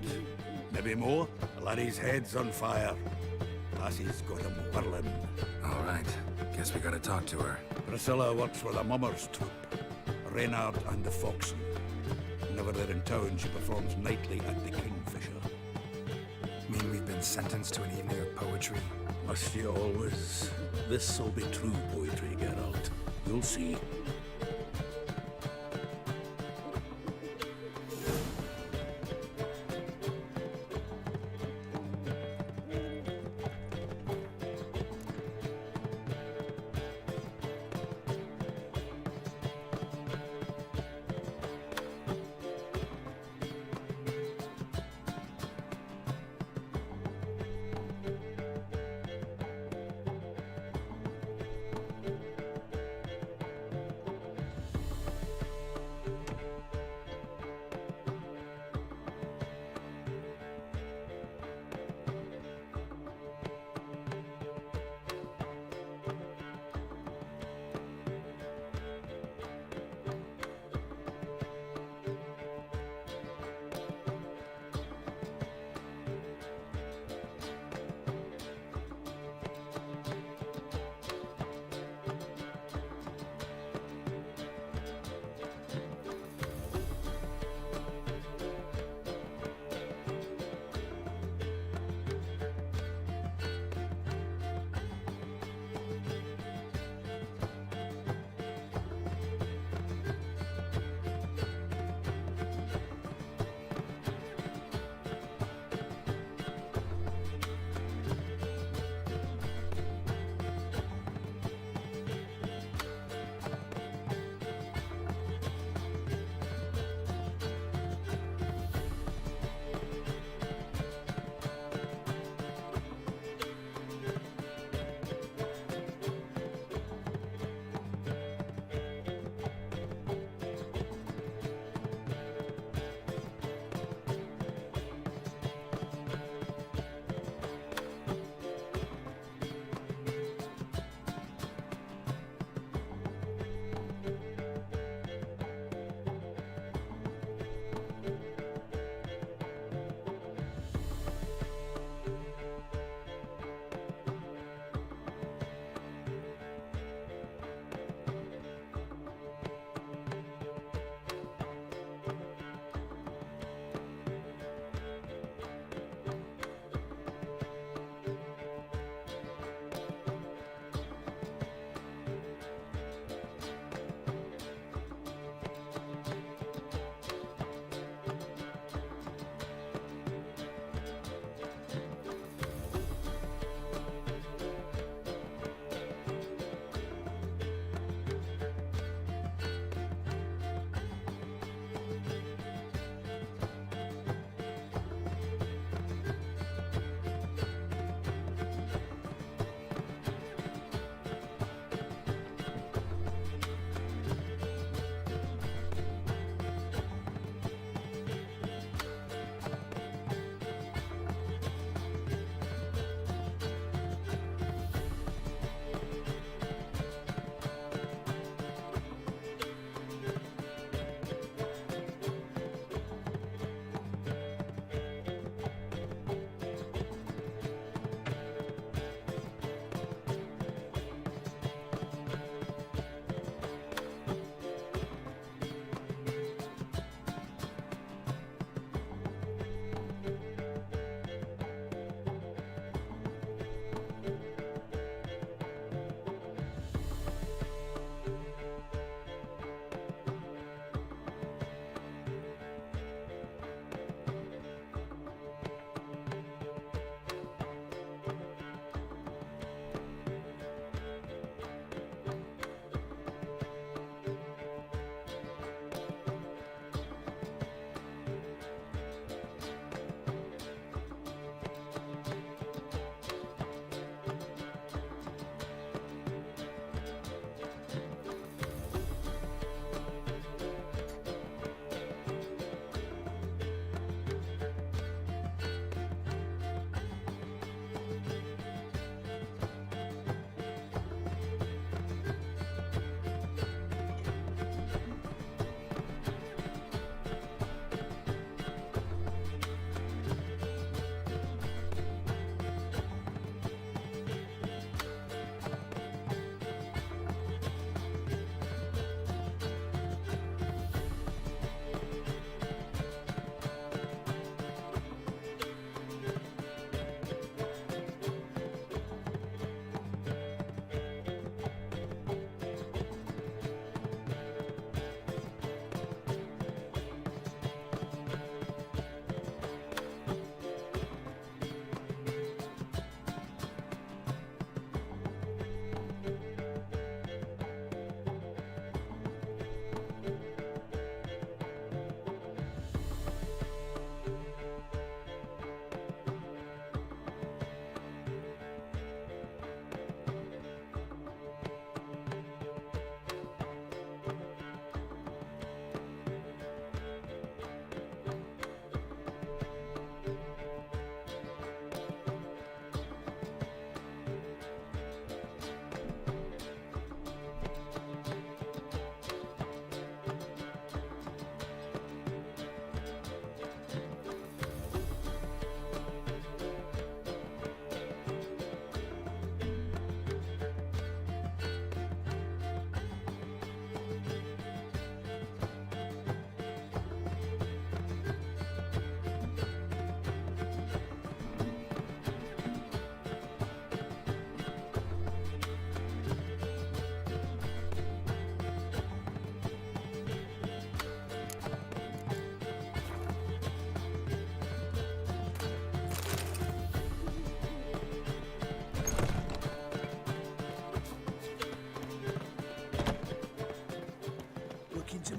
Maybe more. The laddie's head's on fire. Lassie's got him whirling. All right. Guess we gotta talk to her. Priscilla works for the Mummers troupe. Reynard and the Foxen. Whenever they're in town, she performs nightly at the Kingfisher. Mean we've been sentenced to an evening of poetry? Must you always? This'll be true poetry, Geralt. You'll see.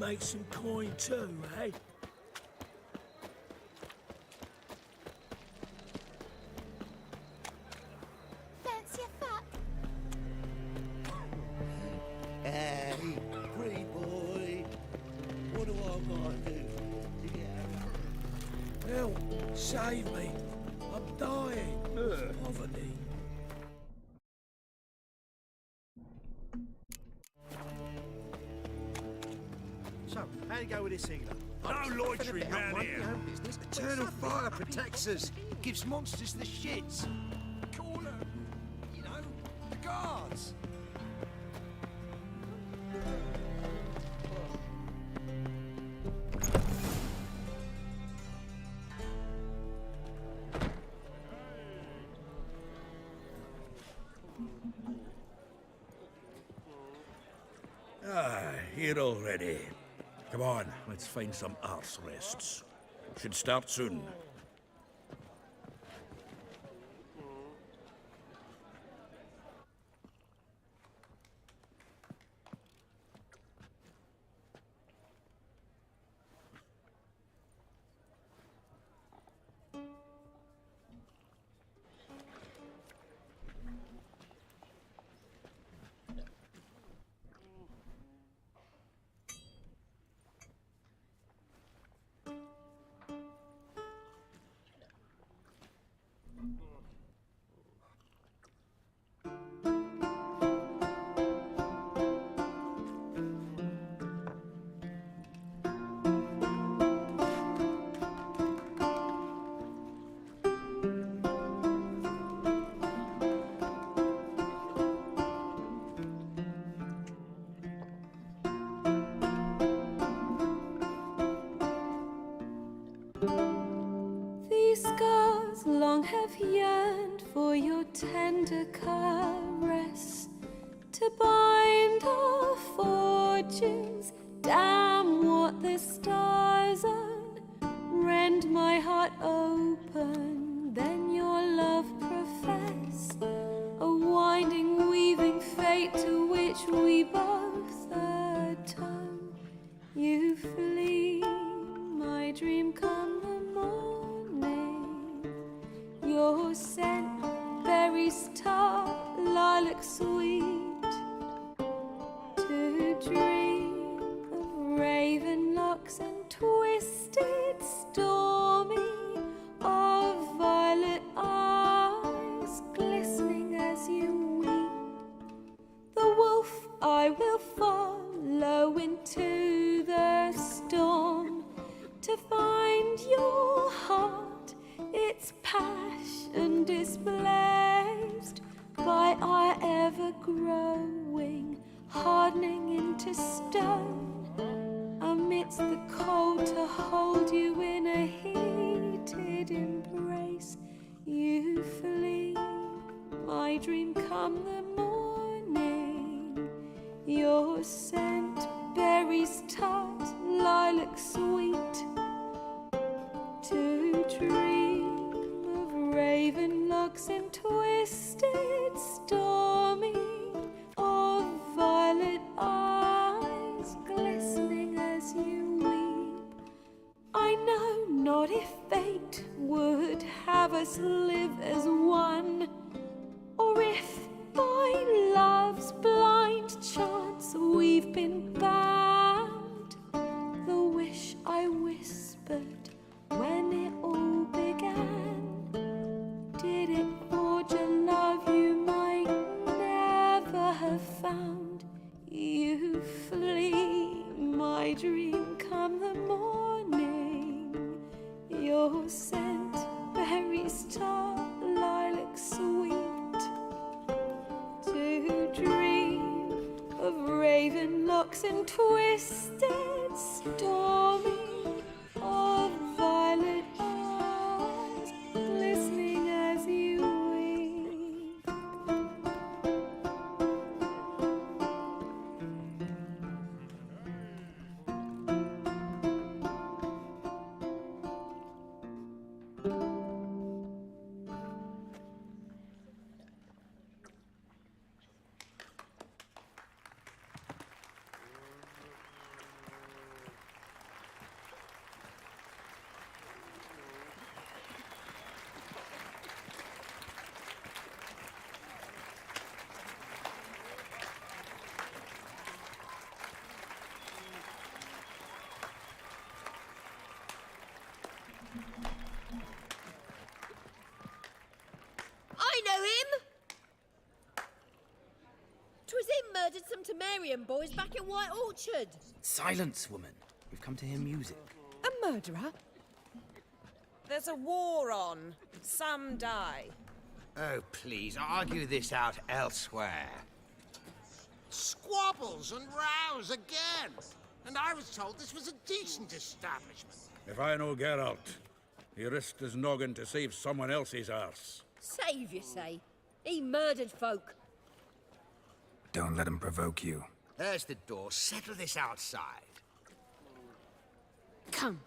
make some coin too, eh? Fancy a fuck? Hey, pretty boy. What do I gotta do? Help! Save me! I'm dying! Poverty. So, how you go with this healer? No loitering round here. Eternal fire protects us. Gives monsters the shits. Call her. You know, the guards. Ah, here already. Come on, let's find some arse rests. Should start soon. These scars long have yearned for your tender caress, to bind our fortunes. Damn what the stars own. Rend my heart open, then your love profess. A winding, weaving fate to which we both atone. You flee, my dream come the morning. Your scent, berries tart, lilac sweet. To dream of raven locks and twisted, stormy, of violet eyes glistening as you weep. The wolf I will follow into the storm, to find your heart, its passion displaced by our ever-growing, hardening into stone. Amidst the cold, to hold you in a heated embrace. You flee, my dream come the morning. Your scent, berries tart, lilac sweet. To dream of raven locks and twisted, stormy, of violet eyes glistening as you weep. I know not if fate would have us live as one, or if by love's blind chance we've been bound. The wish I whispered when it all began, did it forge a love you might never have found? You flee, my dream come the morning. Your scent, berries tart, lilac sweet. To dream of raven locks and twisted, stormy, of violet eyes glistening as you weep. I know him! 'Twas him murdered some Temerian boys back in White Orchard. Silence, woman. We've come to hear music. A murderer? There's a war on. Some die. Oh, please, argue this out elsewhere. Squabbles and rows again. And I was told this was a decent establishment. If I know Geralt, he risked his noggin to save someone else's arse. Save, you say? He murdered folk. Don't let him provoke you. There's the door. Settle this outside. Come.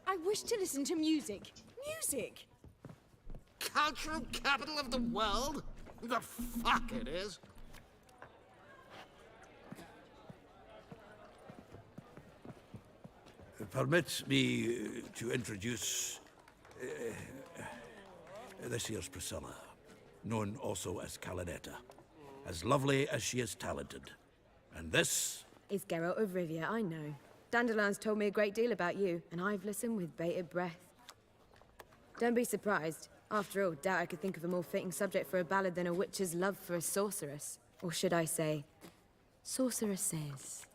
I wish to listen to music. Music! Cultural capital of the world? The fuck it is. Permit me to introduce this here's Priscilla, known also as Calinetta, as lovely as she is talented. And this Is Geralt of Rivia, I know. Dandelion's told me a great deal about you, and I've listened with bated breath. Don't be surprised. After all, doubt I could think of a more fitting subject for a ballad than a witch's love for a sorceress. Or should I say, sorceresses.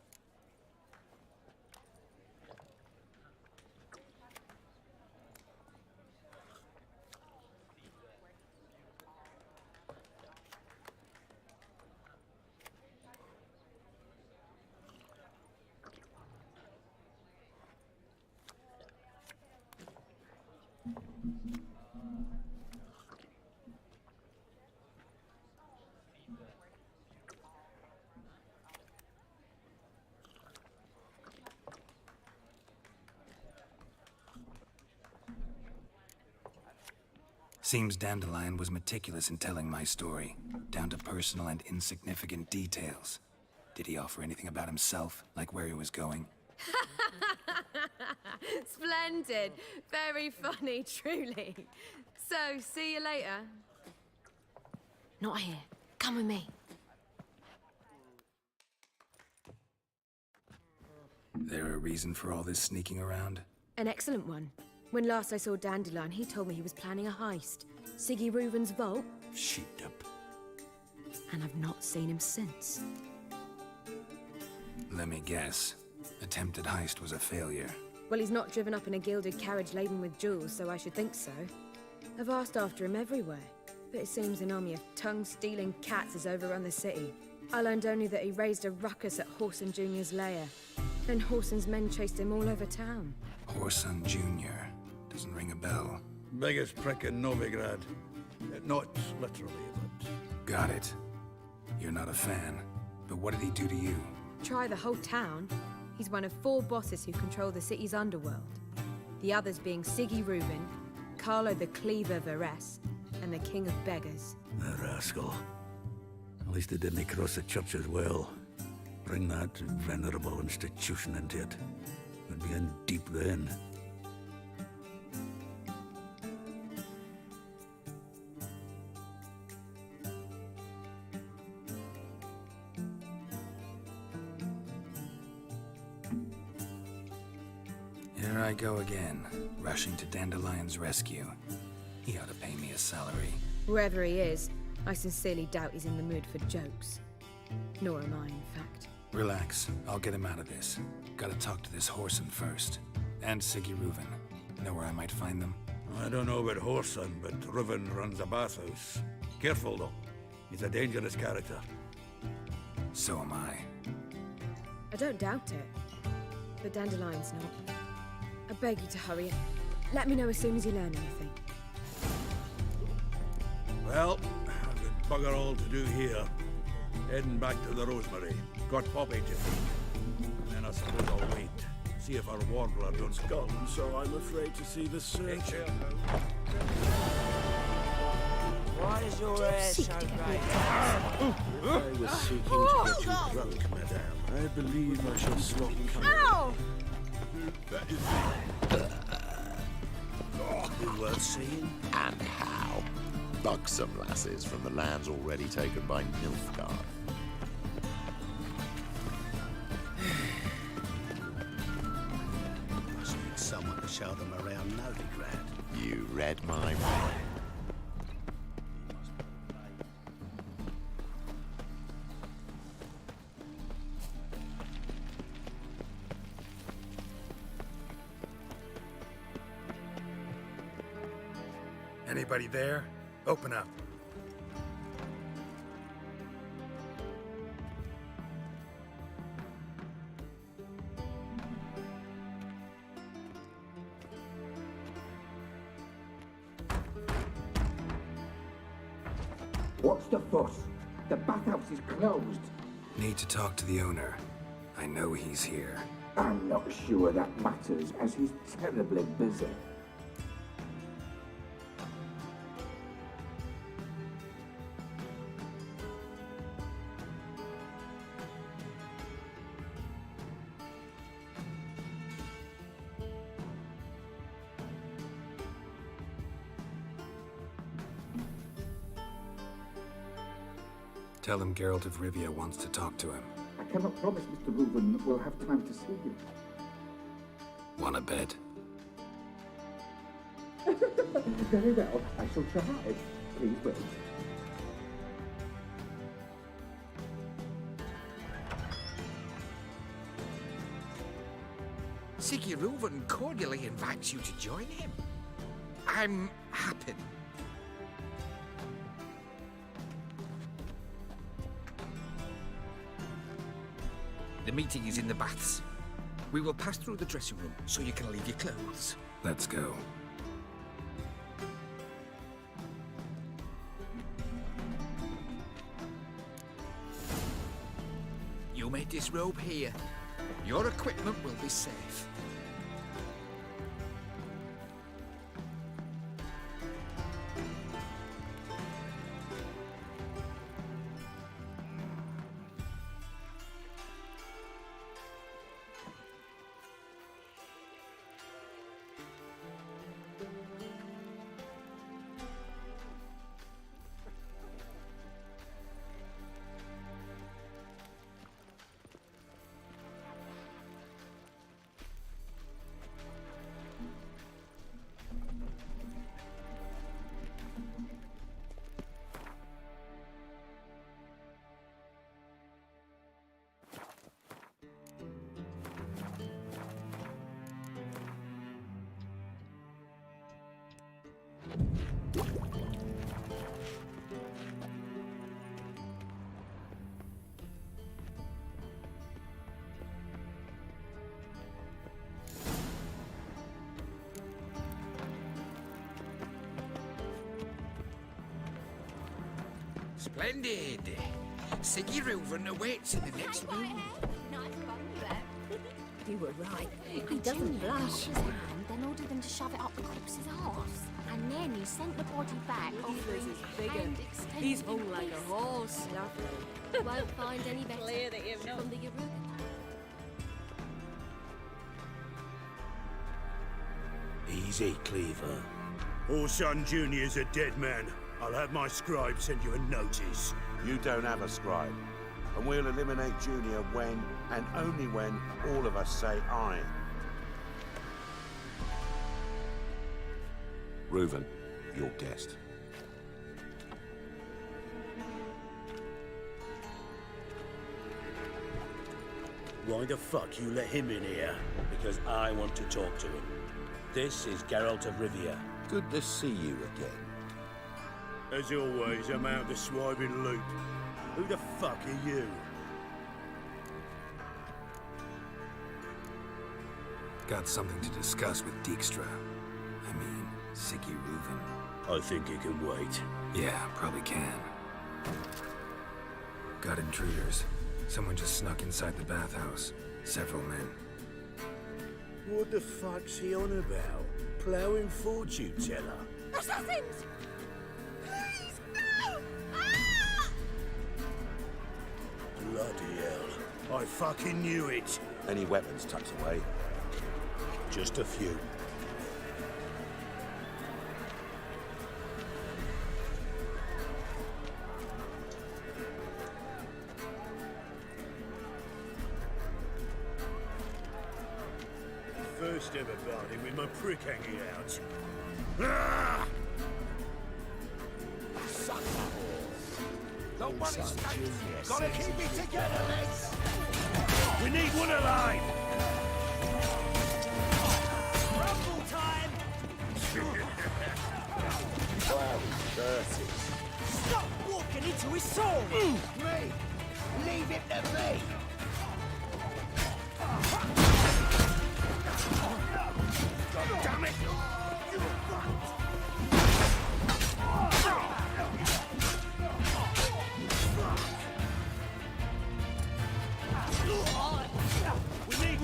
Seems Dandelion was meticulous in telling my story, down to personal and insignificant details. Did he offer anything about himself, like where he was going? Splendid. Very funny, truly. So, see you later. Not here. Come with me. There a reason for all this sneaking around? An excellent one. When last I saw Dandelion, he told me he was planning a heist. Siggy Reuven's vault. Sheep-dip. And I've not seen him since. Let me guess. Attempted heist was a failure. Well, he's not driven up in a gilded carriage laden with jewels, so I should think so. I've asked after him everywhere, but it seems an army of tongue-stealing cats has overrun the city. I learned only that he raised a ruckus at Whoreson Jr.'s lair. Then Whoreson's men chased him all over town. Whoreson Jr. Doesn't ring a bell. biggest prick in Novigrad. Not literally, but... Got it. You're not a fan. But what did he do to you? Try the whole town. He's one of 4 bosses who control the city's underworld. The others being Siggy Reuven, Carlo the Cleaver Varese, and the King of Beggars. The rascal. At least they didn't cross the church as well. Bring that venerable institution into it. We'd be in deep then. Here I go again, rushing to Dandelion's rescue. He ought to pay me a salary. Whoever he is, I sincerely doubt he's in the mood for jokes. Nor am I, in fact. Relax, I'll get him out of this. Gotta talk to this Whoreson first. And Siggy Reuven. Know where I might find them? I don't know about Whoreson, but Reuven runs a bathhouse. Careful, though. He's a dangerous character. So am I. I don't doubt it. But Dandelion's not. I beg you to hurry. Let me know as soon as you learn anything. Well, I've got bugger all to do here. Heading back to the Rosemary. Got Poppy to feed. And then I suppose I'll wait. See if our warbler don't come Gone, so I'm afraid to see the search. Why is your hair so bright? I was seeking to get you drunk, madame. I believe I shall stop coming. Ow! That is Be worth seeing. And how? Buxom lasses from the lands already taken by Nilfgaard. show them around Novigrad. You read my mind. Anybody there? Open up. What's the fuss? The bathhouse is closed. Need to talk to the owner. I know he's here. I'm not sure that matters, as he's terribly busy. Tell him Geralt of Rivia wants to talk to him. I cannot promise Mr. Reuven will have time to see you. Want a bed? Very well, I shall try. Please wait. Siggy Reuven cordially invites you to join him. I'm happy. The meeting is in the baths. We will pass through the dressing room so you can leave your clothes. Let's go. You may disrobe here. Your equipment will be safe. Splendid. Siggy Reuven awaits in the next room. You were right. He doesn't blush. His hand, then ordered them to shove it up the corpse's arse. And then he sent the body back offering his hand extended. He's hung like a horse. Lovely. Won't find any better Clear that you've not. from the Yarugan. Easy, Cleaver. Orson Jr.'s a dead man. I'll have my scribe send you a notice. You don't have a scribe. And we'll eliminate Junior when, and only when, all of us say aye. Reuven, your guest. Why the fuck you let him in here? Because I want to talk to him. This is Geralt of Rivia. Good to see you again. As always, I'm out the swiping loop. Who the fuck are you? Got something to discuss with Dijkstra. I mean, Siggy Reuven. I think he can wait. Yeah, probably can. Got intruders. Someone just snuck inside the bathhouse. Several men. What the fuck's he on about? Plowing fortune teller? Assassins! Please, no! Ah! Bloody hell. I fucking knew it. Any weapons tucked away? Just a few. first ever party with my prick hanging out. Ah! Don't want to escape. Gotta keep it together, lads. We need one alive! Rumble time! Oh, curses. Stop walking into his soul! Me! Leave it to me! God damn it! We need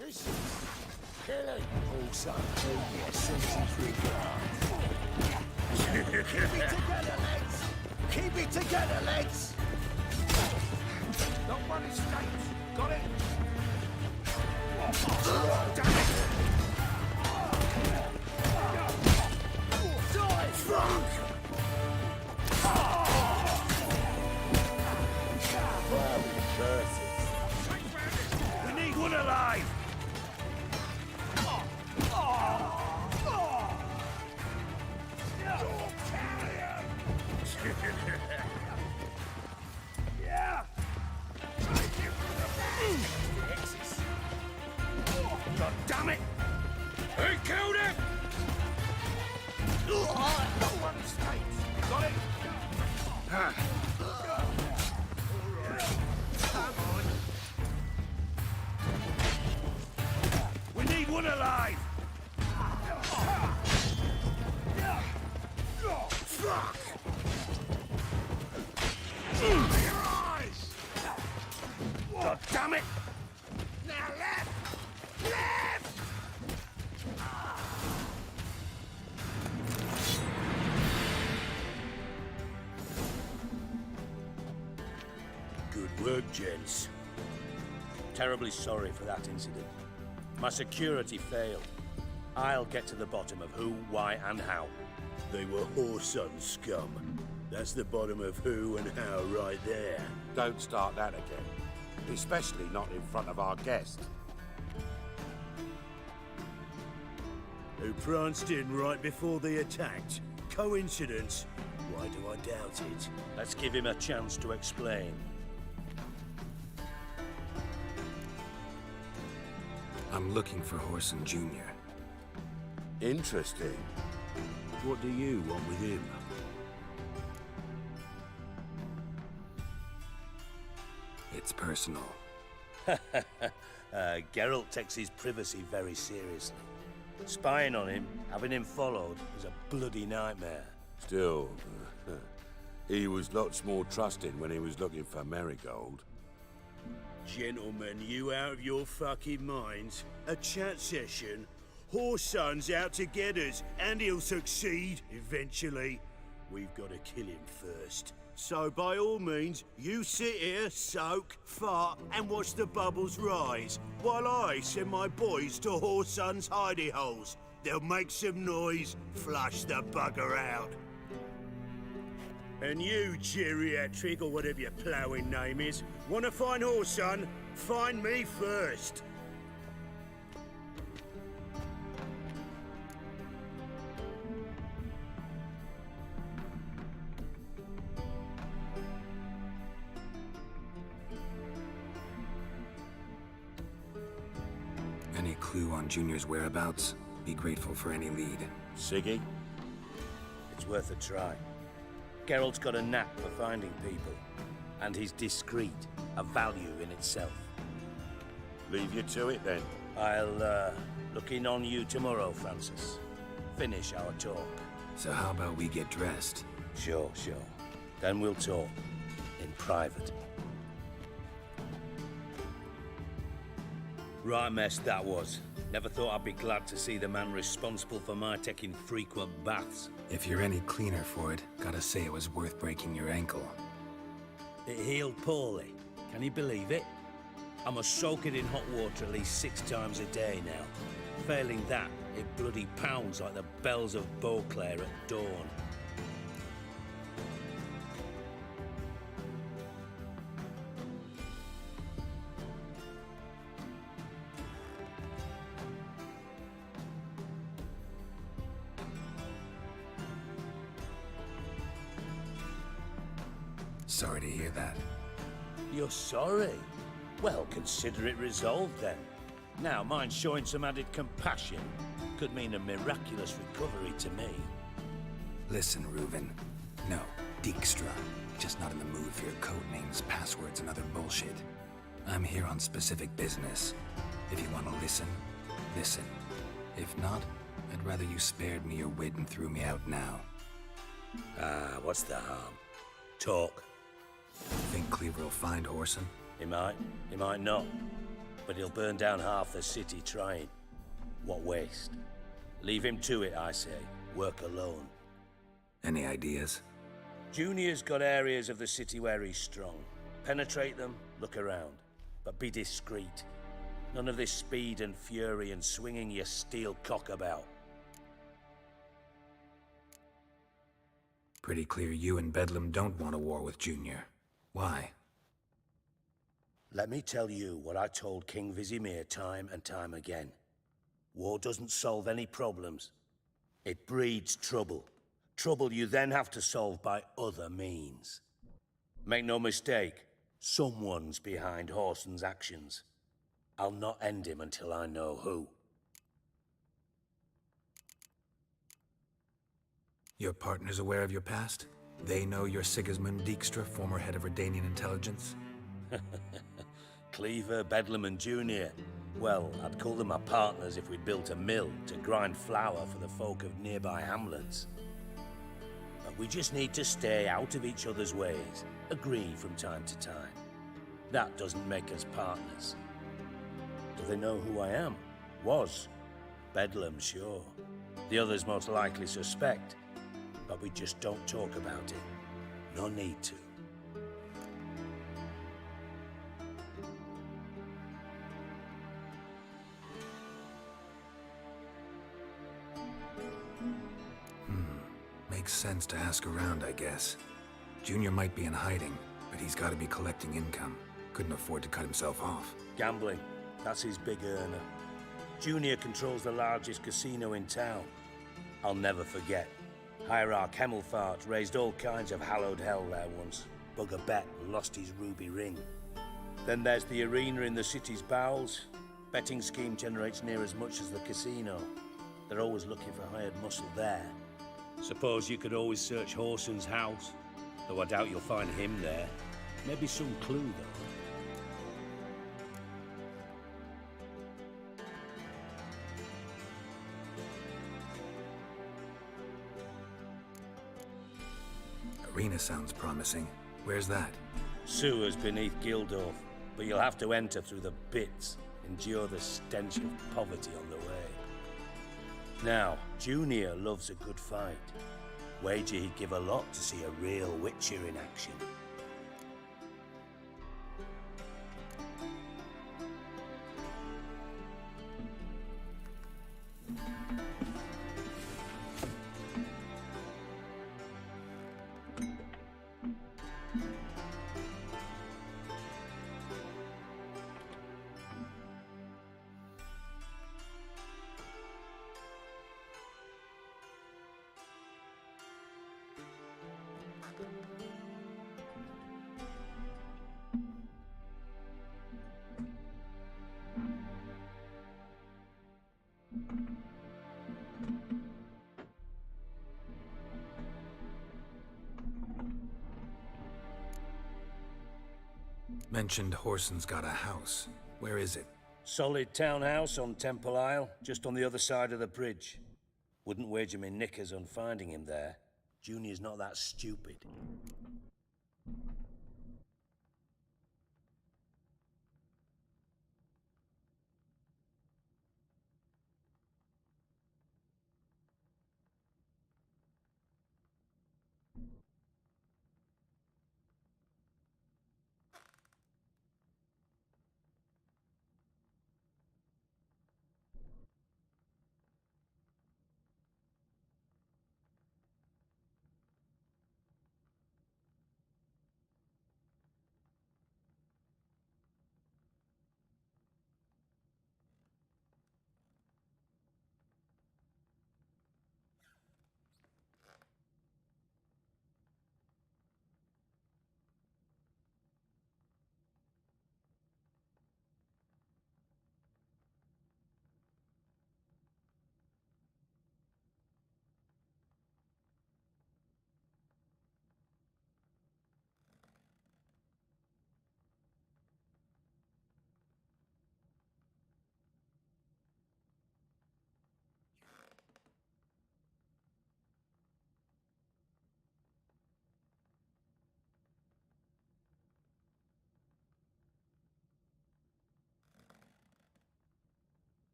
This is killing. Also, Junior sends his regards. Keep it together, lads! Keep it together, lads! Not one escapes. Got it? Damn it! Die, Frank! We need one alive! Yeah! God damn it! He killed him! No one escapes. Got it? Come on. We need one alive! Fuck! Your eyes! God damn it! Now left! Left! Good work, gents. Terribly sorry for that incident. My security failed. I'll get to the bottom of who, why, and how. They were Whoreson scum. That's the bottom of who and how right there. Don't start that again. Especially not in front of our guest. Who pranced in right before they attacked. Coincidence? Why do I doubt it? Let's give him a chance to explain. I'm looking for Whoreson Jr. Interesting. What do you want with him? It's personal. Geralt takes his privacy very seriously. Spying on him, having him followed, is a bloody nightmare. Still, he was lots more trusting when he was looking for Marigold. Gentlemen, you out of your fucking minds? A chat session? Whoreson's out to get us, and he'll succeed, eventually. We've got to kill him first. So by all means, you sit here, soak, fart, and watch the bubbles rise, while I send my boys to Whoreson's hidey holes. They'll make some noise, flush the bugger out. And you, geriatric, or whatever your ploughing name is, want to find Whoreson? Find me first. Any clue on Junior's whereabouts? Be grateful for any lead. Siggy? It's worth a try. Geralt's got a knack for finding people. And he's discreet, a value in itself. Leave you to it, then. I'll, look in on you tomorrow, Francis. Finish our talk. So how about we get dressed? Sure. Then we'll talk. In private. Right mess that was. Never thought I'd be glad to see the man responsible for my taking frequent baths. If you're any cleaner for it, gotta say it was worth breaking your ankle. It healed poorly. Can you believe it? I must soak it in hot water at least 6 times a day now. Failing that, it bloody pounds like the bells of Beauclair at dawn. Sorry to hear that. You're sorry? Well, consider it resolved then. Now, mind showing some added compassion could mean a miraculous recovery to me. Listen, Reuven. No, Dijkstra. Just not in the mood for your code names, passwords, and other bullshit. I'm here on specific business. If you want to listen, listen. If not, I'd rather you spared me your wit and threw me out now. Ah, what's the harm? Talk. Think Cleaver will find Whoreson? He might not. But he'll burn down half the city trying. What waste? Leave him to it, I say. Work alone. Any ideas? Junior's got areas of the city where he's strong. Penetrate them, look around. But be discreet. None of this speed and fury and swinging your steel cock about. Pretty clear you and Bedlam don't want a war with Junior. Why? Let me tell you what I told King Vizimir time and time again. War doesn't solve any problems. It breeds trouble. Trouble you then have to solve by other means. Make no mistake, someone's behind Whoreson's actions. I'll not end him until I know who. Your partner's aware of your past? They know you're Sigismund Dijkstra, former head of Redanian intelligence? Cleaver, Bedlam and Junior. Well, I'd call them my partners if we'd built a mill to grind flour for the folk of nearby hamlets. But we just need to stay out of each other's ways, agree from time to time. That doesn't make us partners. Do they know who I am? Was. Bedlam, sure. The others most likely suspect. But we just don't talk about it. No need to. Makes sense to ask around, I guess. Junior might be in hiding, but he's got to be collecting income. Couldn't afford to cut himself off. Gambling. That's his big earner. Junior controls the largest casino in town. I'll never forget. Hierarch Hemmelfart raised all kinds of hallowed hell there once. Bugger bet and lost his ruby ring. Then there's the arena in the city's bowels. Betting scheme generates near as much as the casino. They're always looking for hired muscle there. Suppose you could always search Whoreson's house, though I doubt you'll find him there. Maybe some clue, though. Arena sounds promising. Where's that? Sewers beneath Gildorf, but you'll have to enter through the bits, endure the stench of poverty on the way. Now, Junior loves a good fight. Wager he'd give a lot to see a real Witcher in action. Mentioned Whoreson's got a house. Where is it? Solid townhouse on Temple Isle, just on the other side of the bridge. Wouldn't wager me knickers on finding him there. Junior's not that stupid.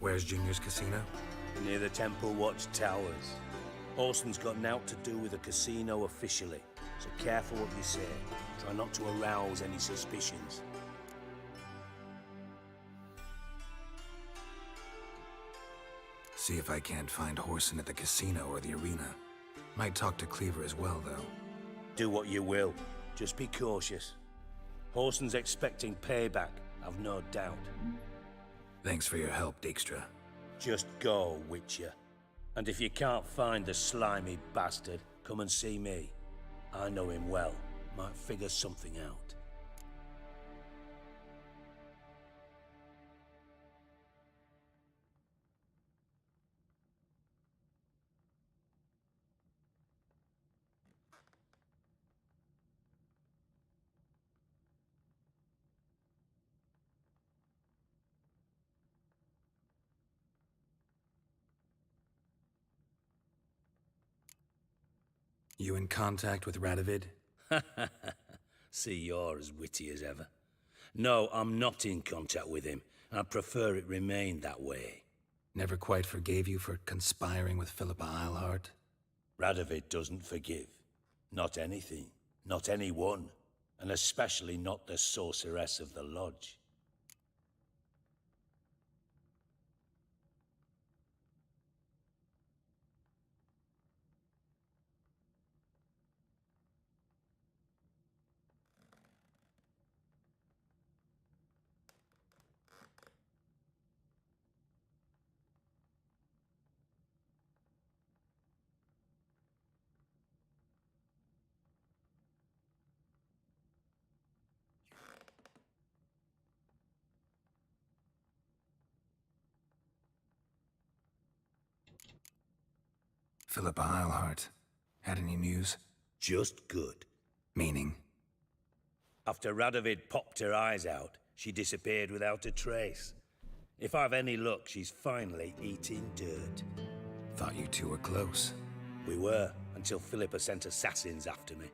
Where's Junior's casino? Near the Temple Watch Towers. Orson's got naught to do with the casino officially, so careful what you say. Try not to arouse any suspicions. See if I can't find Horson at the casino or the arena. Might talk to Cleaver as well, though. Do what you will. Just be cautious. Horson's expecting payback, I've no doubt. Thanks for your help, Dijkstra. Just go, Witcher. And if you can't find the slimy bastard, come and see me. I know him well. Might figure something out. You in contact with Radovid? See, you're as witty as ever. No, I'm not in contact with him. I prefer it remain that way. Never quite forgave you for conspiring with Philippa Eilhart? Radovid doesn't forgive. Not anything. Not anyone. And especially not the sorceress of the Lodge. Philippa Eilhart. Had any news? Just good. Meaning? After Radovid popped her eyes out, she disappeared without a trace. If I've any luck, she's finally eating dirt. Thought you two were close. We were, until Philippa sent assassins after me.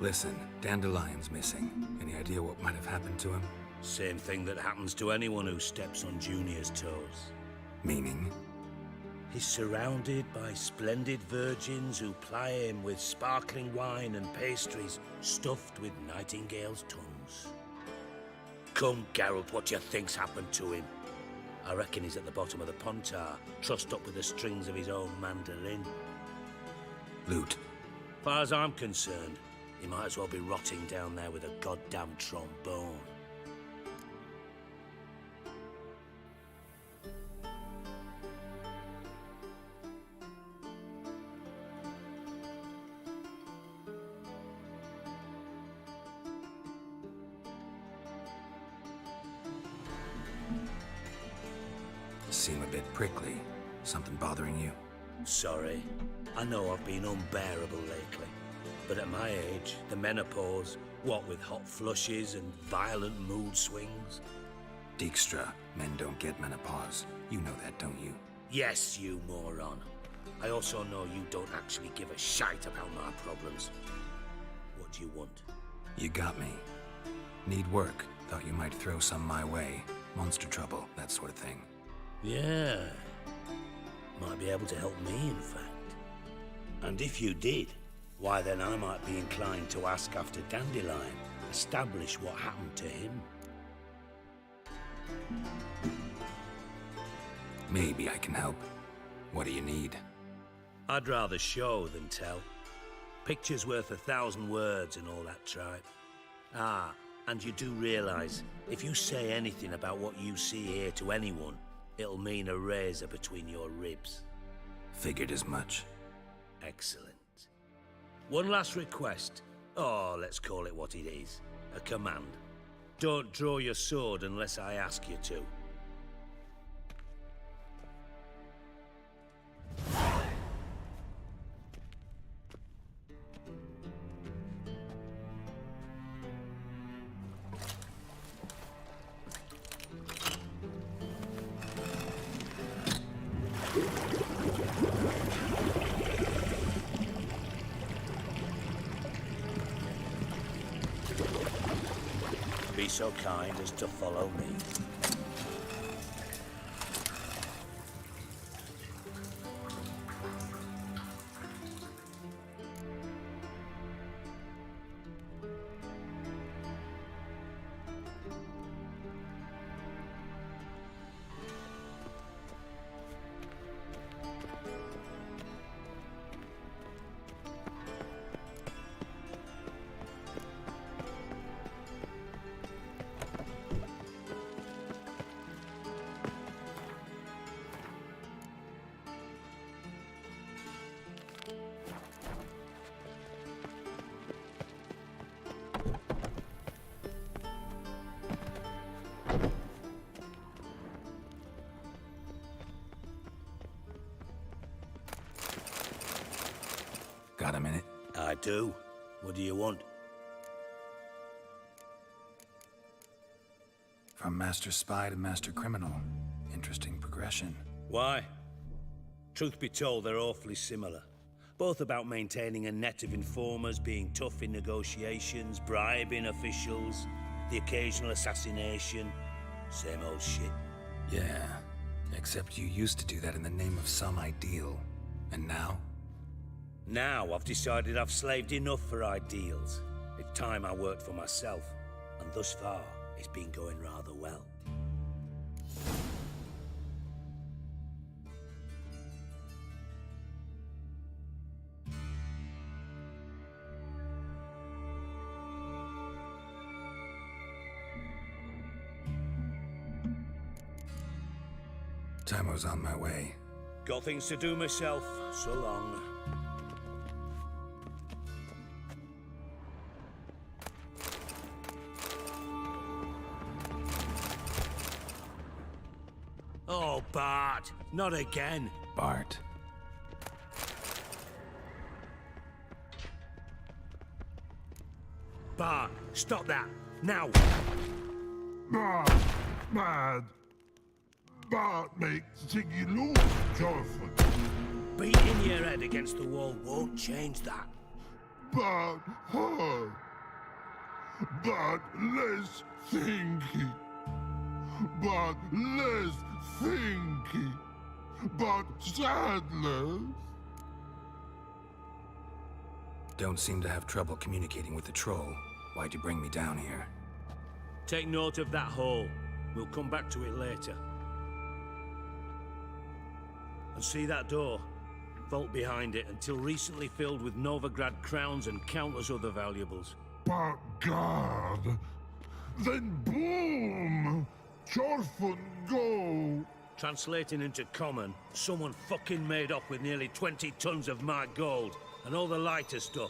Listen, Dandelion's missing. Any idea what might have happened to him? Same thing that happens to anyone who steps on Junior's toes. Meaning? He's surrounded by splendid virgins who ply him with sparkling wine and pastries stuffed with nightingales' tongues. Come, Geralt, what do you think's happened to him? I reckon he's at the bottom of the Pontar, trussed up with the strings of his own mandolin. Loot. Far as I'm concerned, he might as well be rotting down there with a goddamn trombone. Seem a bit prickly. Something bothering you? Sorry. I know I've been unbearable lately. But at my age, the menopause, what with hot flushes and violent mood swings? Dijkstra, men don't get menopause. You know that, don't you? Yes, you moron. I also know you don't actually give a shite about my problems. What do you want? You got me. Need work. Thought you might throw some my way. Monster trouble, that sort of thing. Yeah. Might be able to help me, in fact. And if you did, why then I might be inclined to ask after Dandelion, establish what happened to him. Maybe I can help. What do you need? I'd rather show than tell. Picture's worth 1,000 words and all that tripe. Ah, and you do realise, if you say anything about what you see here to anyone, it'll mean a razor between your ribs. Figured as much. Excellent. One last request. Oh, let's call it what it is. A command. Don't draw your sword unless I ask you to. Be so kind as to follow me. Got a minute? I do. What do you want? From Master Spy to Master Criminal. Interesting progression. Why? Truth be told, they're awfully similar. Both about maintaining a net of informers, being tough in negotiations, bribing officials, the occasional assassination. Same old shit. Yeah, except you used to do that in the name of some ideal. And now? Now I've decided I've slaved enough for ideals. It's time I worked for myself. And thus far, it's been going rather well. Timo's on my way. Got things to do myself. So long. Oh, Bart. Not again. Bart. Bart, stop that. Now. Bart, mad. Bart makes Ziggy lose, Jonathan. Beating your head against the wall won't change that. Bart hard. Bart less thinky. Bart less thinky. Bart sadless. Don't seem to have trouble communicating with the troll. Why'd you bring me down here? Take note of that hole. We'll come back to it later. And see that door? Vault behind it, until recently filled with Novigrad crowns and countless other valuables. But God, then boom! Chorfun go! Translating into common, someone fucking made off with nearly 20 tons of my gold, and all the lighter stuff.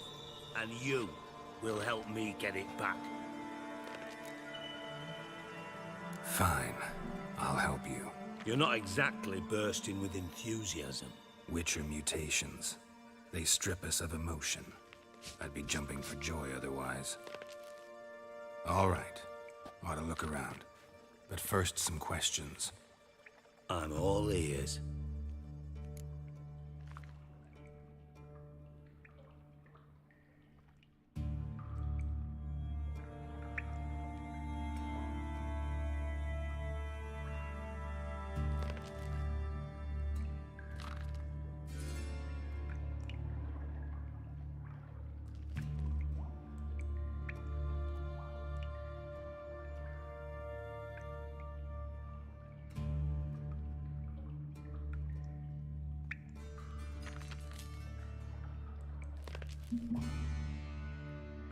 And you will help me get it back. Fine. I'll help you. You're not exactly bursting with enthusiasm. Witcher mutations. They strip us of emotion. I'd be jumping for joy otherwise. All right. Ought to look around. But first, some questions. I'm all ears.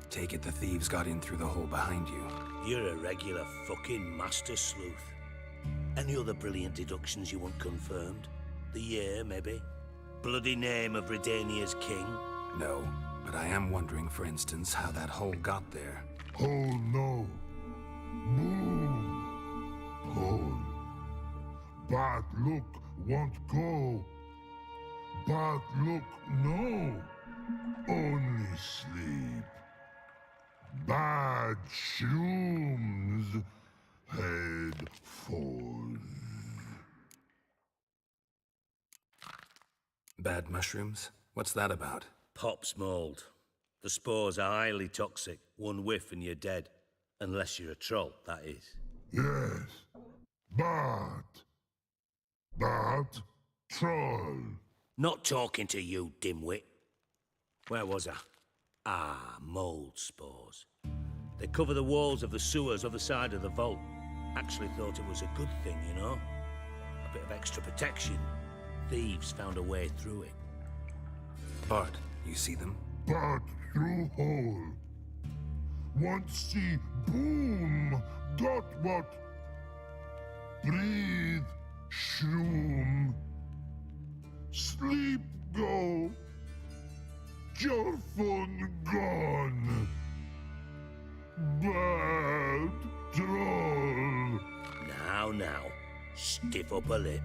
Take it the thieves got in through the hole behind you. You're a regular fucking master sleuth. Any other brilliant deductions you want confirmed? The year, maybe? Bloody name of Redania's king? No, but I am wondering, for instance, how that hole got there. Hole no. Boom. Hole. Bad look won't go. Bad look no. Only sleep. Bad shrooms. Head falls. Bad mushrooms? What's that about? Pop's mold. The spores are highly toxic. One whiff and you're dead. Unless you're a troll, that is. Yes. Bad. Bad troll. Not talking to you, dimwit. Where was I? Ah, mold spores. They cover the walls of the sewers other side of the vault. Actually thought it was a good thing, you know? A bit of extra protection. Thieves found a way through it. Bart, you see them? Bad through hole. Want see boom. Got what? Breathe. Shroom. Sleep go. Your phone gone. Bad troll. Now, stiff up a lip.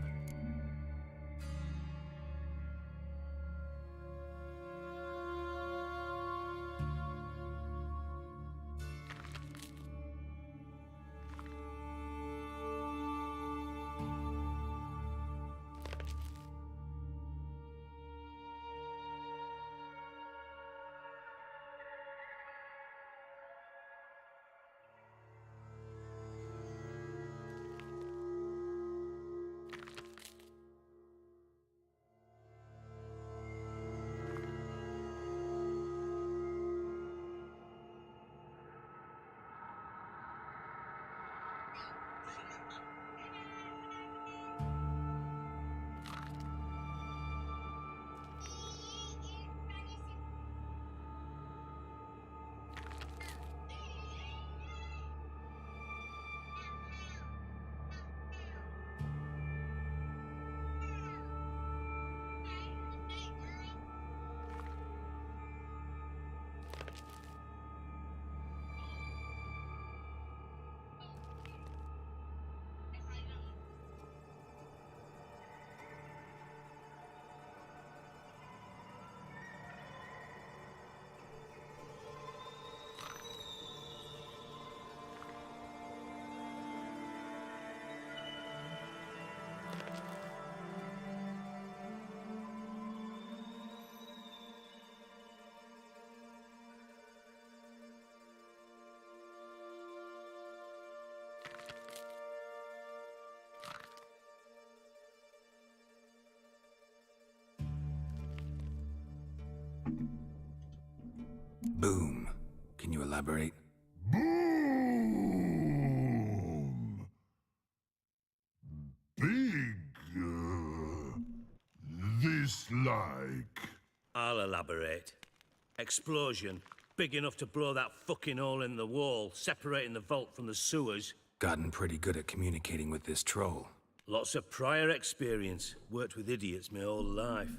Boom. Can you elaborate? Boom! Big, this like. I'll elaborate. Explosion. Big enough to blow that fucking hole in the wall, separating the vault from the sewers. Gotten pretty good at communicating with this troll. Lots of prior experience. Worked with idiots my whole life.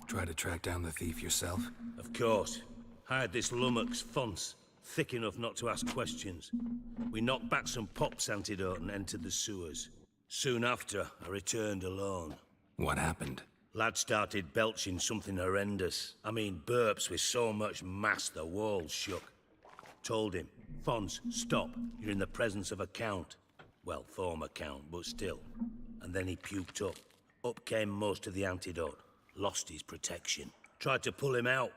Try to track down the thief yourself? Of course. Hired this lummox, Fons. Thick enough not to ask questions. We knocked back some Pop's antidote and entered the sewers. Soon after, I returned alone. What happened? Lad started belching something horrendous. I mean, burps with so much mass the walls shook. Told him, Fons, stop. You're in the presence of a count. Well, former count, but still. And then he puked up. Up came most of the antidote. Lost his protection. Tried to pull him out.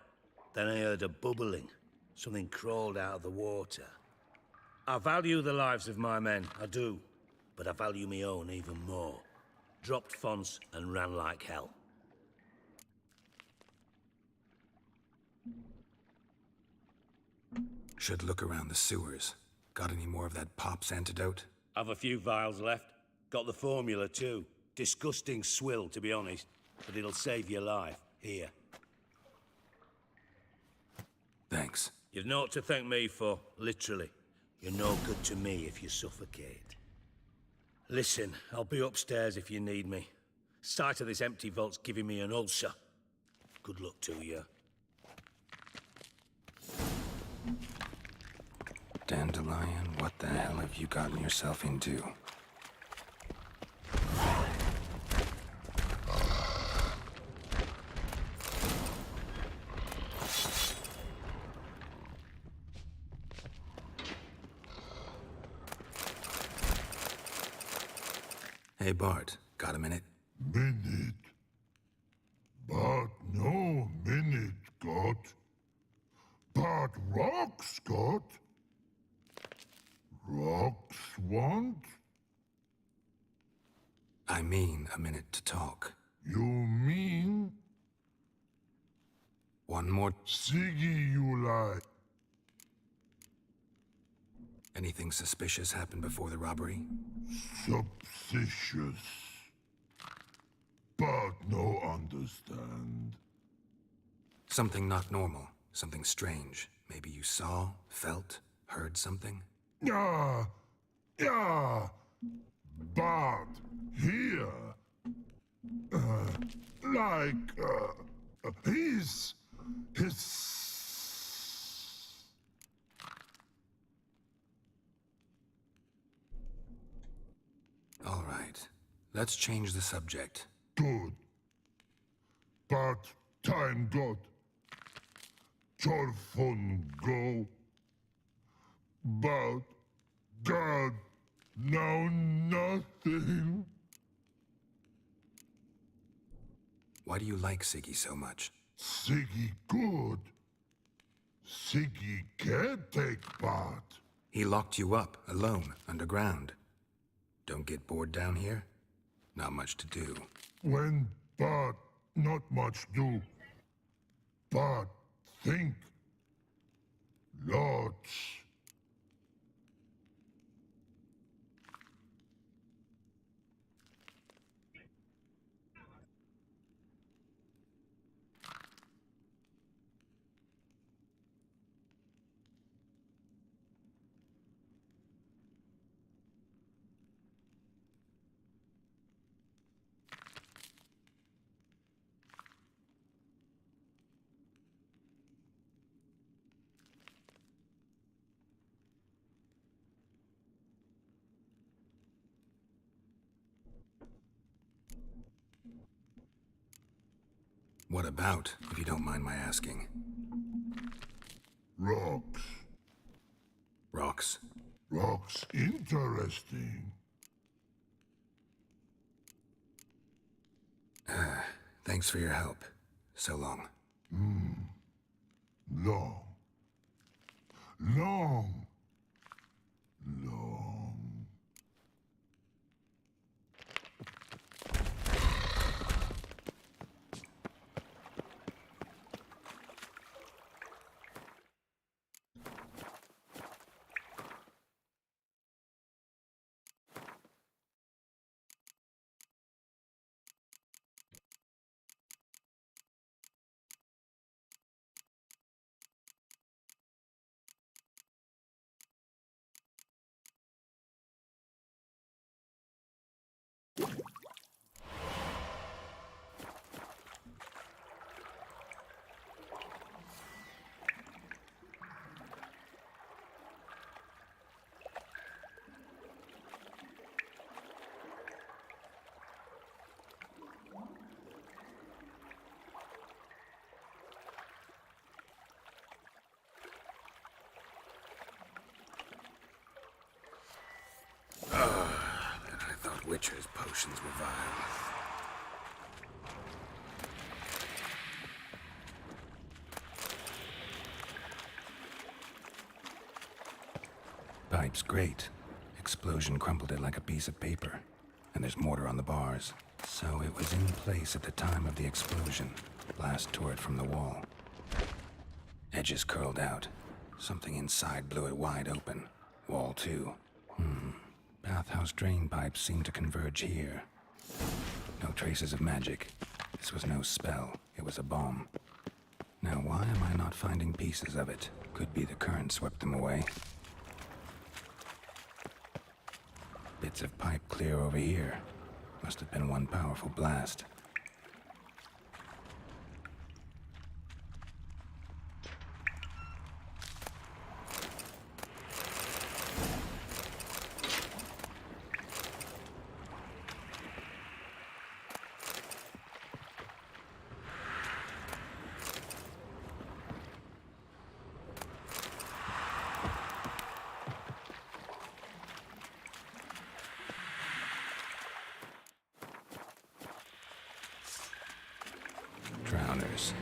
Then I heard a bubbling. Something crawled out of the water. I value the lives of my men, I do. But I value my own even more. Dropped Fons and ran like hell. Should look around the sewers. Got any more of that Pop's antidote? I've a few vials left. Got the formula too. Disgusting swill, to be honest. But it'll save your life. Here. Thanks. You've naught to thank me for, literally. You're no good to me if you suffocate. Listen, I'll be upstairs if you need me. Sight of this empty vault's giving me an ulcer. Good luck to you. Dandelion, what the hell have you gotten yourself into? Hey, Bart, got a minute? Minute? But no minute got. But rocks got. Rocks want? I mean a minute to talk. You mean? One more. Siggy you like. Anything suspicious happened before the robbery? Suspicious. But no understand. Something not normal. Something strange. Maybe you saw, felt, heard something? Yeah. But here, his. All right. Let's change the subject. Good. But time got. Jorfon go. But God, now nothing. Why do you like Siggy so much? Siggy good. Siggy can't take part. He locked you up, alone, underground. Don't get bored down here? Not much to do. When but not much do. But think. Lots. What about, if you don't mind my asking? Rocks. Rocks? Rocks interesting. Thanks for your help. So long. Long. Long. I thought Witcher's potions were vile. Pipe's great. Explosion crumpled it like a piece of paper. And there's mortar on the bars. So it was in place at the time of the explosion. Blast tore it from the wall. Edges curled out. Something inside blew it wide open. Wall too. Bathhouse drain pipes seem to converge here. No traces of magic. This was no spell. It was a bomb. Now why am I not finding pieces of it? Could be the current swept them away. Bits of pipe clear over here. Must have been one powerful blast. Drowners.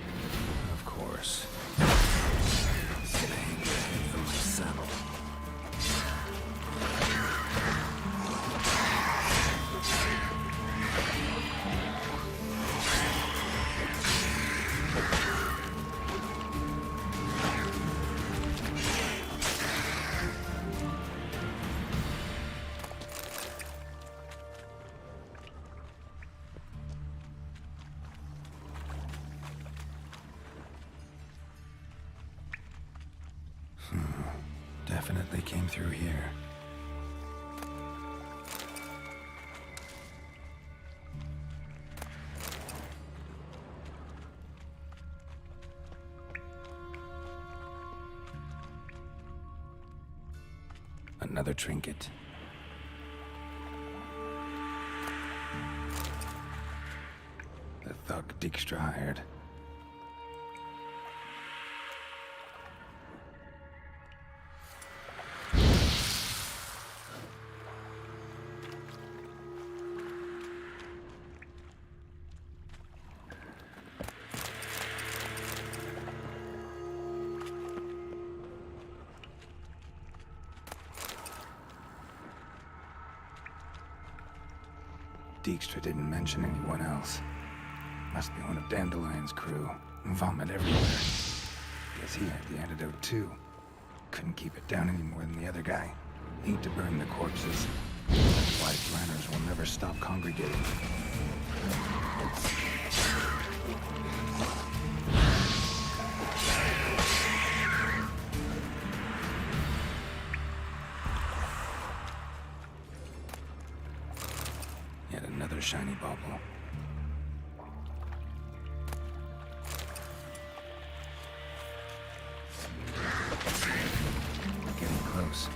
Of course. Get angry from my saddle. definitely came through here. Another trinket. The thug Dijkstra hired. Dijkstra didn't mention anyone else. Must be one of Dandelion's crew. Vomit everywhere. Guess he had the antidote too. Couldn't keep it down any more than the other guy. Need to burn the corpses. Otherwise, runners will never stop congregating. Yet another shiny bauble. Getting close.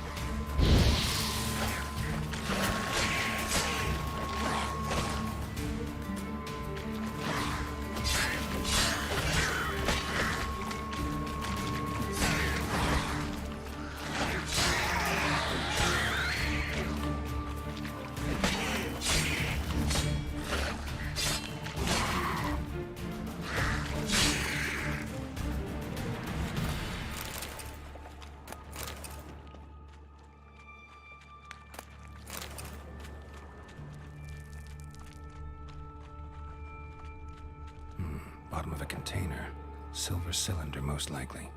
Bottom of a container. Silver cylinder, most likely.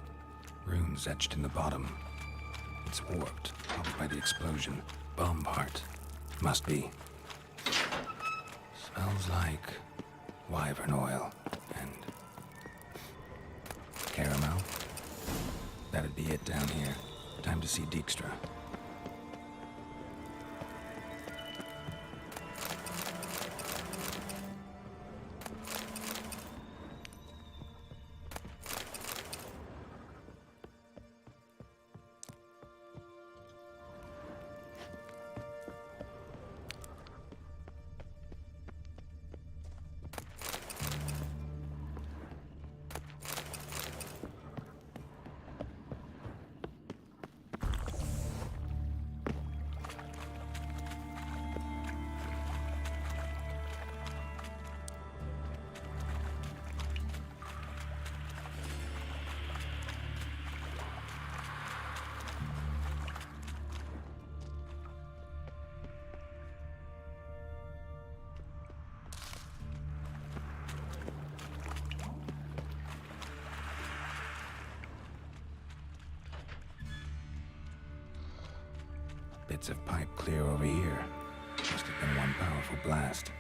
Runes etched in the bottom. It's warped, probably by the explosion. Bomb part. Must be. Smells like wyvern oil and caramel. That'd be it down here. Time to see Dijkstra. Bits of pipe clear over here. Must have been one powerful blast.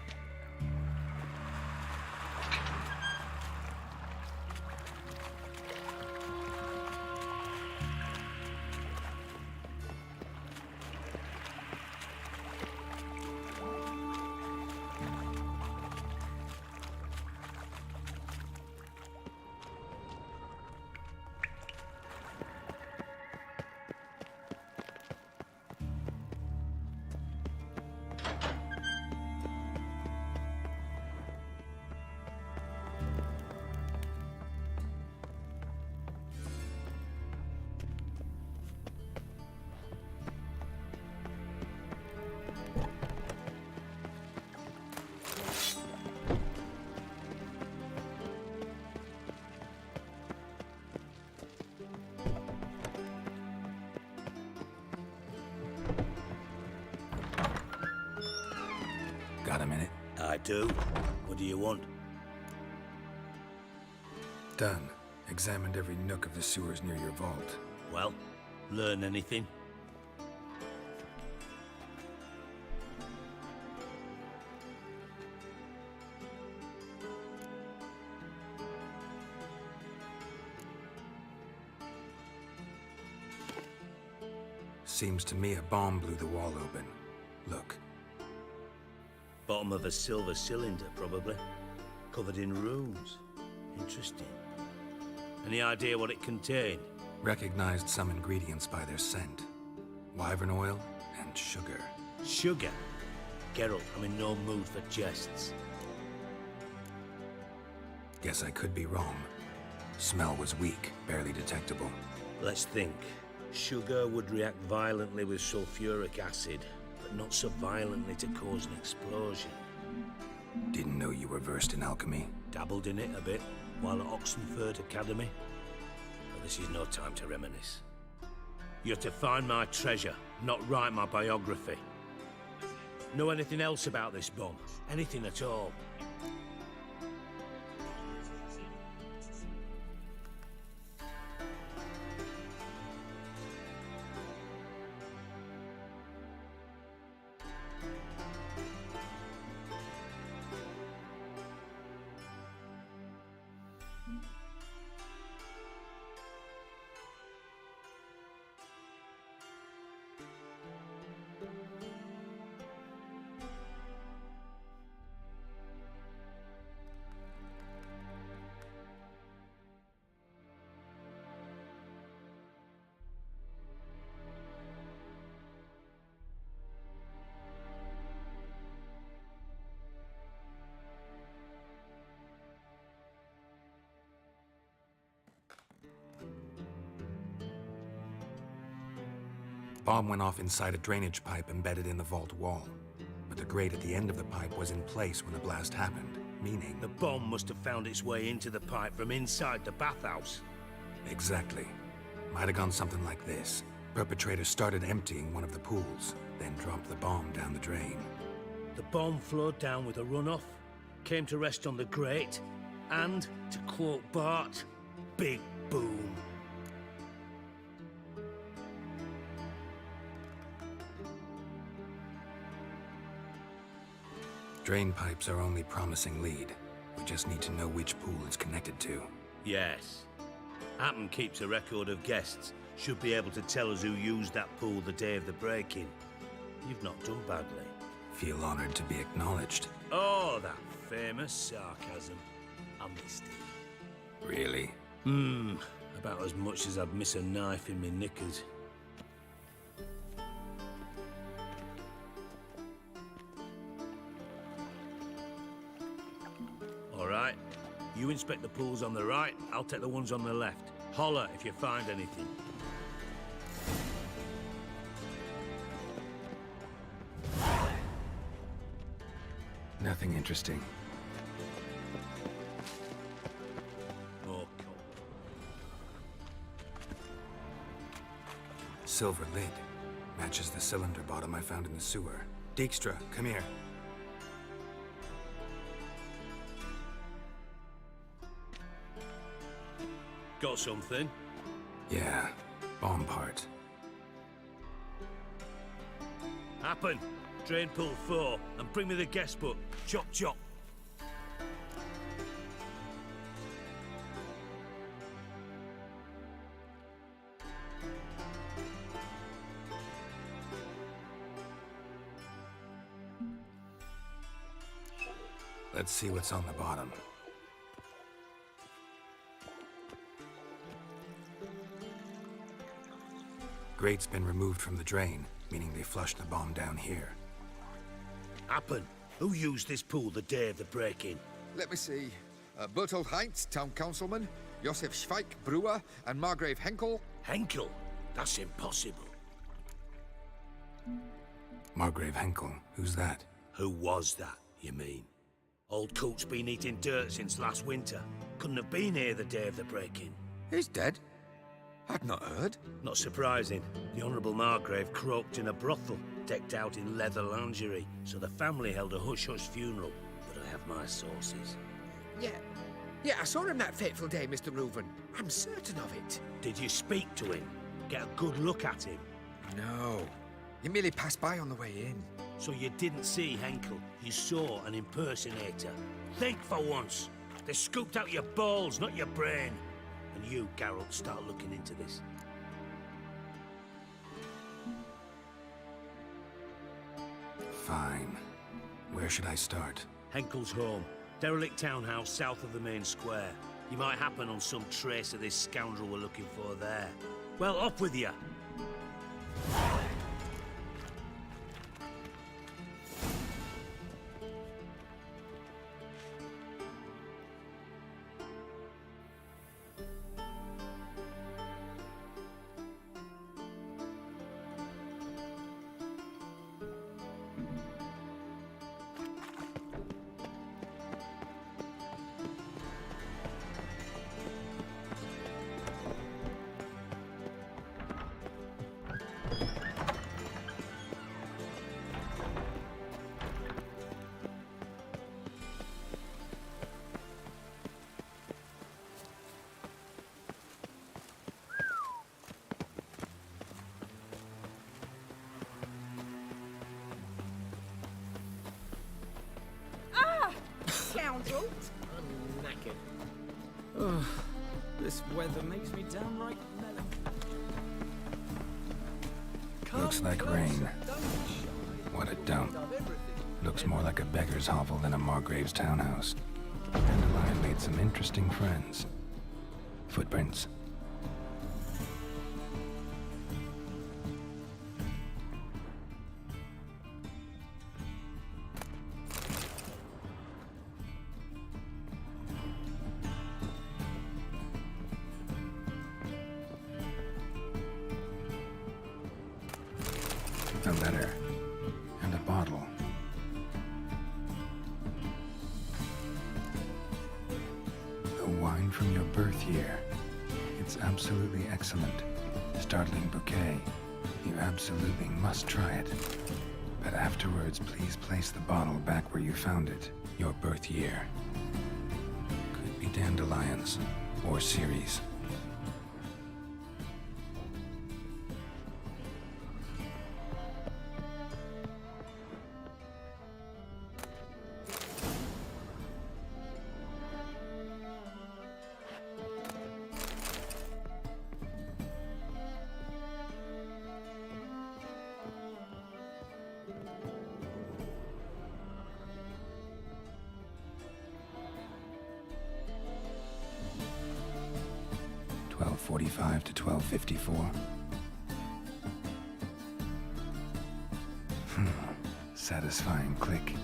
Got a minute? I do. What do you want? Done. Examined every nook of the sewers near your vault. Well, learn anything? Seems to me a bomb blew the wall open. Look. Bottom of a silver cylinder, probably. Covered in runes. Interesting. Any idea what it contained? Recognized some ingredients by their scent. Wyvern oil and sugar. Sugar? Geralt, I'm in no mood for jests. Guess I could be wrong. Smell was weak, barely detectable. Let's think. Sugar would react violently with sulfuric acid, but not so violently to cause an explosion. Didn't know you were versed in alchemy. Dabbled in it a bit, while at Oxenford Academy. But this is no time to reminisce. You're to find my treasure, not write my biography. Know anything else about this bomb? Anything at all? Bomb went off inside a drainage pipe embedded in the vault wall. But the grate at the end of the pipe was in place when the blast happened, meaning... The bomb must have found its way into the pipe from inside the bathhouse. Exactly. Might have gone something like this. Perpetrator started emptying one of the pools, then dropped the bomb down the drain. The bomb flowed down with a runoff, came to rest on the grate, and, to quote Bart, big boom. Drain pipes are only promising lead. We just need to know which pool it's connected to. Yes. Appen keeps a record of guests. Should be able to tell us who used that pool the day of the break-in. You've not done badly. Feel honored to be acknowledged. Oh, that famous sarcasm. I missed it. Really? About as much as I'd miss a knife in me knickers. All right. You inspect the pools on the right, I'll take the ones on the left. Holler if you find anything. Nothing interesting. Oh, Silver lid. Matches the cylinder bottom I found in the sewer. Dijkstra, come here. Got something? Yeah, bomb part. Happen. Drain pool 4, and bring me the guest book. Chop chop. Let's see what's on the bottom. Grate's been removed from the drain, meaning they flushed the bomb down here. Happen. Who used this pool the day of the break-in? Let me see. Bertold Heinz, town councilman, Josef Schweik, brewer, and Margrave Henkel. Henkel? That's impossible. Margrave Henkel? Who's that? Who was that, you mean? Old Coot's been eating dirt since last winter. Couldn't have been here the day of the break-in. He's dead? I'd not heard. Not surprising. The Honourable Margrave croaked in a brothel, decked out in leather lingerie, so the family held a hush-hush funeral. But I have my sources. Yeah, I saw him that fateful day, Mr. Reuven. I'm certain of it. Did you speak to him? Get a good look at him? No. He merely passed by on the way in. So you didn't see Henkel, you saw an impersonator. Think for once. They scooped out your balls, not your brain. And you, Geralt, start looking into this. Fine. Where should I start? Henkel's home. Derelict townhouse south of the main square. You might happen on some trace of this scoundrel we're looking for there. Well, up with you! Scoundrel! I'm knackered. Oh, this weather makes me downright melancholy. Looks like rain. What a dump. Looks more like a beggar's hovel than a Margrave's townhouse. Dandelion made some interesting friends. Footprints. A letter. And a bottle. The wine from your birth year. It's absolutely excellent. Startling bouquet. You absolutely must try it. But afterwards, please place the bottle back where you found it. Your birth year. Could be dandelions. Or Ceres. .45 to 12:54. Satisfying click.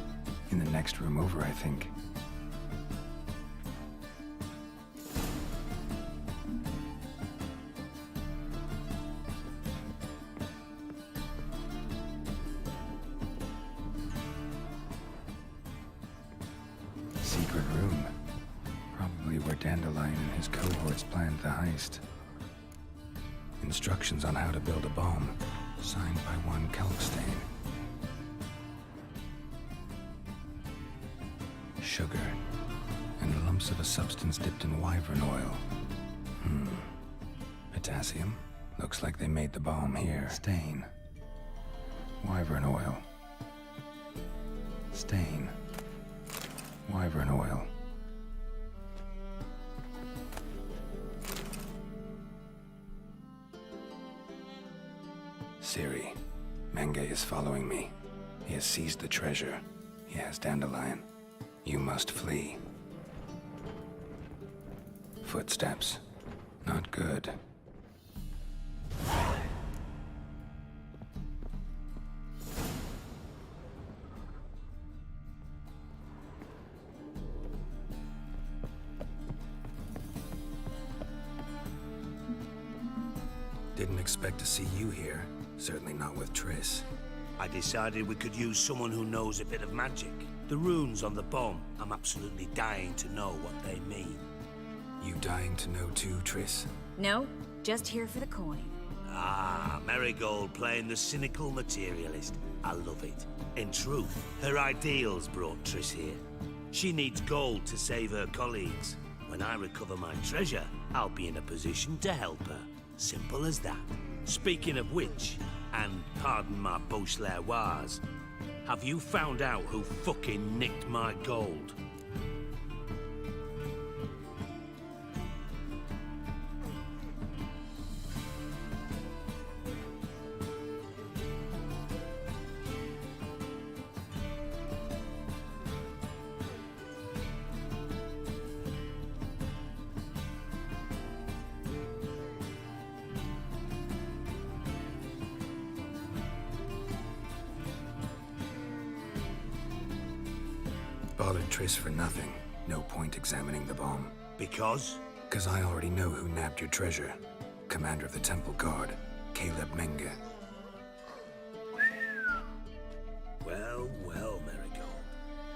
In the next room over, I think. Secret room. Probably where Dandelion and his cohorts planned the heist. Instructions on how to build a bomb, signed by one Kalkstein. Sugar, and lumps of a substance dipped in wyvern oil. Potassium? Looks like they made the bomb here. Stain. Wyvern oil. Stain. Wyvern oil. Ciri, Menge is following me. He has seized the treasure. He has Dandelion. You must flee. Footsteps. Not good. Didn't expect to see you here. Certainly not with Triss. I decided we could use someone who knows a bit of magic. The runes on the bomb, I'm absolutely dying to know what they mean. You dying to know too, Triss? No, just here for the coin. Ah, Marigold playing the cynical materialist. I love it. In truth, her ideals brought Triss here. She needs gold to save her colleagues. When I recover my treasure, I'll be in a position to help her. Simple as that. Speaking of which, and pardon my Beauclervoise, have you found out who fucking nicked my gold? Bothered Triss for nothing. No point examining the bomb. Because? Because I already know who nabbed your treasure. Commander of the Temple Guard, Caleb Menge. Well, well, Marigold.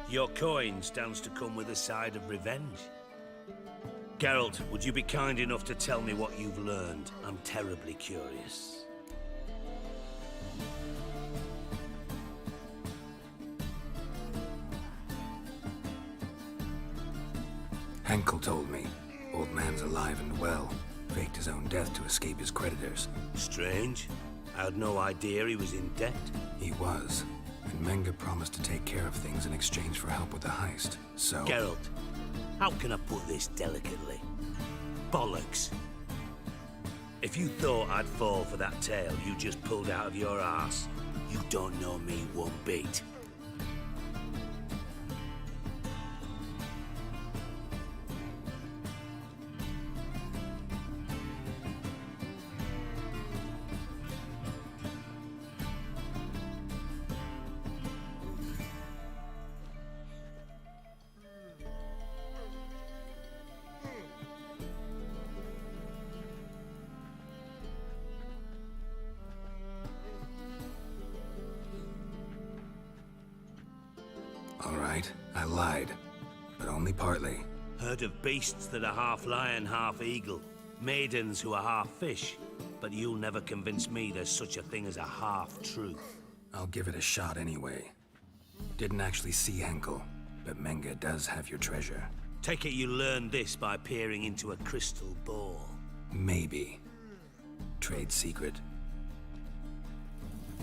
Your coin stands to come with a side of revenge. Geralt, would you be kind enough to tell me what you've learned? I'm terribly curious. Henkel told me. Old man's alive and well. Faked his own death to escape his creditors. Strange. I had no idea he was in debt. He was. And Menge promised to take care of things in exchange for help with the heist. So... Geralt, how can I put this delicately? Bollocks. If you thought I'd fall for that tale you just pulled out of your arse, you don't know me one bit. All right, I lied. But only partly. Heard of beasts that are half lion, half eagle. Maidens who are half fish. But you'll never convince me there's such a thing as a half-truth. I'll give it a shot anyway. Didn't actually see Henkel, but Menge does have your treasure. Take it you learned this by peering into a crystal ball. Maybe. Trade secret.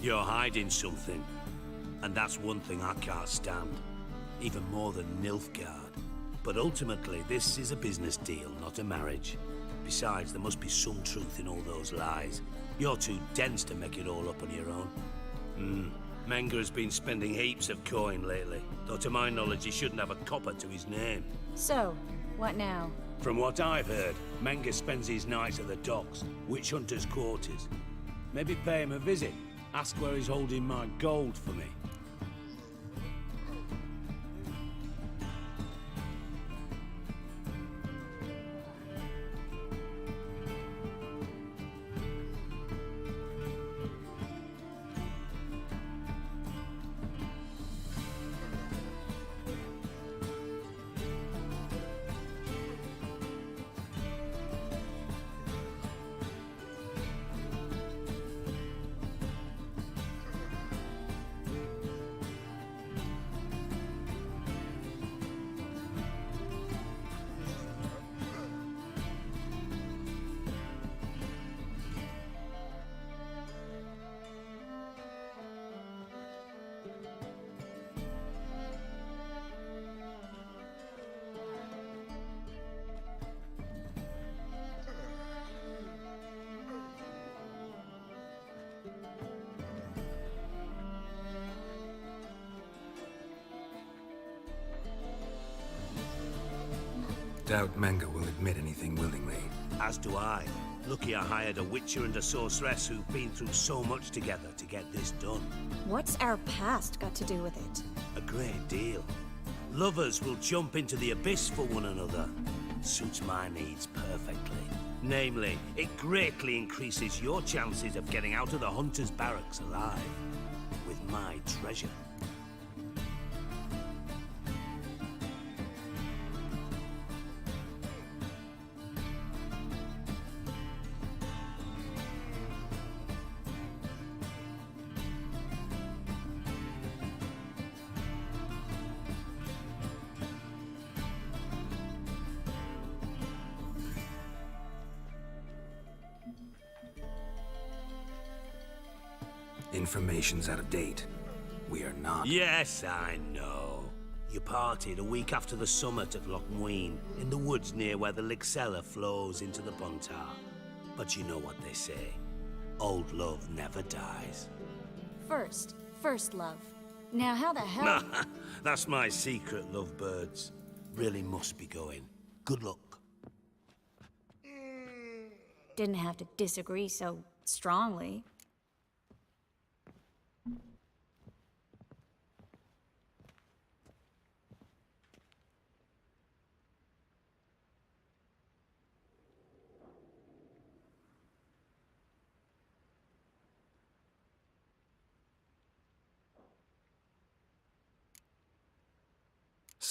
You're hiding something. And that's one thing I can't stand. Even more than Nilfgaard. But ultimately, this is a business deal, not a marriage. Besides, there must be some truth in all those lies. You're too dense to make it all up on your own. Menge has been spending heaps of coin lately. Though to my knowledge, he shouldn't have a copper to his name. So, what now? From what I've heard, Menge spends his nights at the docks, witch hunters' quarters. Maybe pay him a visit. Ask where he's holding my gold for me. Doubt Menge will admit anything willingly. As do I. Lucky I hired a witcher and a sorceress who've been through so much together to get this done. What's our past got to do with it? A great deal. Lovers will jump into the abyss for one another. Suits my needs perfectly. Namely, it greatly increases your chances of getting out of the hunter's barracks alive. With my treasure. Information's out of date. We are not. Yes, I know. You partied a week after the summit at Loch Muin, in the woods near where the Lixella flows into the Buntar. But you know what they say. Old love never dies. First love. Now how the hell... That's my secret, lovebirds. Really must be going. Good luck. Didn't have to disagree so strongly.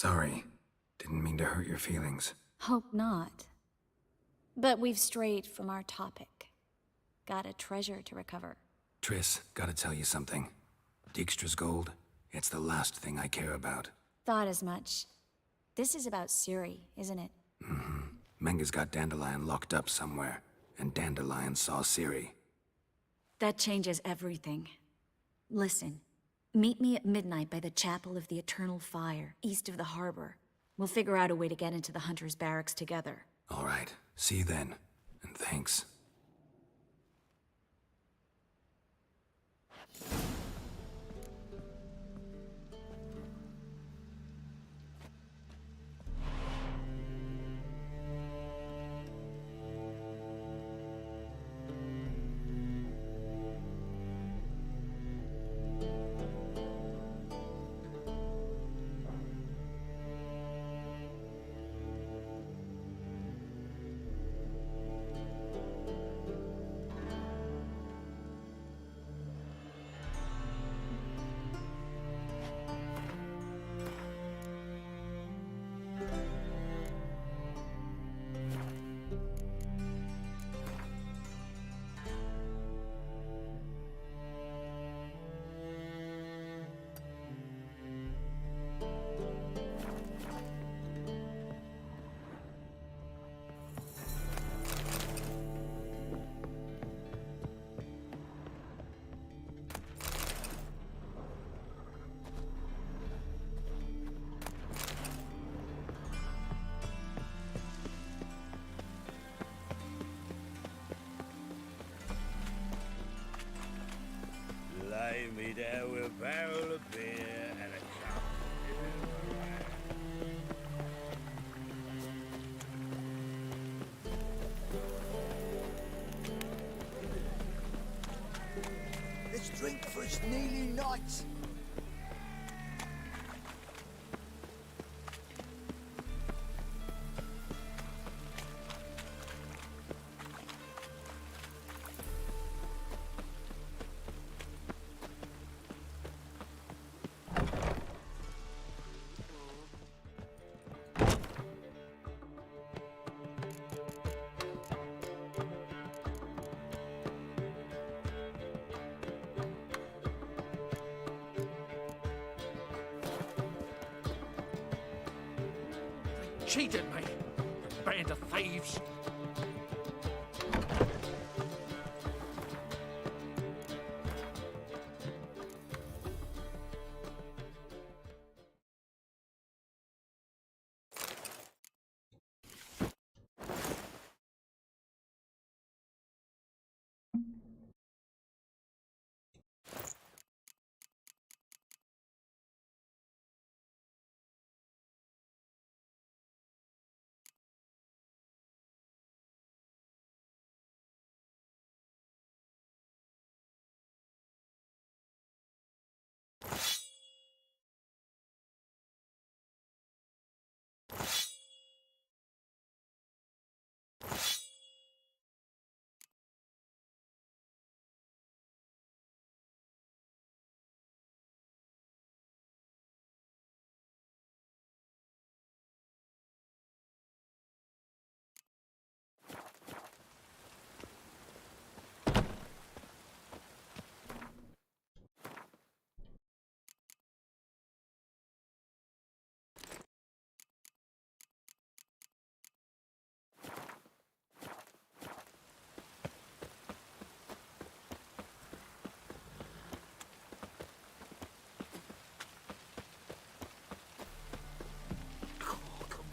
Sorry. Didn't mean to hurt your feelings. Hope not. But we've strayed from our topic. Got a treasure to recover. Triss, gotta tell you something. Dijkstra's gold, it's the last thing I care about. Thought as much. This is about Ciri, isn't it? Menga's got Dandelion locked up somewhere, and Dandelion saw Ciri. That changes everything. Listen, meet me at midnight by the Chapel of the Eternal Fire, east of the harbor. We'll figure out a way to get into the Hunter's barracks together. All right, see you then, and thanks. Lay me down with a barrel of beer and a cup. Let's drink for it's nearly night. Cheated me, band of thieves.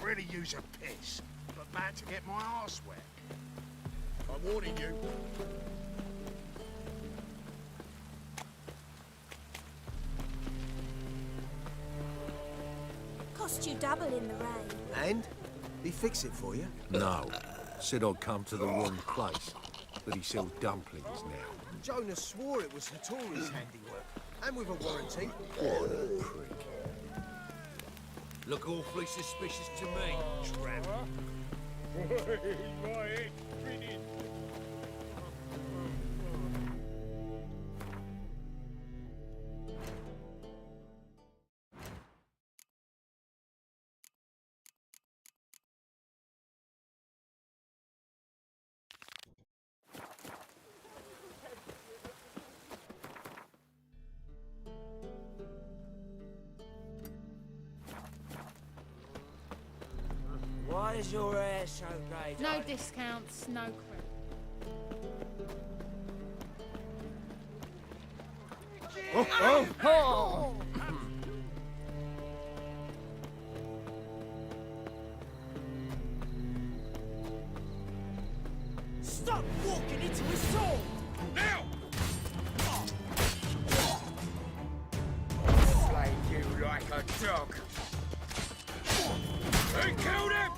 Really use a piss, but bad to get my arse wet. I'm warning you. Cost you double in the rain. And? He fix it for you? No. Said I'd come to the wrong place. But he sells dumplings now. Jonas swore it was Hattori's handiwork. And with a warranty. What a prick. Look awfully suspicious to me, tramp. My head spinning. Why is your hair so grey? No darling? discounts, no credit. Oh! Stop walking into his sword! Now! Slay you like a dog. He killed him!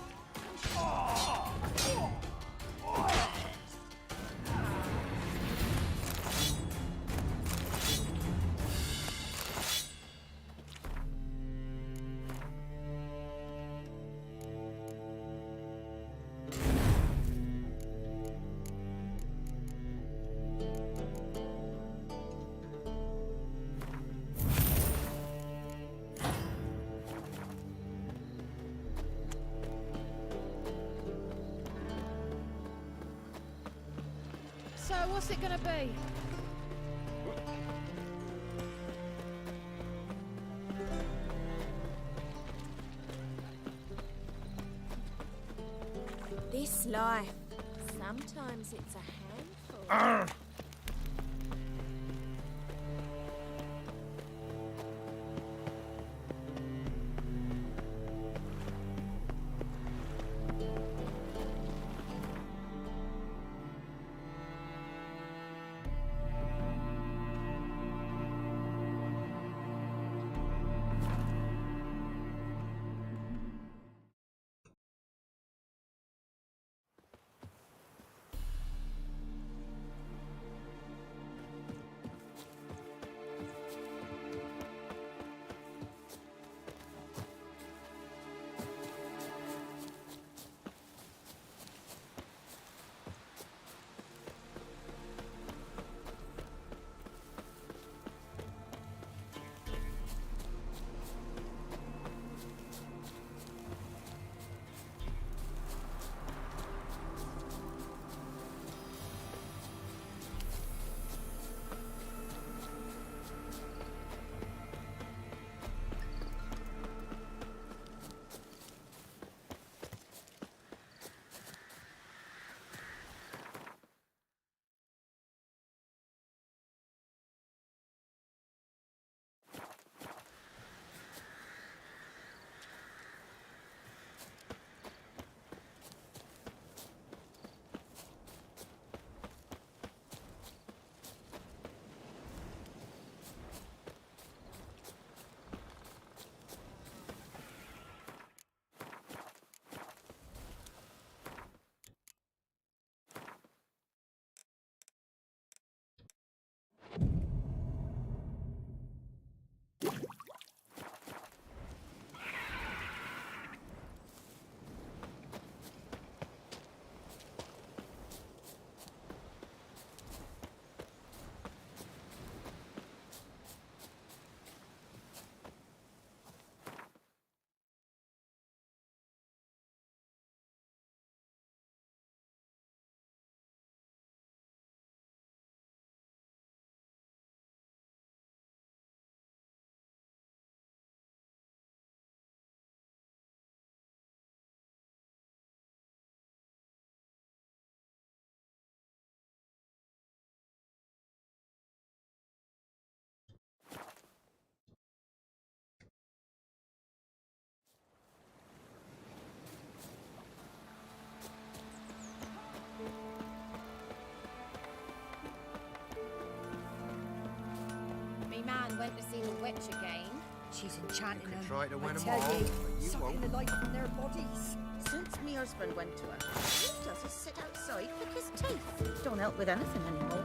So what's it gonna be? This life. Sometimes it's a handful. Arr! Me man went to see the witch again. She's enchanting them. Try to win I 'em tell all, you, but you sucking won't. the life from their bodies. Since me husband went to her, all he does is sit outside, pick his teeth. Don't help with anything anymore.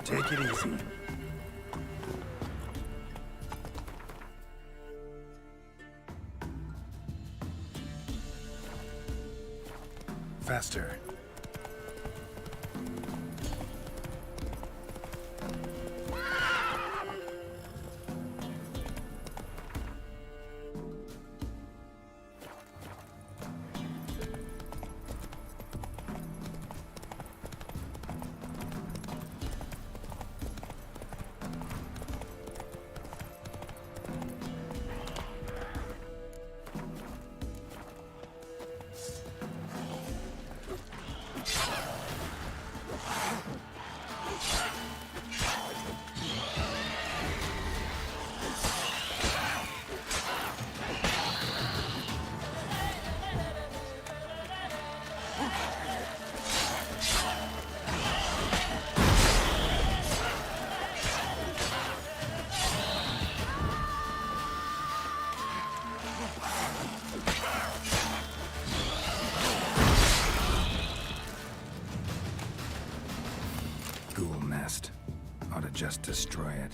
Take it easy. Faster. Ghoul nest. Ought to just destroy it.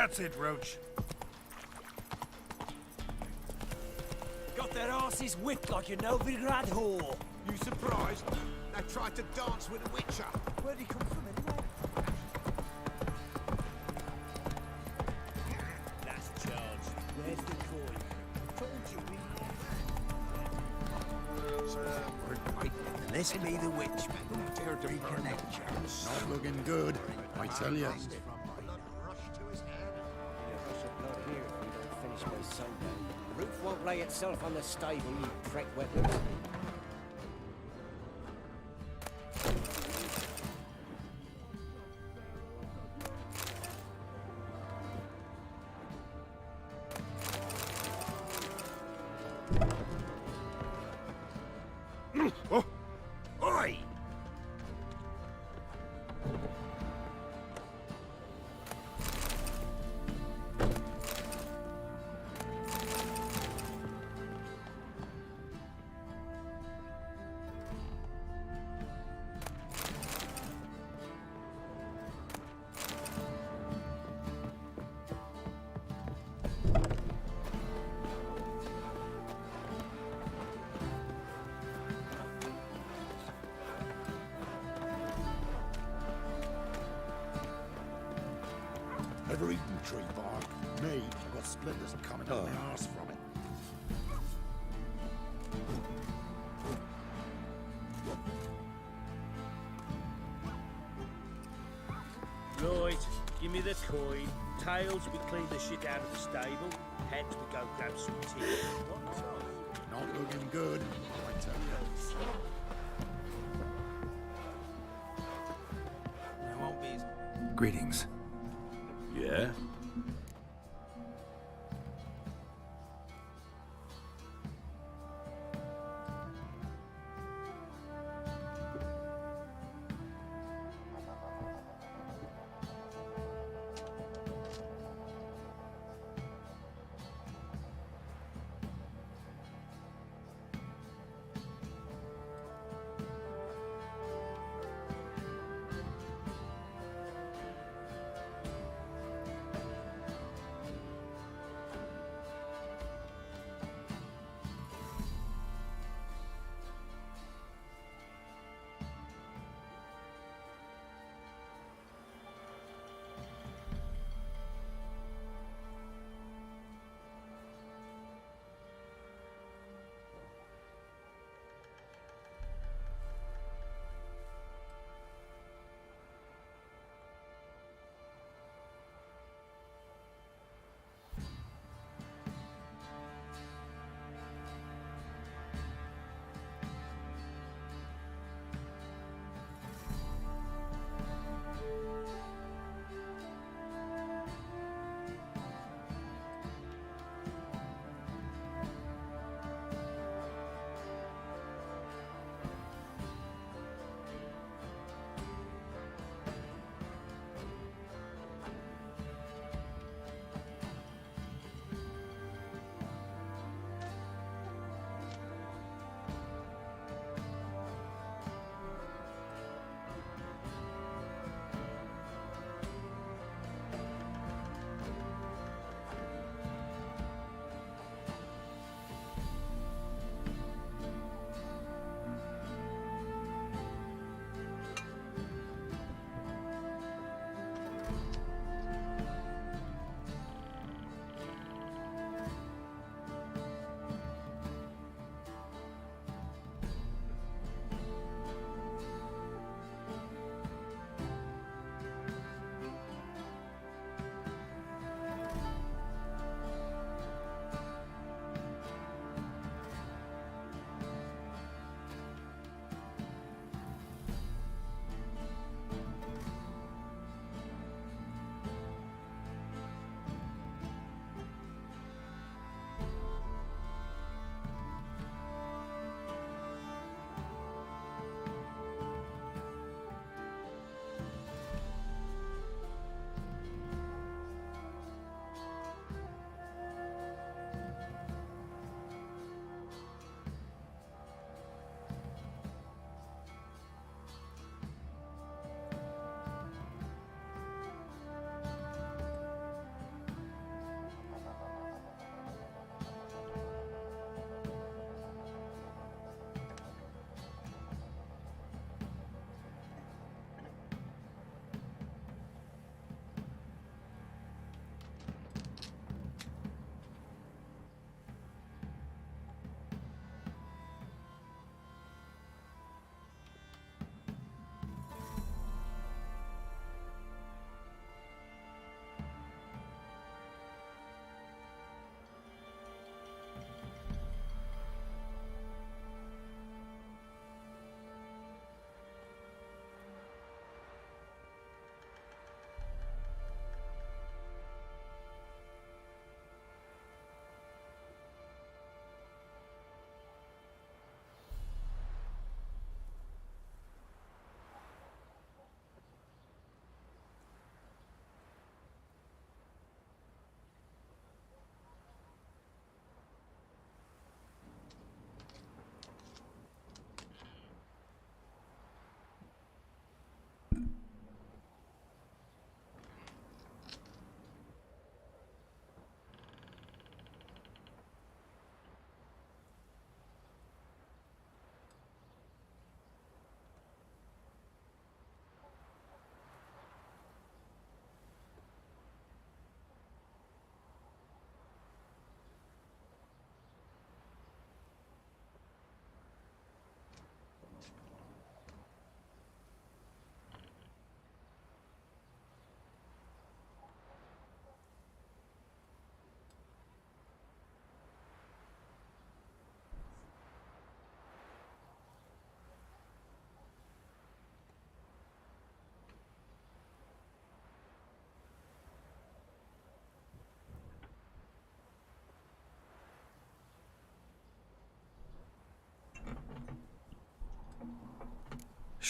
That's it, Roach. Got their asses whipped like a Novigrad whore. You surprised? They tried to dance with a Witcher. Where'd he come from anyway? That's Charles. Where's the coin? Told you we Listen me, the witch. Dare to reconnect you. Not looking good, I tell you. The roof won't lay itself on the stable, you prick weapons. Oh! Oi! Ever eaten tree bark? Me, I've got splinters coming out my arse from it. Right, give me the coin. Tails, we clean the shit out of the stable. Heads, we go grab some tea. What time? Not looking good, I tell you. There won't be... Greetings. Yeah?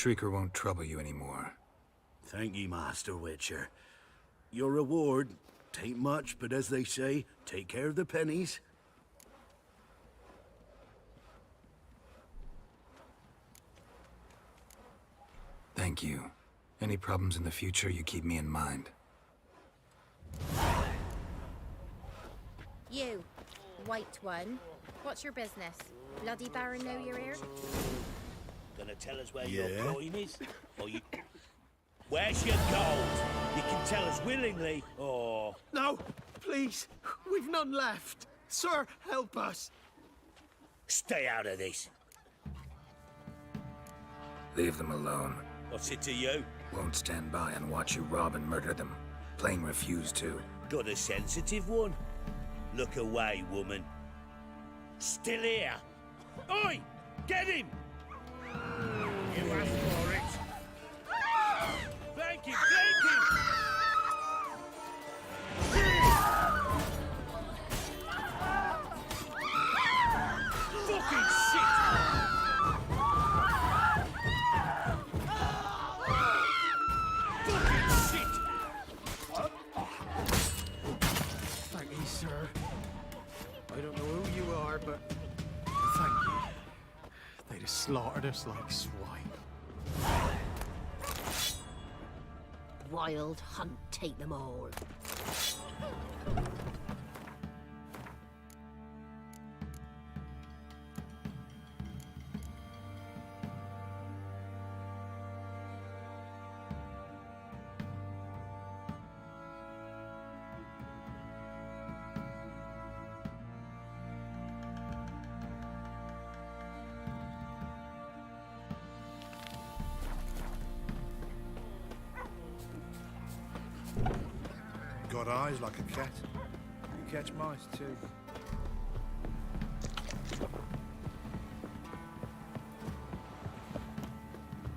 Shrieker won't trouble you anymore. Thank ye, Master Witcher. Your reward, tain't much, but as they say, take care of the pennies. Thank you. Any problems in the future, you keep me in mind. You, white one. What's your business? Bloody Baron know you're here? Gonna tell us where Yeah? your coin is? Or you... Where's your gold? You can tell us willingly, or... No, please. We've none left. Sir, help us. Stay out of this. Leave them alone. What's it to you? Won't stand by and watch you rob and murder them. Plain refuse to. Got a sensitive one? Look away, woman. Still here. Oi! Get him! You asked for it. Thank you, thank you! Fucking shit! Fucking shit! Thank you, sir. I don't know who you are, but thank you. They'd have slaughtered us like swine. Wild hunt, take them all. Got eyes like a cat. You catch mice too.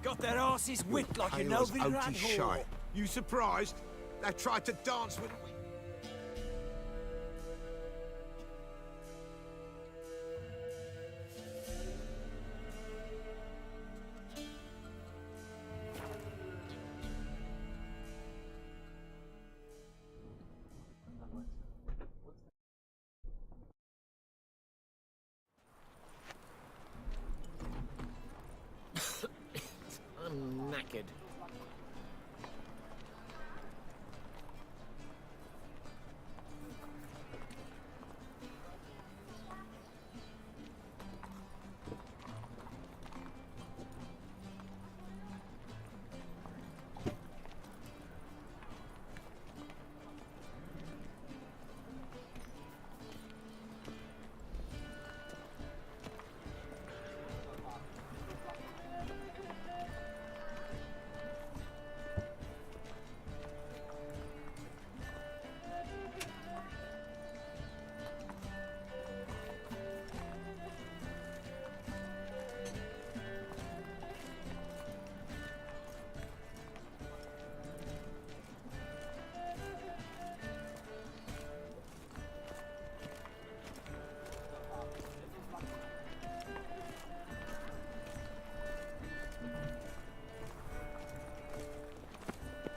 Got their asses whipped like a Hale's nobody outy ran shy. whore. You surprised? They tried to dance with... I'm knackered.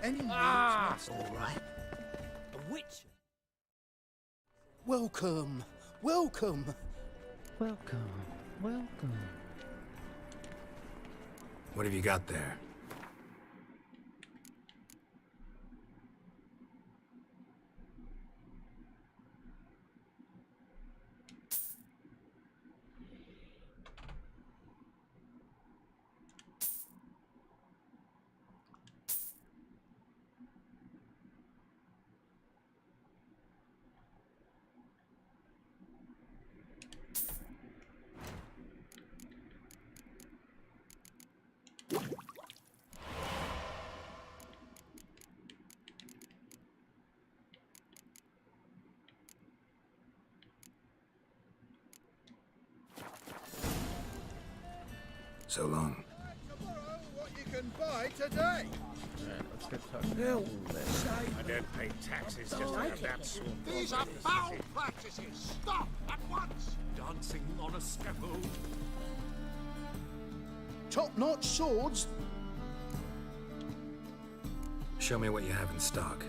Any news, That's Master? all right. A witch. Welcome, welcome. Welcome, welcome. What have you got there? So long. What you can buy today? I don't pay taxes just to have that sort. These are foul practices. Stop at once. Dancing on a scaffold. Top-notch swords? Show me what you have in stock.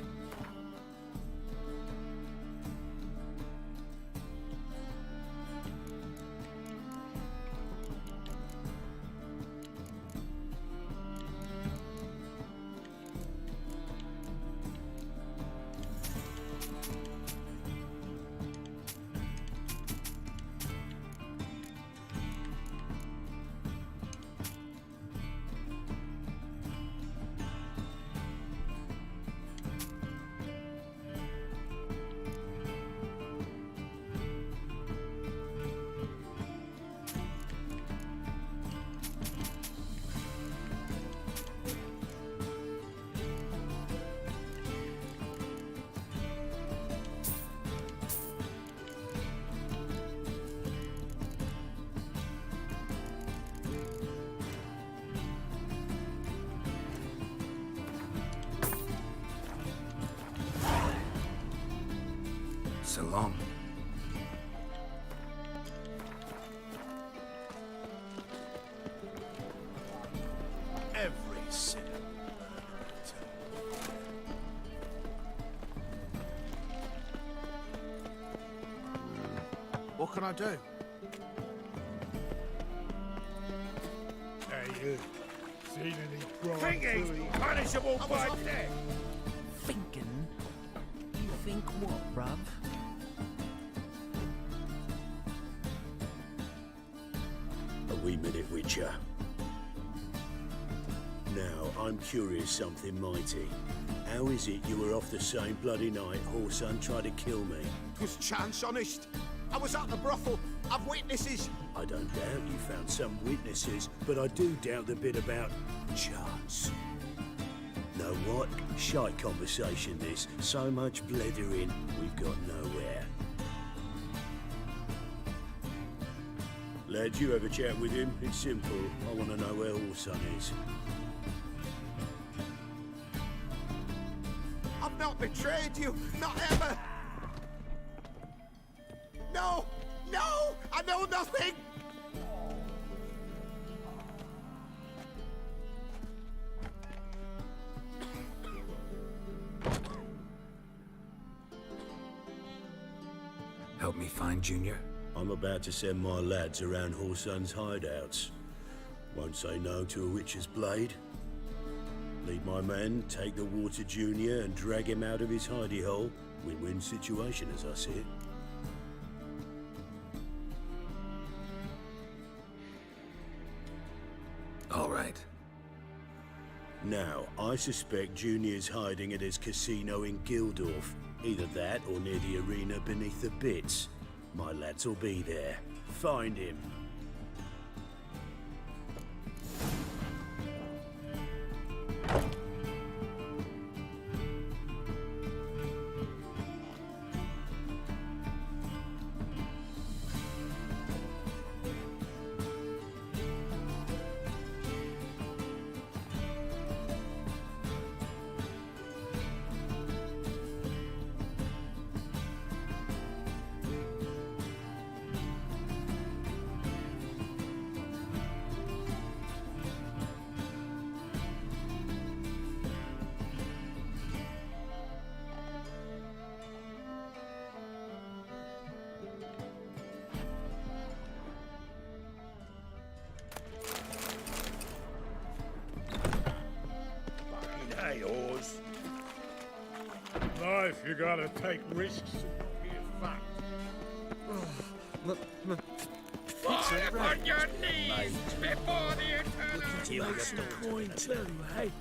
So long. Every sinner. What can I do? Hey, you. Seen any crime? Thingy's punishable by death. Thinking? You think what, bruv? A wee minute, Witcher. Now, I'm curious something mighty. How is it you were off the same bloody night Whoreson tried to kill me? 'Twas chance, honest. I was at the brothel. I've witnesses. I don't doubt you found some witnesses, but I do doubt the bit about chance. Know what? Shite conversation this. So much blethering, we've got nowhere. Lad, you have a chat with him. It's simple. I want to know where Whoreson is. I've not betrayed you. Not ever. No! No! I know nothing! Help me find Junior? I'm about to send my lads around Whoreson's hideouts. Won't say no to a witch's blade. Lead my men, take the water Junior and drag him out of his hidey hole. Win-win situation as I see it. All right. Now, I suspect Junior's hiding at his casino in Gildorf. Either that or near the arena beneath the bits. My lads will be there. Find him. Life, you gotta take risks and not be a fact. Fall upon your knees before the eternal. Make some coin too, hey?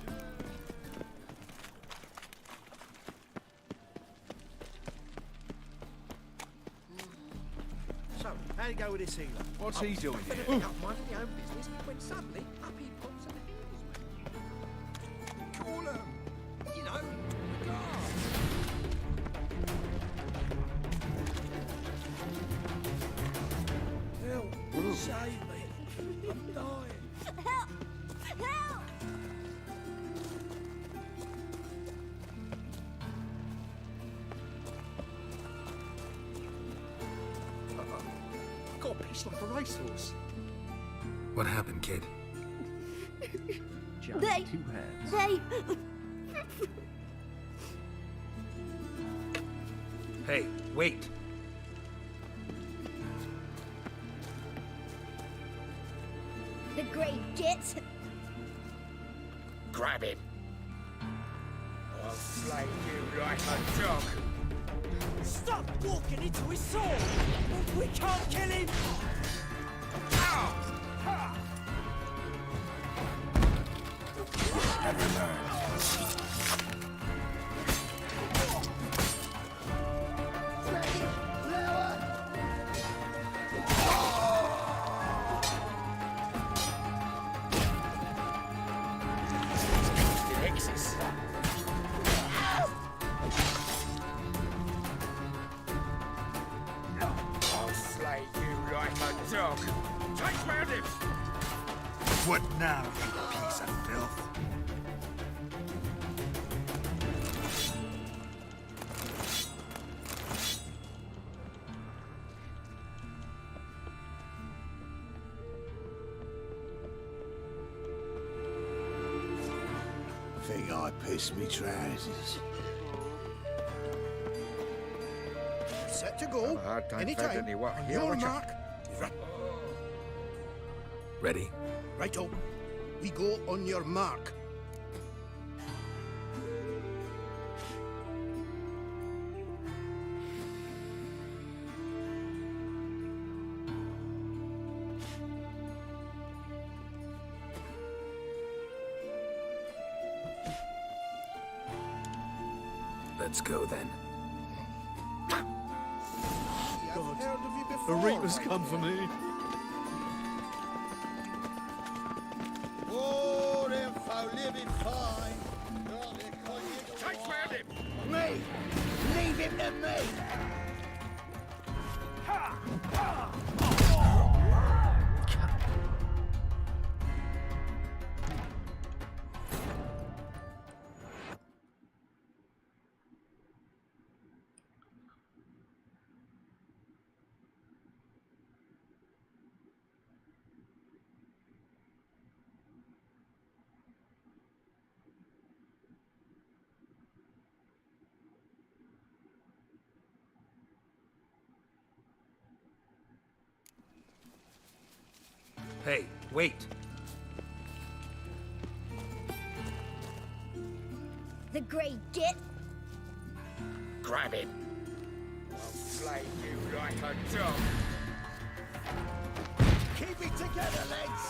So, how'd it go with this healer? What's he doing I here? picked up minding my own business when suddenly up he pops and heals me. Call him. You know, Help! Save me! I'm dying! Help! Help! Got pissed like a racehorse. What happened, kid? Giant They... two hands. They... Hey, wait. The great Git. Grab him. I'll slay you like a dog. Stop walking into his sword! We can't kill him! Never learn. I'll slay you like a dog. Take round him. What now, you piece of filth? Think I pissed me trousers. Set to go. Hard time Anytime. finding you what? On Here, your watch out. mark. Right. Ready? Righto. We go on your mark. Let's go then. The Reapers come for me. Oh, them folk living fine. Take round him. Me! Leave him to me! Hey, wait. The great Git. Grab him. I'll slay you like a dog. Keep it together, lads!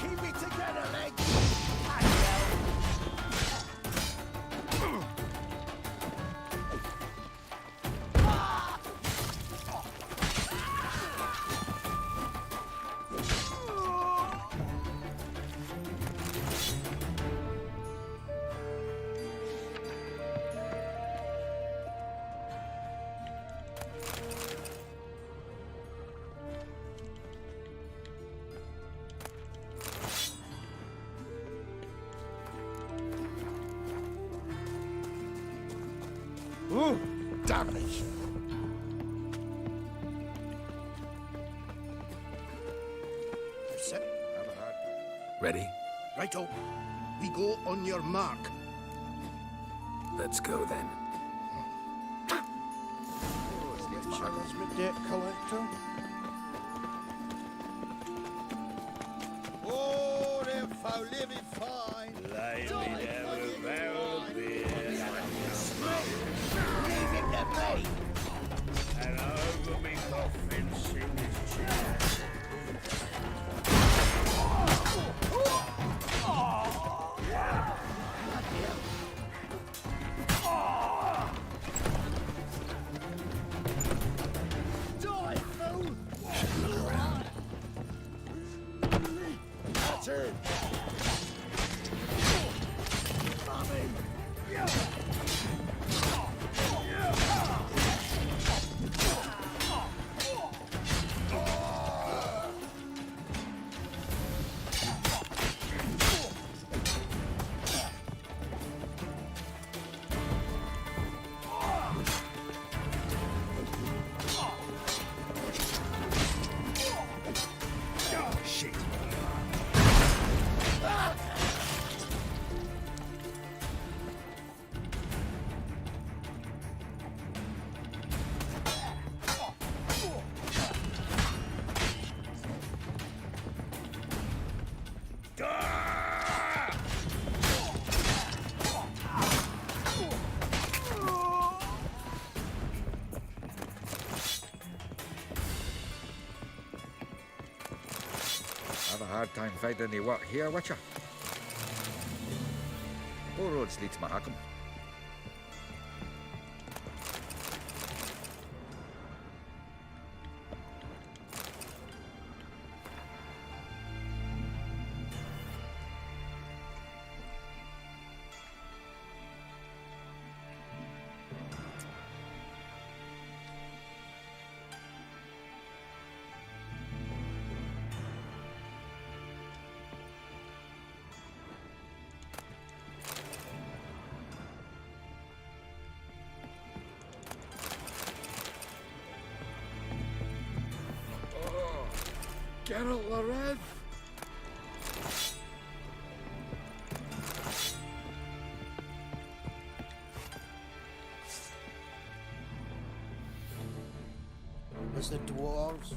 Keep it together, lads! Ooh, damage. Set. Ready? Righto. We go on your mark. Let's go then. Shadows with debt collector. Oh, them folk living fine. Lay me down with a barrel of beer. Leave him to me! And over me coffin sing his tune. Die, fool! Look around. That's it! hard time finding any work here, Witcher. All roads lead to Mahakam. Geralt Larev! Was the dwarves?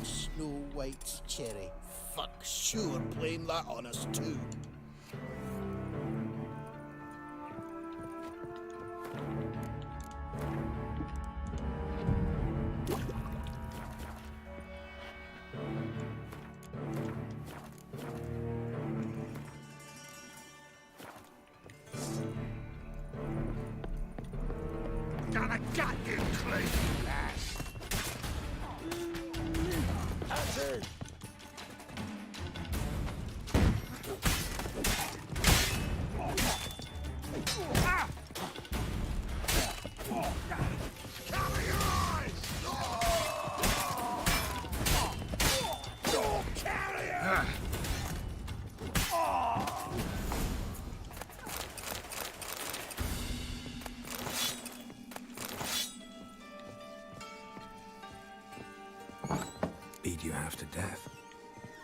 Snow White's cherry. Fuck, sure, blame that on us too. Gonna gut you, Cleve, lass. That's it. Ah! Cover your eyes! Don't carry it! Beat you half to death.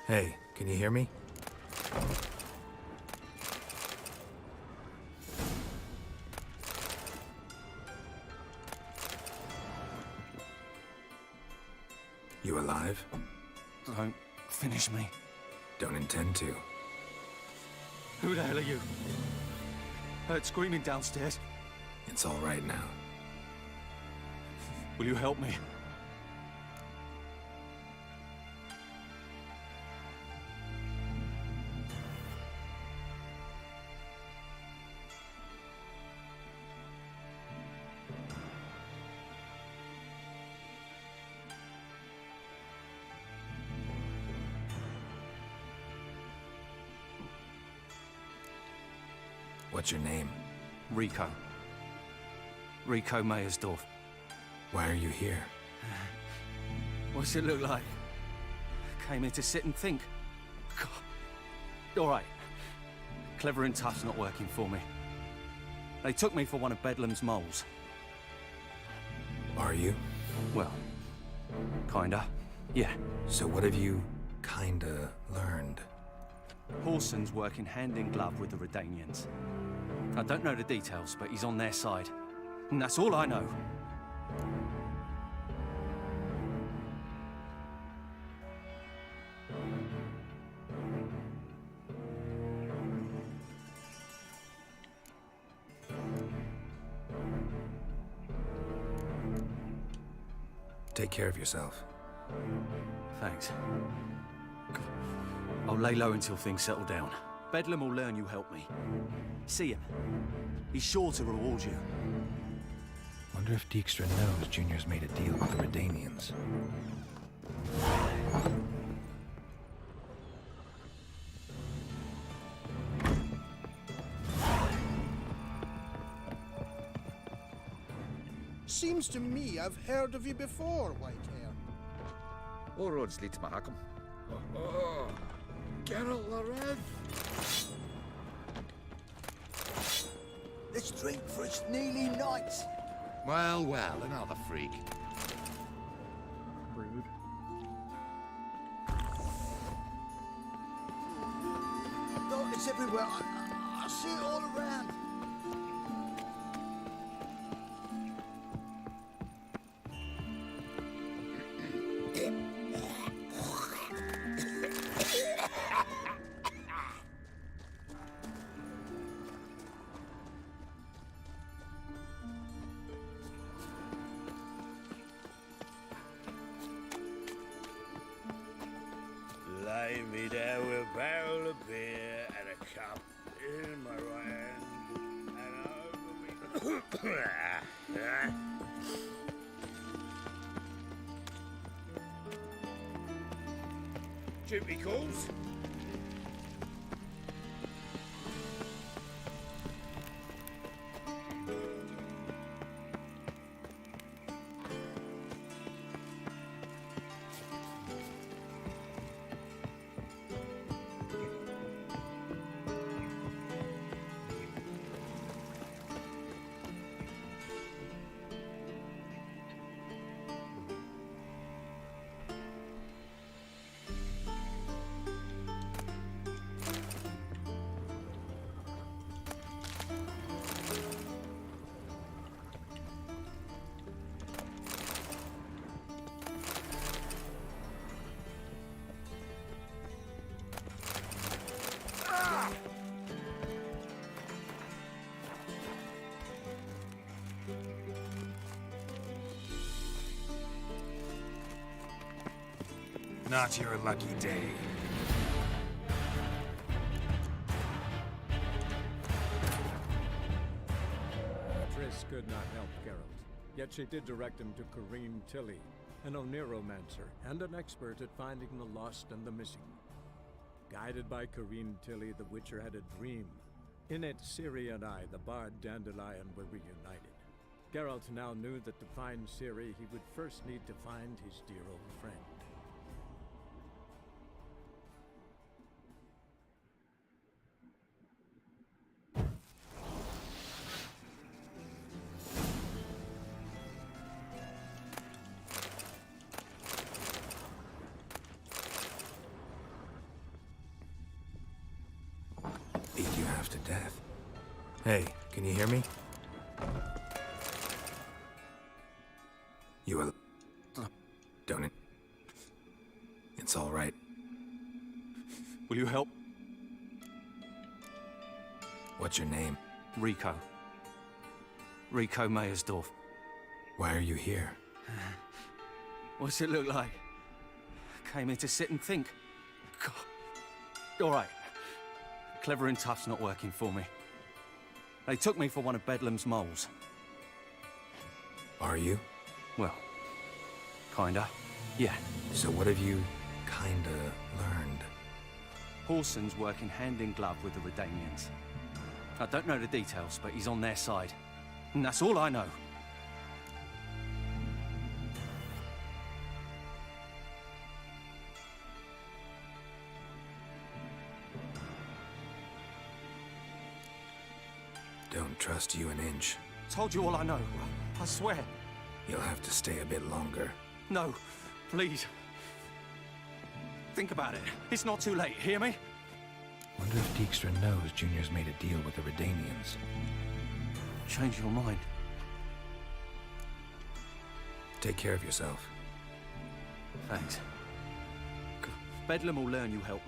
Hey, can you hear me? You alive? Don't finish me. Don't intend to. Who the hell are you? Heard screaming downstairs. It's all right now. Will you help me? What's your name? Rico. Rico Mayersdorf. Why are you here? What's it look like? Came here to sit and think. God. All right. Clever and tough's not working for me. They took me for one of Bedlam's moles. Are you? Well, kinda. Yeah. So what have you kinda learned? Horson's working hand in glove with the Redanians. I don't know the details, but he's on their side. And that's all I know. Take care of yourself. Thanks. I'll lay low until things settle down. Bedlam will learn you helped me. See him. He's sure to reward you. Wonder if Dijkstra knows Junior's made a deal with the Redanians. Seems to me I've heard of you before, Whitehair. All roads lead to Mahakam. Oh, Geralt Larev! Let's drink for it's nearly night. Well, well, another freak. Rude. Oh, it's everywhere. I see it all around. lay me down with a barrel of beer and a cup in my right hand, and over me. Duty calls. Not your lucky day. Triss could not help Geralt, yet she did direct him to Corrine Tilly, an Oniromancer and an expert at finding the lost and the missing. Guided by Corrine Tilly, the Witcher had a dream. In it, Ciri and I, the bard Dandelion, were reunited. Geralt now knew that to find Ciri, he would first need to find his dear old friend. Beat you half to death. Hey, can you hear me? You are... Don't it? It's all right. Will you help? What's your name? Rico. Rico Meyersdorf. Why are you here? What's it look like? Came here to sit and think. God. All right. Clever and tough's not working for me. They took me for one of Bedlam's moles. Are you? Well, kinda. Yeah. So what have you kinda learned? Paulson's working hand in glove with the Redanians. I don't know the details, but he's on their side. And that's all I know. Don't trust you an inch. Told you all I know. I swear. You'll have to stay a bit longer. No, please. Think about it. It's not too late, hear me? Wonder if Dijkstra knows Junior's made a deal with the Redanians. Change your mind. Take care of yourself. Thanks. Bedlam will learn you help.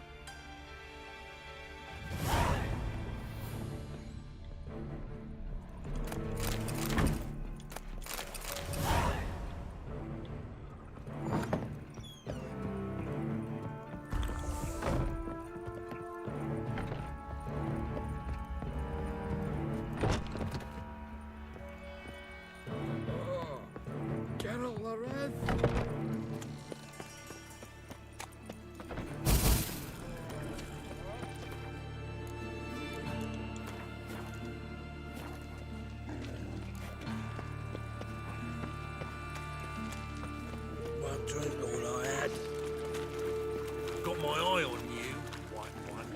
Geralt Lareth. One drink all I had. Got my eye on you, white one.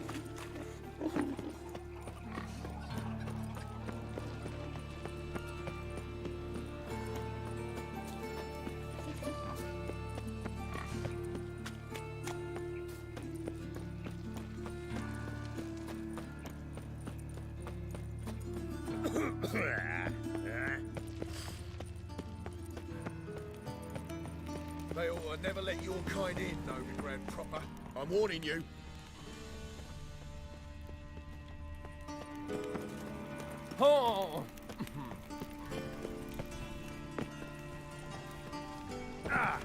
They ought to never let your kind in, Novigrad proper. I'm warning you. Oh! Ah!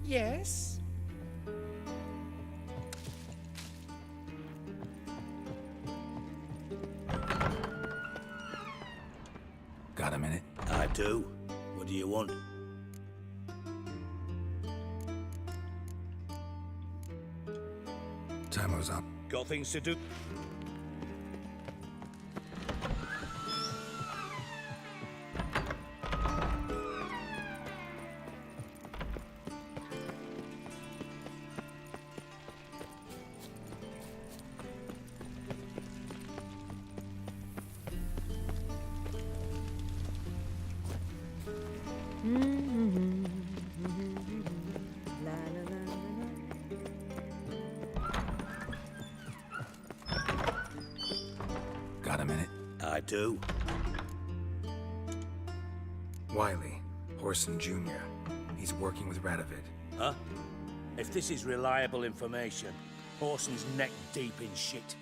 Yes? Got a minute? I do. What do you want? Time's up. Got things to do? Got a minute? I do. Wiley, Horson Jr. He's working with Radovid. Huh? If this is reliable information, Horson's neck deep in shit.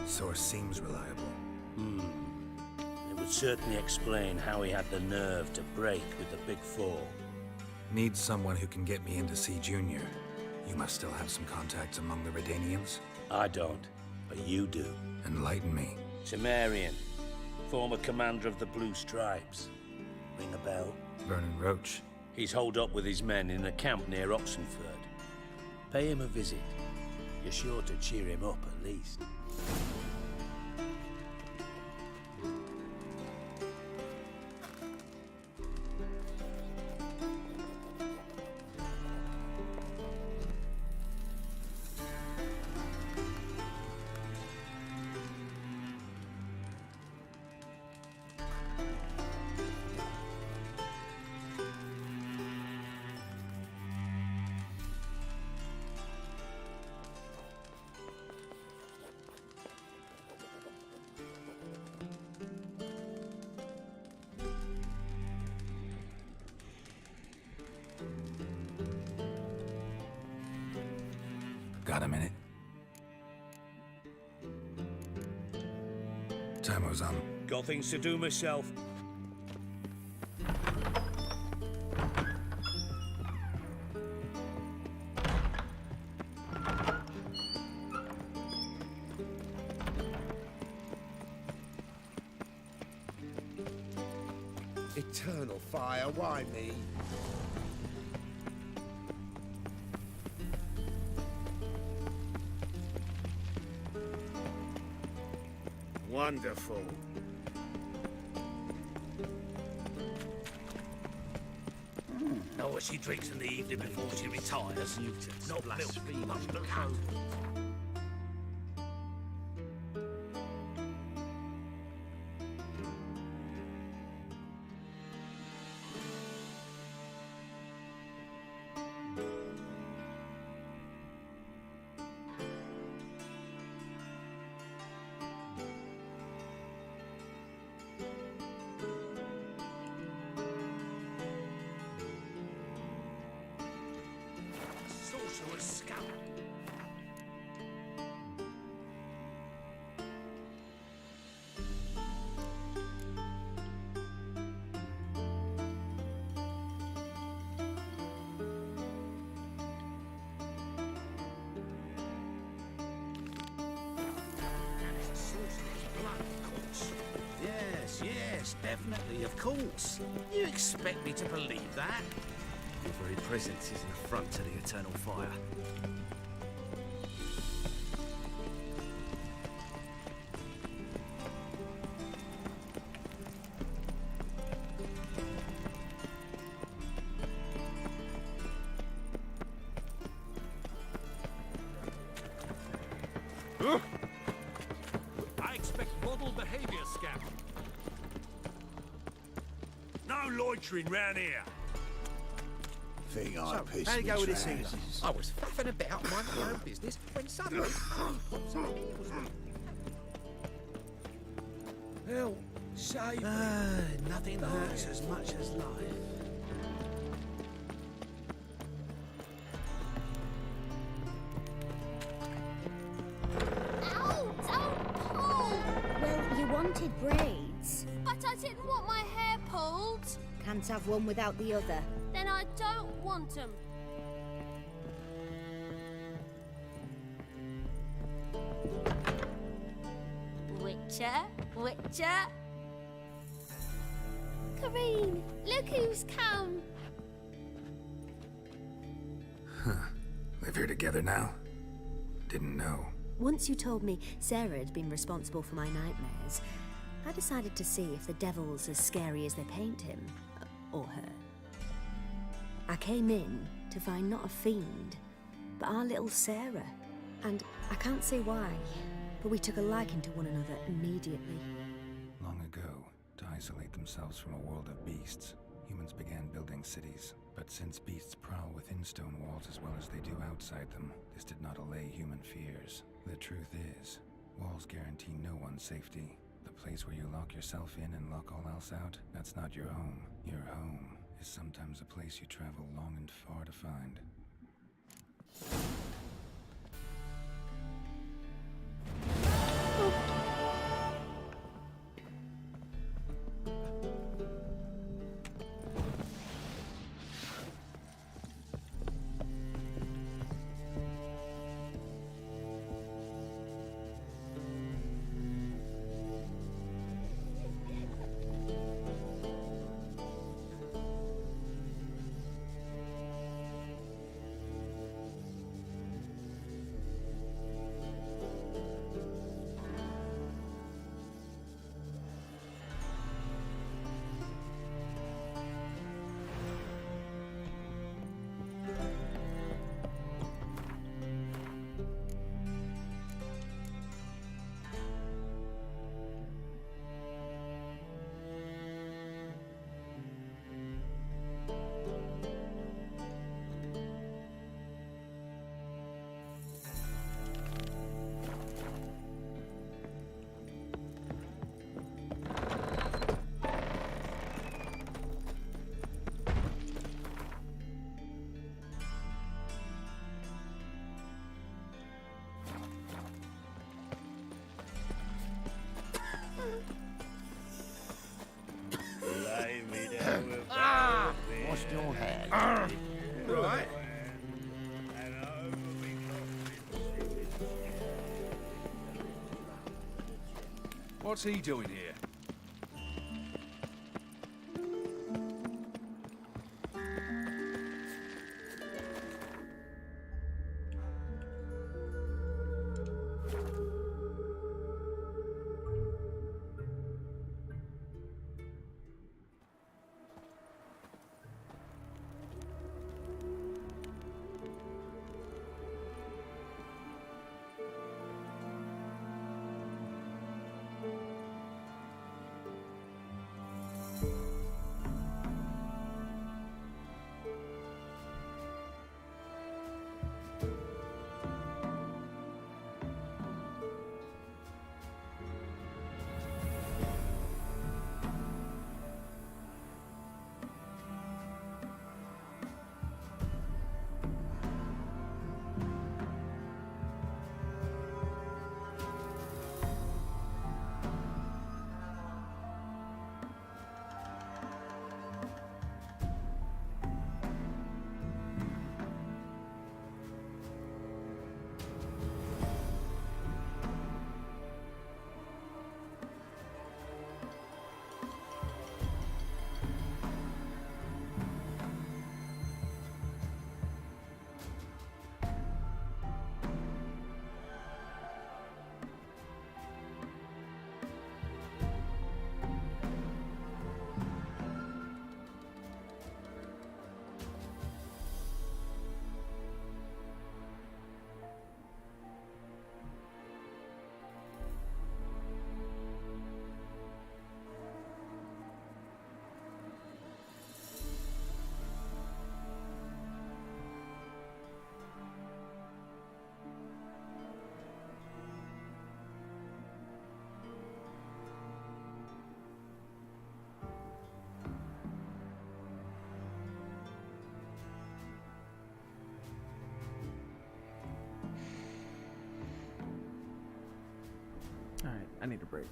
Source seems reliable. It would certainly explain how he had the nerve to break with the Big Four. Need someone who can get me in to see Junior. You must still have some contacts among the Redanians? I don't, but you do. Enlighten me. Temerian, former commander of the Blue Stripes. Ring a bell? Vernon Roach. He's holed up with his men in a camp near Oxenford. Pay him a visit. You're sure to cheer him up at least. Got a minute? Time's up. Got things to do myself. Eternal fire, why me? Wonderful. Know what she drinks in the evening before she retires? Not milk, much cocoa. Sorcerer's scum. Yes, definitely, of course. You expect me to believe that? Your very presence is an affront to the Eternal Fire. I expect model behavior, Scout. No loitering round here. think I So, pissed how'd it me go with this trousers? evening? I was faffing about minding my own business when suddenly... Hell, save me. Nothing hurts as much as life. Ow! Don't pull! Well, you wanted braids. But I didn't want my hair pulled. Can't have one without the other. Then I don't want them. Witcher? Kareen, look who's come. Huh. Live here together now? Didn't know. Once you told me Sarah had been responsible for my nightmares, I decided to see if the devil's as scary as they paint him. Or her. I came in to find not a fiend, but our little Sarah. And I can't say why, but we took a liking to one another immediately. Long ago, to isolate themselves from a world of beasts, humans began building cities. But since beasts prowl within stone walls as well as they do outside them, this did not allay human fears. The truth is, walls guarantee no one's safety. The place where you lock yourself in and lock all else out, that's not your home. Your home is sometimes a place you travel long and far to find. Lay me down with wash your hands. Right. What's he doing here? I need a break.